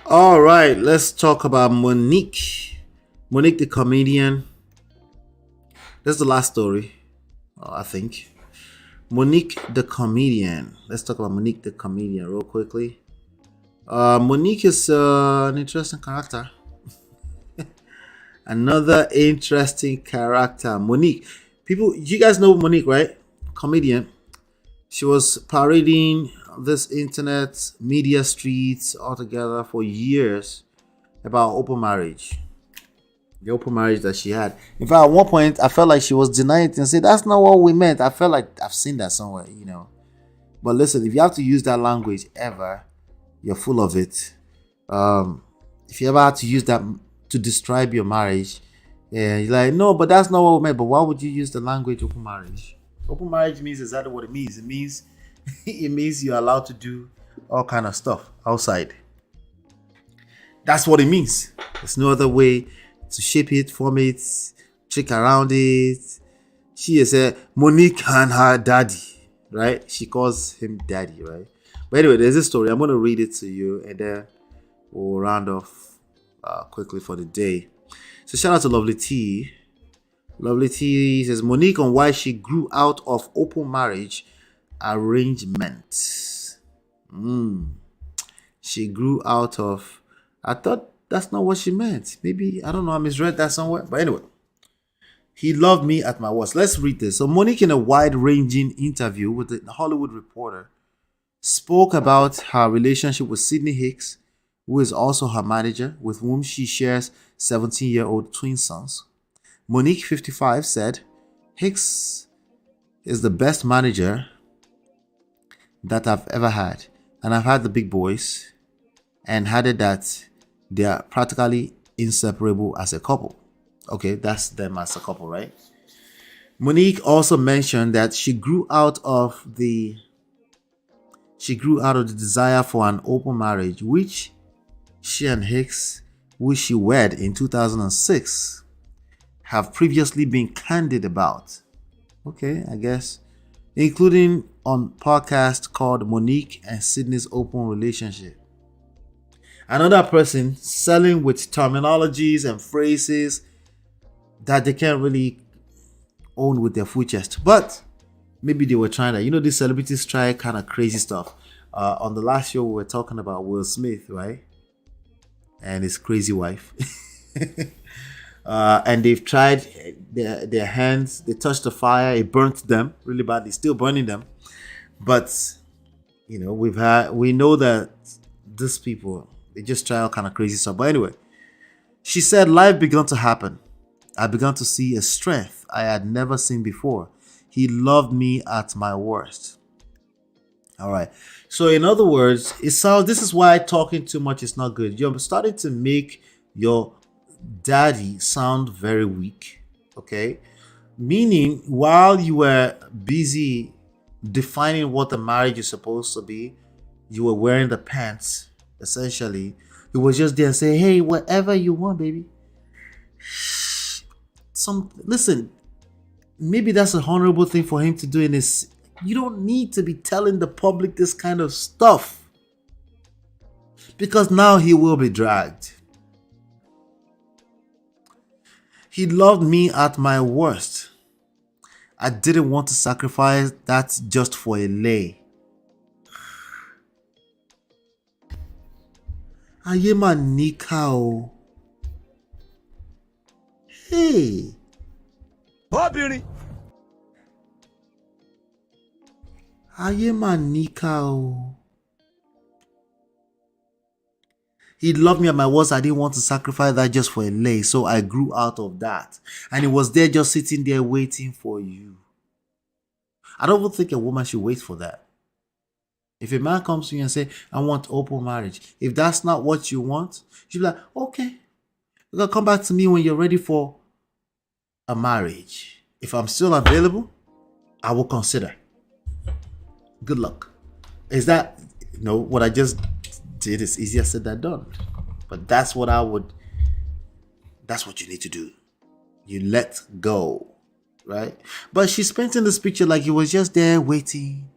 All right, let's talk about Monique. Monique the comedian. That's the last story, I think. Monique the comedian. Let's talk about Monique the comedian real quickly. Monique is an interesting character. Another interesting character. Monique. You guys know Monique, right? Comedian. She was parading this internet media streets altogether for years about open marriage, the open marriage that she had. In fact, at one point, I felt like she was denying it and said, "That's not what we meant." I felt like I've seen that somewhere, you know. But listen, if you have to use that language ever, you're full of it. If you ever had to use that to describe your marriage, yeah, you're like, no, but that's not what we meant. But why would you use the language open marriage? Open marriage means exactly what it means. It means it means you're allowed to do all kind of stuff outside. That's what it means. There's no other way to shape it, form it, trick around it. She is a Monique and her daddy, right? She calls him daddy, right? But anyway, there's this story. I'm going to read it to you and then we'll round off quickly for the day. So shout out to Lovely T. Lovely T says Monique on why she grew out of open marriage arrangement. She grew out of. I thought that's not what she meant. Maybe, I don't know, I misread that somewhere. But anyway, he loved me at my worst. Let's read this. So Monique, in a wide-ranging interview with the Hollywood Reporter, spoke about her relationship with Sydney Hicks, who is also her manager, with whom she shares 17-year-old twin sons. Monique, 55, said, Hicks is the best manager that I've ever had. And I've had the big boys, and added that they are practically inseparable as a couple. Okay, that's them as a couple, right? Monique also mentioned that she grew out of the desire for an open marriage, which she and Hicks, who she wed in 2006, have previously been candid about. Okay, I guess. Including on podcast called Monique and Sydney's Open Relationship. Another person selling with terminologies and phrases that they can't really own with their full chest. But maybe they were trying that. You know, these celebrities try kind of crazy stuff. On the last show, we were talking about Will Smith, right? And his crazy wife. And they've tried their hands. They touched the fire. It burnt them really badly. Still burning them. But, you know, we know that these people, they just try all kind of crazy stuff. But anyway, she said life began to happen. I began to see a strength I had never seen before. He loved me at my worst. All right. So in other words, this is why talking too much is not good. You're starting to make your daddy sound very weak. Okay. Meaning, while you were busy defining what the marriage is supposed to be, you were wearing the pants. Essentially, he was just there saying, "Hey, whatever you want, baby." Listen, maybe that's a honorable thing for him to do in his. You don't need to be telling the public this kind of stuff, because now he will be dragged. He loved me at my worst. I didn't want to sacrifice that just for a lay. Ayé mà níkà o. Hey. Obìnrin. Ayé mà níkà o. He loved me at my worst. I didn't want to sacrifice that just for a lay. So I grew out of that. And he was there just sitting there waiting for you. I don't even think a woman should wait for that. If a man comes to you and say, I want open marriage. If that's not what you want, you'll be like, okay. You're going to come back to me when you're ready for a marriage. If I'm still available, I will consider. Good luck. Is that, what I just did is easier said than done. But that's what that's what you need to do. You let go, right? But she's painting this picture like he was just there waiting.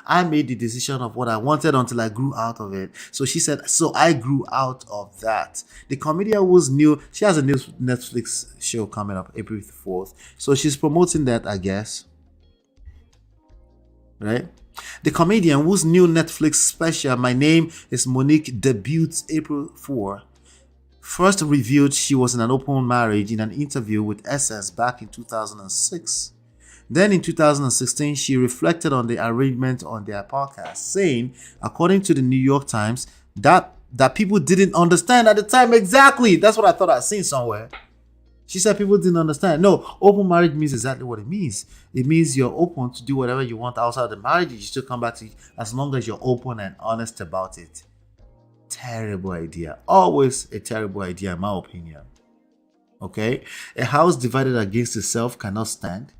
I made the decision of what I wanted until I grew out of it. So she said, so I grew out of that. The comedian was new. She has a new Netflix show coming up April 4th. So she's promoting that, I guess. Right? The comedian whose new Netflix special, My Name is Monique, debuts April 4, first revealed she was in an open marriage in an interview with Essence back in 2006. Then in 2016, she reflected on the arrangement on their podcast, saying, according to the New York Times, that people didn't understand at the time exactly. That's what I thought I'd seen somewhere. She said people didn't understand. No, open marriage means exactly what it means. It means you're open to do whatever you want outside the marriage. You still come back to it as long as you're open and honest about it. Terrible idea. Always a terrible idea, in my opinion. Okay? A house divided against itself cannot stand.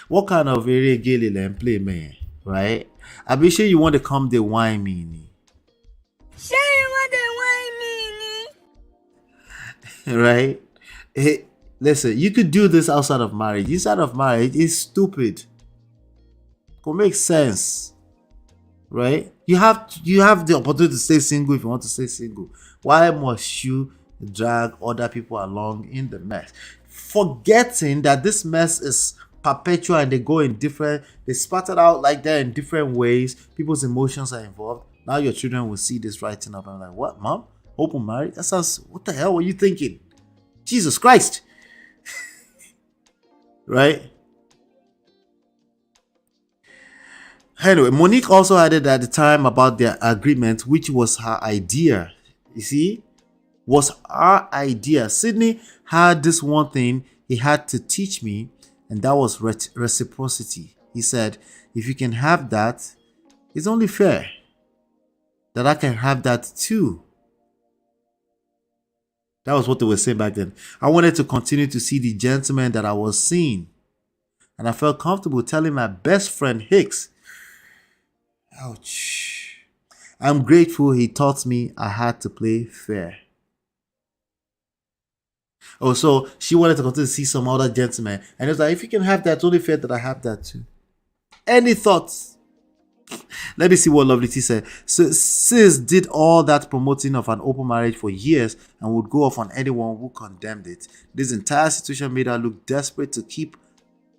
What kind of area gay and play, man? Right? I be sure you want to come the wine me. Sure you want the wine me? Right? Hey, listen, you could do this outside of marriage. Inside of marriage is stupid. Could make sense. Right? You have the opportunity to stay single if you want to stay single. Why must you drag other people along in the mess? Forgetting that this mess is perpetual and they spattered out like that in different ways. People's emotions are involved. Now your children will see this writing up and like, what, mom? Open marriage? That sounds, what the hell were you thinking? Jesus Christ. Right? Anyway, Monique also added at the time about their agreement, which was her idea. You see? Was our idea. Sydney had this one thing he had to teach me, and that was reciprocity. He said, if you can have that, it's only fair that I can have that too. That was what they were saying back then. I wanted to continue to see the gentleman that I was seeing. And I felt comfortable telling my best friend Hicks. Ouch. I'm grateful he taught me I had to play fair. Oh, so she wanted to continue to see some other gentleman. And it was like, if you can have that, it's only fair that I have that too. Any thoughts? Let me see what Lovely T said. So, sis did all that promoting of an open marriage for years and would go off on anyone who condemned it. This entire situation made her look desperate to keep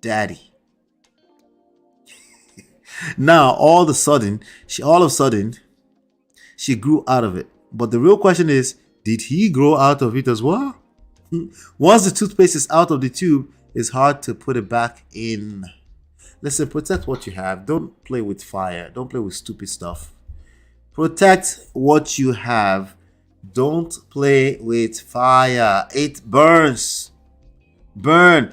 daddy. Now, all of a sudden, she grew out of it. But the real question is, did he grow out of it as well? Once the toothpaste is out of the tube, it's hard to put it back in. Listen, protect what you have. Don't play with fire. Don't play with stupid stuff. Protect what you have. Don't play with fire. It burns. Burn.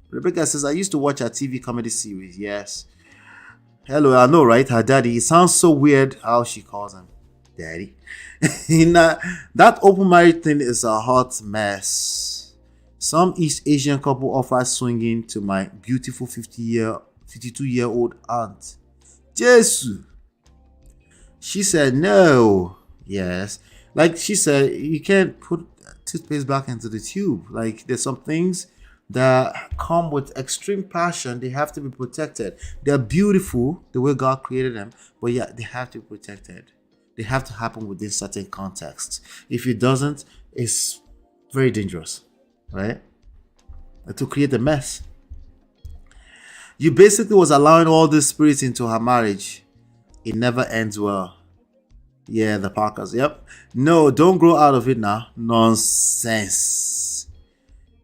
Rebecca says, I used to watch a TV comedy series. Yes. Hello, I know, right? Her daddy. It sounds so weird how she calls him daddy. That open marriage thing is a hot mess. Some East Asian couple offered swinging to my beautiful 52-year-old aunt. Jesus. She said no. Yes. Like she said, you can't put toothpaste back into the tube. Like there's some things that come with extreme passion. They have to be protected. They're beautiful the way God created them, but yeah, they have to be protected. They have to happen within certain contexts. If it doesn't, it's very dangerous, right? And to create a mess. You basically was allowing all these spirits into her marriage. It never ends well. Yeah, the Parkers. Yep. No, don't grow out of it now. Nonsense.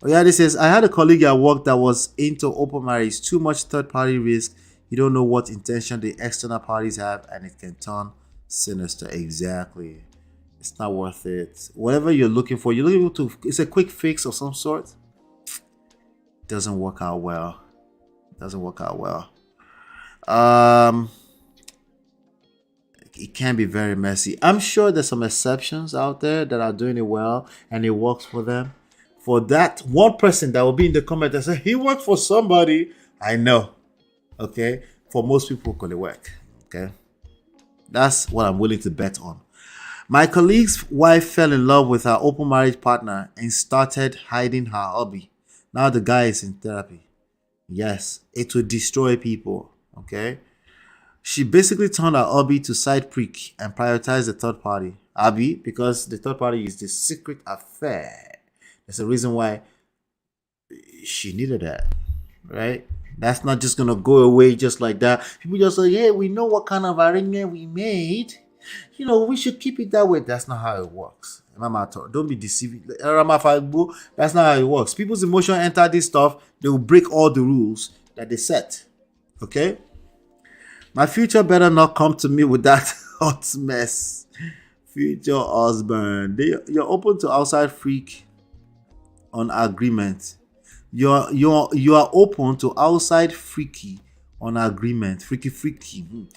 Oh yeah, this says, I had a colleague at work that was into open marriage. Too much third-party risk. You don't know what intention the external parties have, and it can turn sinister. Exactly. It's not worth it. Whatever you're looking for, it's a quick fix of some sort. Doesn't work out well. It can be very messy. I'm sure there's some exceptions out there that are doing it well and it works for them. For that one person that will be in the comment and say he worked for somebody, I know. Okay, for most people, could it work? Okay, that's what I'm willing to bet on. My colleague's wife fell in love with her open marriage partner and started hiding her hobby. Now the guy is in therapy. Yes, it will destroy people. Okay, she basically turned her hobby to side prick and prioritized the third party. Abby, because the third party is the secret affair. There's a reason why she needed that, right? That's not just gonna go away just like that. People just say, "Hey, we know what kind of arrangement we made. We should keep it that way." That's not how it works. Don't be deceiving. That's not how it works. People's emotion enter this stuff. They will break all the rules that they set. Okay. My future better not come to me with that hot mess. Future husband, you're open to outside freak on agreement. You are open to outside freaky on agreement. Freaky.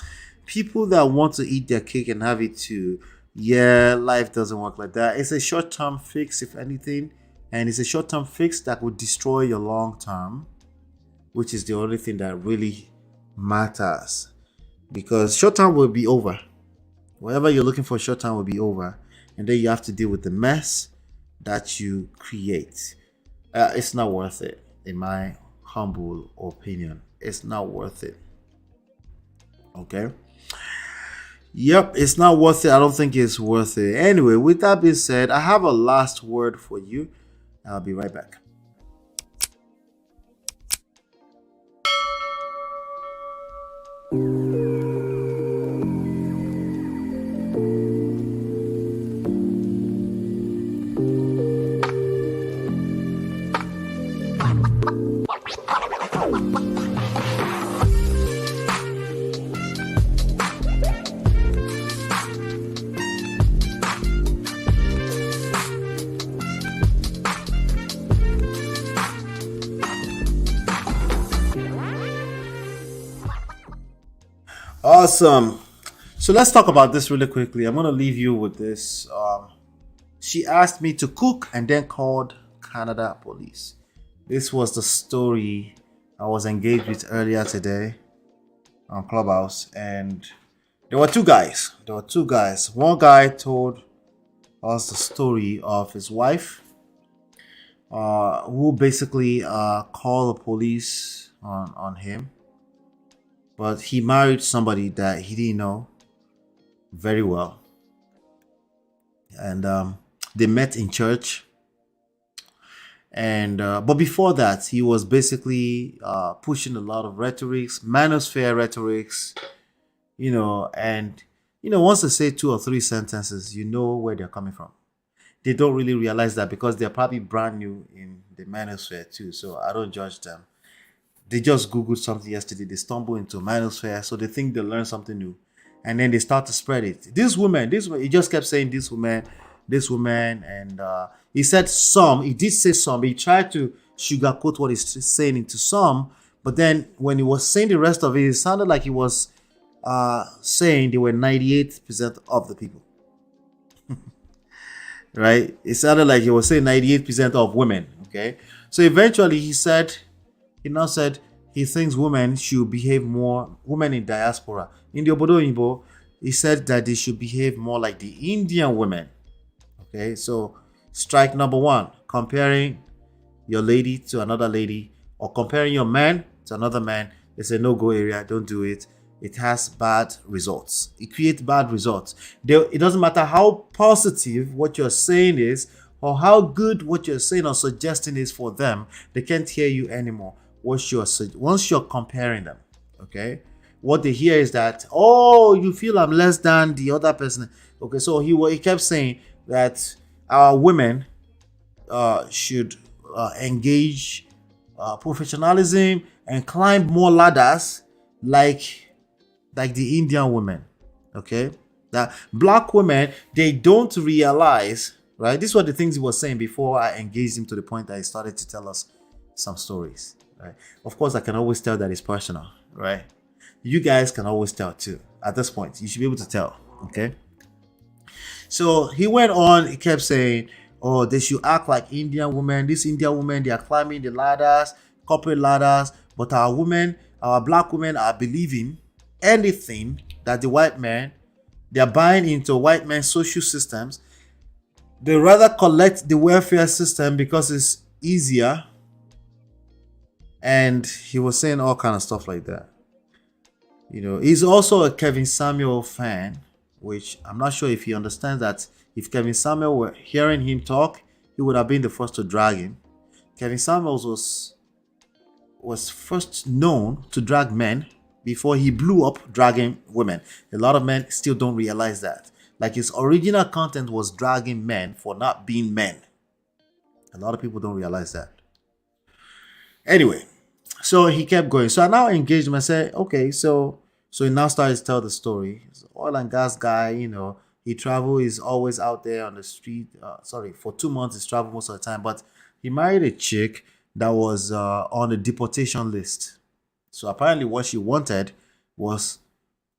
People that want to eat their cake and have it too. Yeah, life doesn't work like that. It's a short-term fix, if anything, and it's a short-term fix that would destroy your long-term, which is the only thing that really matters. Because short-term will be over. Whatever you're looking for short-term will be over, and then you have to deal with the mess that you create. It's not worth it, in my humble opinion. It's not worth it. Okay. Yep, it's not worth it. I don't think it's worth it. Anyway, with that being said, I have a last word for you. I'll be right back. Awesome. So let's talk about this really quickly. I'm going to leave you with this. She asked me to cook and then called Canada police. This was the story I was engaged with earlier today on Clubhouse. And there were two guys. One guy told us the story of his wife, who basically called the police on him. But he married somebody that he didn't know very well. And they met in church. And but before that, he was basically pushing a lot of rhetorics, manosphere rhetorics, and once they say 2 or 3 sentences, you know where they're coming from. They don't really realize that because they're probably brand new in the manosphere too. So I don't judge them. They just Googled something yesterday. They stumble into manosphere, so they think they learn something new, and then they start to spread it. This woman. He just kept saying this woman, and he said some. He did say some. He tried to sugarcoat what he's saying into some, but then when he was saying the rest of it, it sounded like he was saying they were 98% of the people. Right? It sounded like he was saying 98% of women. Okay, so eventually he now said he thinks women should behave more, women in diaspora. In the Obodo Oyinbo, he said that they should behave more like the Indian women. Okay, so strike number 1, comparing your lady to another lady or comparing your man to another man. It's a no-go area. Don't do it. It has bad results. It creates bad results. It doesn't matter how positive what you're saying is or how good what you're saying or suggesting is for them. They can't hear you anymore. Once you're comparing them, okay, what they hear is that, oh, you feel I'm less than the other person. Okay, so he kept saying that our women should engage professionalism and climb more ladders like the Indian women. Okay, that black women, they don't realize, right? This is what the things he was saying before I engaged him to the point that he started to tell us some stories. Right. Of course, I can always tell that it's personal, right? You guys can always tell too. At this point, you should be able to tell, okay? So he went on, he kept saying, oh, they should act like Indian women. These Indian women, they are climbing the ladders, corporate ladders, but our black women are believing anything that the white men, they are buying into white men's social systems. They rather collect the welfare system because it's easier. And he was saying all kind of stuff like that. He's also a Kevin Samuel fan, which I'm not sure if he understands that if Kevin Samuel were hearing him talk, he would have been the first to drag him. Kevin Samuels was first known to drag men before he blew up dragging women. A lot of men still don't realize that. Like his original content was dragging men for not being men. A lot of people don't realize that. Anyway, so he kept going. So I now engaged him. I said, okay, so he now started to tell the story. He's an oil and gas guy, he travel, is always out there on the street. For 2 months, he's traveled most of the time. But he married a chick that was on a deportation list. So apparently, what she wanted was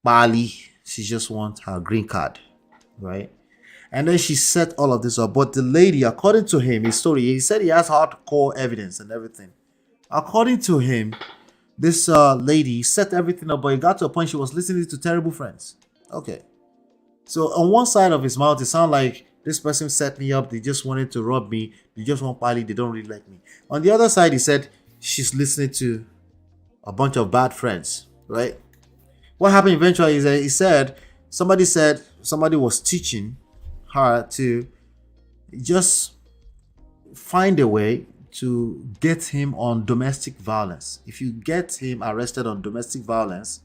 Bali. She just wants her green card, right? And then she set all of this up. But the lady, according to him, his story, he said he has hardcore evidence and everything. According to him, this lady set everything up, but it got to a point she was listening to Terrible Friends. Okay. So on one side of his mouth, it sounded like this person set me up. They just wanted to rob me. They just want Pali. They don't really like me. On the other side, he said she's listening to a bunch of bad friends, right? What happened eventually is that he said somebody was teaching her to just find a way to get him on domestic violence. If you get him arrested on domestic violence,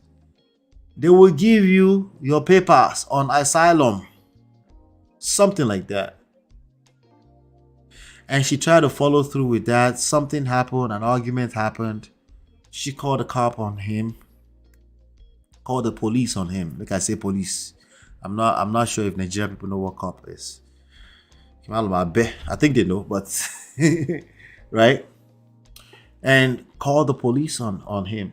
they will give you your papers on asylum. Something like that. And she tried to follow through with that. Something happened, an argument happened. She called the cop on him. Called the police on him. Like I say police. I'm not sure if Nigerian people know what cop is. I think they know, but right? And called the police on him.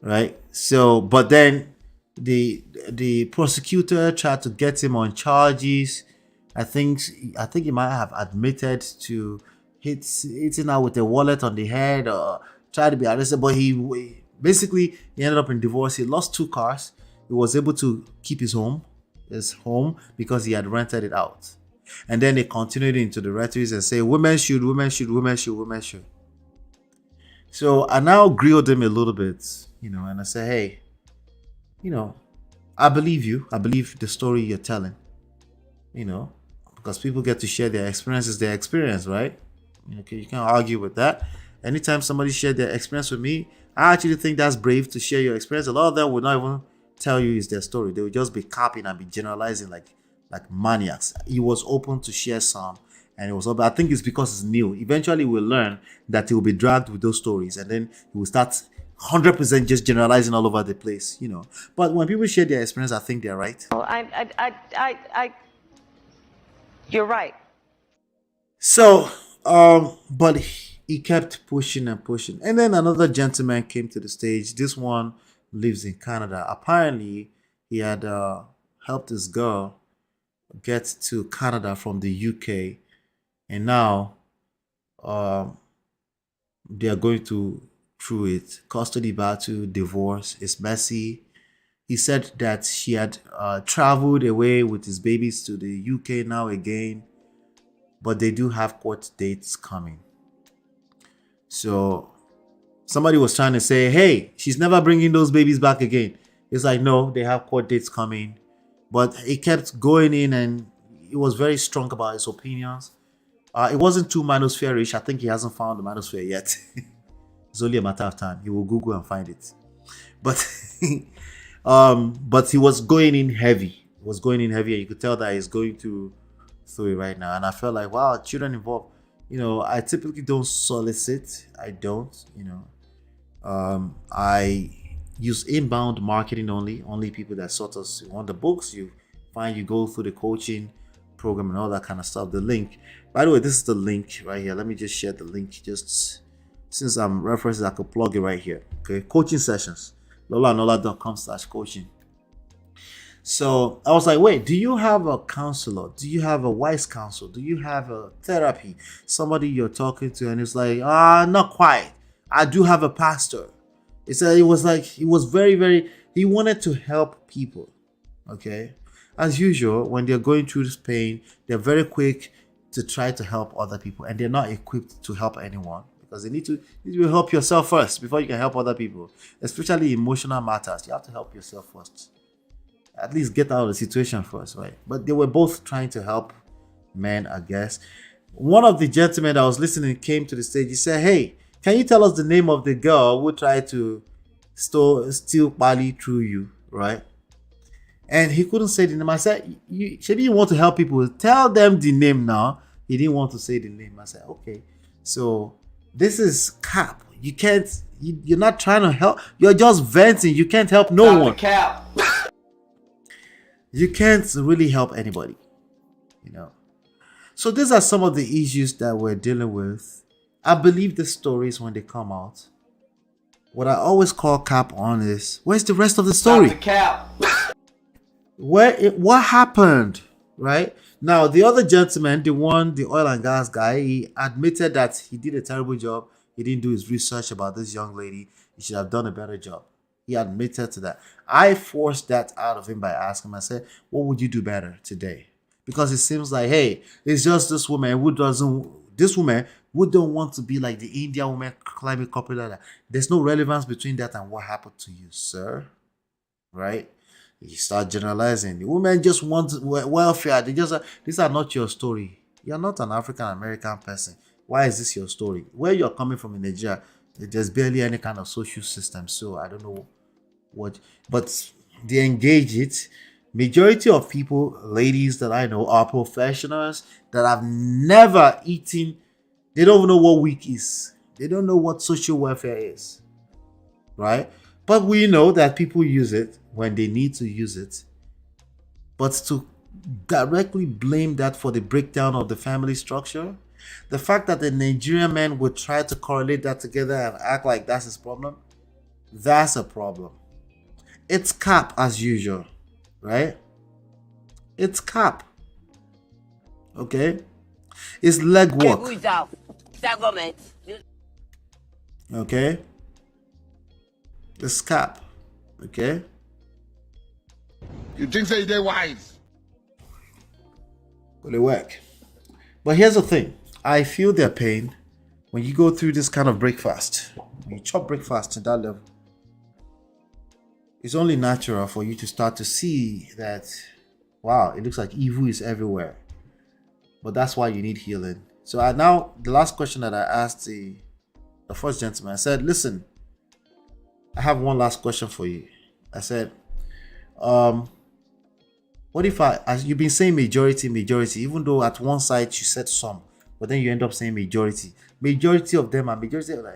Right? So, but then the prosecutor tried to get him on charges. I think he might have admitted to hitting her with a wallet on the head or tried to be arrested, but he ended up in divorce. He lost 2 cars. He was able to keep his home because he had rented it out. And then they continued into the rhetoric and say, women should. So I now grilled him a little bit, and I said, hey, I believe you. I believe the story you're telling, because people get to share their experience, right? You can't argue with that. Anytime somebody shared their experience with me, I actually think that's brave to share your experience. A lot of them would not even tell you is their story. They would just be copying and be generalizing like maniacs. He was open to share some, and it was open. I think it's because it's new. Eventually we'll learn that he will be dragged with those stories, and then he will start 100% just generalizing all over the place, But when people share their experience, I think they're right. You're right. So, but he kept pushing and pushing. And then another gentleman came to the stage. This one lives in Canada. Apparently, he had helped this girl get to Canada from the UK. And now they are going through it. Custody battle, divorce. It's messy. He said that she had traveled away with his babies to the UK now again. But they do have court dates coming. So somebody was trying to say, hey, she's never bringing those babies back again. It's like, no, they have court dates coming. But he kept going in and he was very strong about his opinions. It wasn't too manosphere-ish. I think he hasn't found the manosphere yet. It's only a matter of time. He will Google and find it. But but he was going in heavy. He was going in heavy, and you could tell that he's going through it right now. And I felt like, wow, children involved. I typically don't solicit. I don't, I use inbound marketing only people that sort of want the books. You go through the coaching program and all that kind of stuff. The link, by the way, this is the link right here. Let me just share the link. Just since I'm referencing, I could plug it right here. Okay, coaching sessions, lolanola.com/coaching. So I was like, wait, do you have a counselor? Do you have a wise counsel? Do you have a therapy? Somebody you're talking to? And it's like, not quite. I do have a pastor. It was very, very, he wanted to help people. Okay. As usual, when they're going through this pain, they're very quick to try to help other people, and they're not equipped to help anyone because you need to help yourself first before you can help other people, especially emotional matters. You have to help yourself first. At least get out of the situation first, right? But they were both trying to help men, I guess. One of the gentlemen that was listening came to the stage. He said, hey, can you tell us the name of the girl who tried to steal Bali through you, right? And he couldn't say the name. I said, maybe you want to help people. Tell them the name now. He didn't want to say the name. I said, okay. So this is Cap. You're not trying to help. You're just venting. You can't help no one. Cap. You can't really help anybody, So these are some of the issues that we're dealing with. I believe the stories when they come out. What I always call cap on is, where's the rest of the story? Stop the cap. What happened, right? Now, the other gentleman, the oil and gas guy, he admitted that he did a terrible job. He didn't do his research about this young lady. He should have done a better job. He admitted to that. I forced that out of him by asking him, I said, what would you do better today? Because it seems like, hey, it's just this woman who don't want to be like the Indian woman climbing corporate ladder. There's no relevance between that and what happened to you, sir. Right? You start generalizing. The women just want welfare. These are not your story. You're not an African American person. Why is this your story? Where you're coming from in Nigeria, there's barely any kind of social system. So I don't know what, but they engage it. Majority of people, ladies that I know, are professionals that have never eaten. They don't even know what week is. They don't know what social welfare is. Right? But we know that people use it when they need to use it. But to directly blame that for the breakdown of the family structure, the fact that the Nigerian man would try to correlate that together and act like that's his problem, that's a problem. It's cap as usual, right? It's cap. Okay? It's legwork. Okay? It's cap. Okay? You think say they wise? Will it work? But here's the thing. I feel their pain when you go through this kind of breakfast. When you chop breakfast to that level, it's only natural for you to start to see that, wow, it looks like evil is everywhere. But that's why you need healing. So the last question that I asked the first gentleman, I said, listen, I have one last question for you. I said, what if as you've been saying majority, even though at one side you said some, but then you end up saying majority. Majority of them are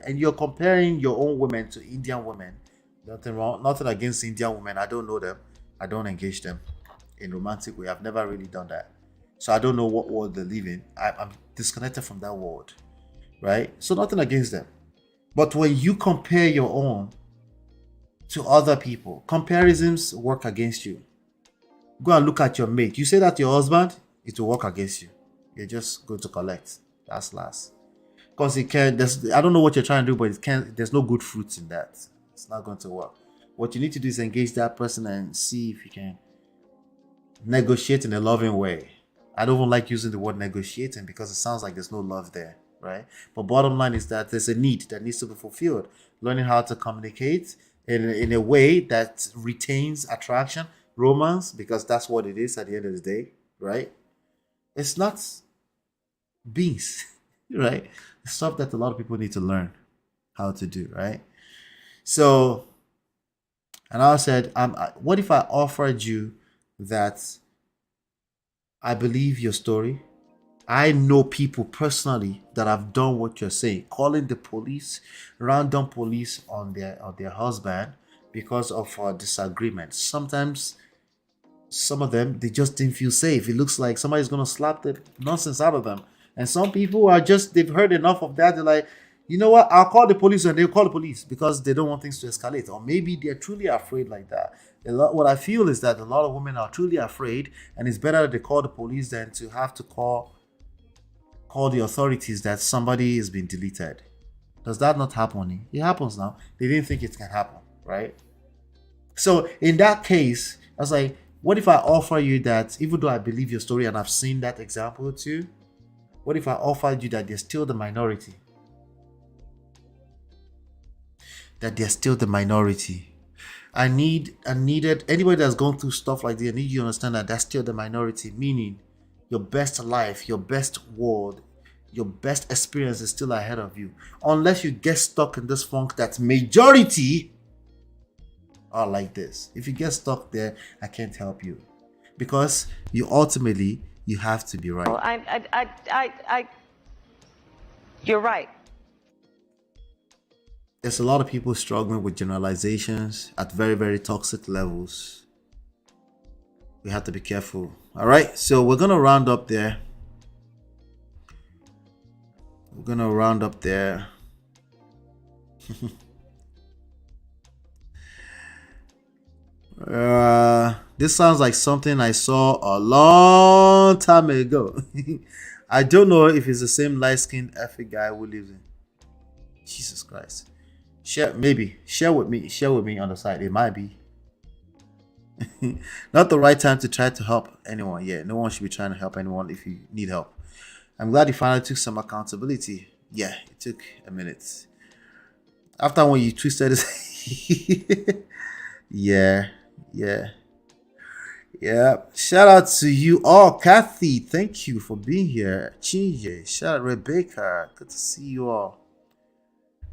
and you're comparing your own women to Indian women. Nothing wrong, nothing against Indian women. I don't know them. I don't engage them in romantic way. I've never really done that. So I don't know what world they live in. I'm disconnected from that world. Right? So nothing against them. But when you compare your own to other people, comparisons work against you. Go and look at your mate. You say that to your husband, it will work against you. You're just going to collect. That's last. Because I don't know what you're trying to do, but there's no good fruits in that. It's not going to work. What you need to do is engage that person and see if you can negotiate in a loving way. I don't even like using the word negotiating because it sounds like there's no love there, right? But bottom line is that there's a need that needs to be fulfilled. Learning how to communicate in a way that retains attraction, romance, because that's what it is at the end of the day, right? It's not beans, right? It's stuff that a lot of people need to learn how to do, right? So, and I said, what if I offered you that I believe your story? I know people personally that have done what you're saying, calling the police, random police on their husband because of disagreement. Sometimes some of them, they just didn't feel safe. It looks like somebody's gonna slap the nonsense out of them. And some people they've heard enough of that. They're like, you know what? I'll call the police, and they'll call the police because they don't want things to escalate. Or maybe they're truly afraid like that. What I feel is that a lot of women are truly afraid, and it's better that they call the police than to have to call the authorities that somebody has been deleted. Does that not happen? It happens now. They didn't think it can happen, right? So in that case, I was like, what if I offer you that, even though I believe your story and I've seen that example too, what if I offered you that they're still the minority? That they're still the minority. I needed anybody that's gone through stuff like this, I need you to understand that that's still the minority, meaning your best life, your best world, your best experience is still ahead of you. Unless you get stuck in this funk that majority are like this. If you get stuck there, I can't help you. Because you have to be right. Well, you're right. There's a lot of people struggling with generalizations at very, very toxic levels. We have to be careful. All right, so we're going to round up there. we're gonna round up there. This sounds like something I saw a long time ago. I don't know if it's the same light-skinned effing guy who lives in. Jesus Christ. Share with me on the side. It might be. Not the right time to try to help anyone. Yeah, no one should be trying to help anyone if you need help. I'm glad you finally took some accountability. Yeah, it took a minute. After when you twisted it. Yeah. Shout out to you all. Kathy, thank you for being here. Chinje, shout out Rebecca. Good to see you all.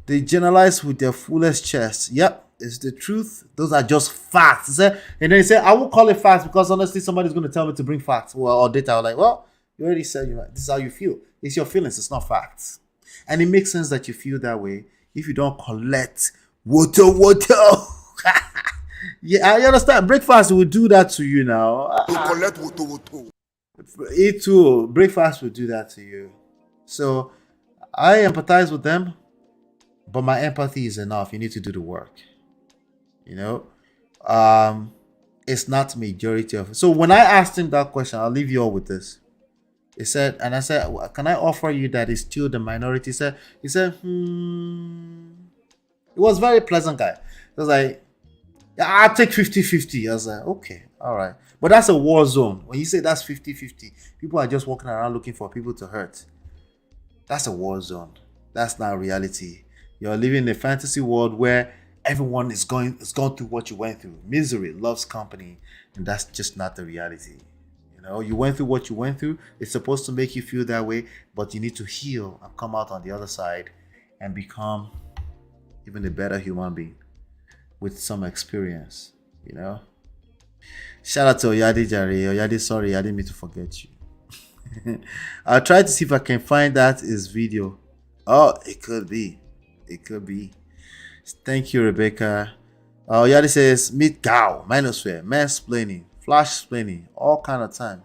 They generalize with their fullest chest. Yep, it's the truth. Those are just facts. And then they say, I won't call it facts because honestly, somebody's going to tell me to bring facts or data. I'm like, well, you already said this is how you feel. It's your feelings. It's not facts. And it makes sense that you feel that way if you don't collect water. Yeah, I understand. Breakfast will do that to you now. Collect water. It too. Breakfast will do that to you. So I empathize with them. But my empathy is enough. You need to do the work. It's not majority of it. So when I asked him that question, I'll leave you all with this. I said, can I offer you that it's still the minority? He said, It was a very pleasant guy. He was like, yeah, I'll take 50-50. I was like, okay, all right. But that's a war zone. When you say that's 50-50, people are just walking around looking for people to hurt. That's a war zone. That's not reality. You're living in a fantasy world where everyone is gone through what you went through. Misery loves company, and that's just not the reality. You went through what you went through. It's supposed to make you feel that way, but you need to heal and come out on the other side and become even a better human being with some experience. Shout out to Oyadi Jare. Oyadi, sorry, I didn't mean to forget you. I'll try to see if I can find that his video. Oh, it could be. Thank you, Rebecca. Yadi says, meet Gao, manosphere, mansplaining, flash splaining, all kind of time.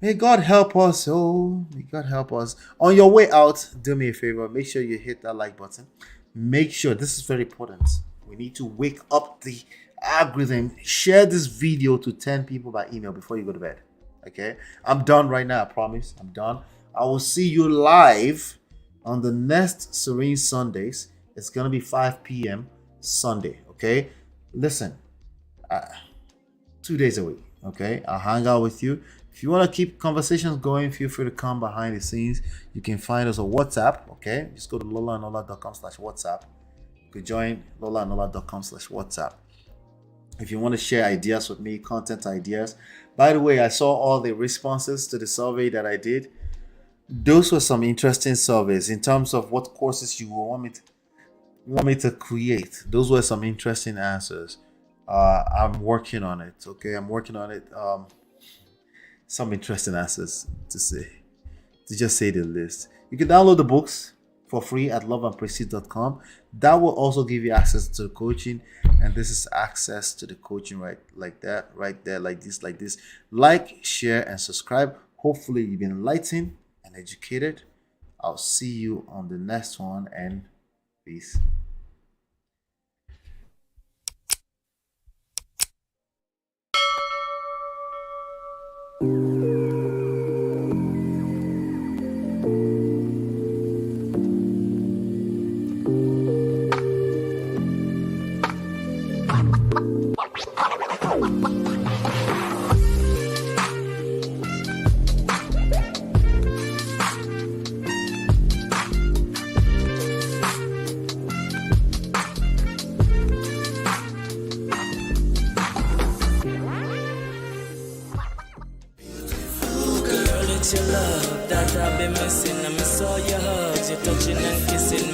May God help us. Oh, may God help us. On your way out, do me a favor. Make sure you hit that like button. Make sure, this is very important. We need to wake up the algorithm. Share this video to 10 people by email before you go to bed. Okay? I'm done right now, I promise. I'm done. I will see you live on the next Serene Sundays. It's going to be 5 p.m. Sunday, okay? Listen, 2 days a week, okay? I'll hang out with you. If you want to keep conversations going, feel free to come behind the scenes. You can find us on WhatsApp, okay? Just go to lolaanola.com/WhatsApp. You could join lolaanola.com/WhatsApp. If you want to share ideas with me, content ideas. By the way, I saw all the responses to the survey that I did. Those were some interesting surveys in terms of what courses you want me to create. Those were some interesting answers. I'm working on it. Okay, I'm working on it. Some interesting answers to just say the list. You can download the books for free at loveandprestige.com. That will also give you access to the coaching, and this is access to the coaching right there, like this. Like, share, and subscribe. Hopefully, you've been enlightened and educated. I'll see you on the next one, and peace. Your love that I've been missing. I miss all your hugs, your touching and kissing.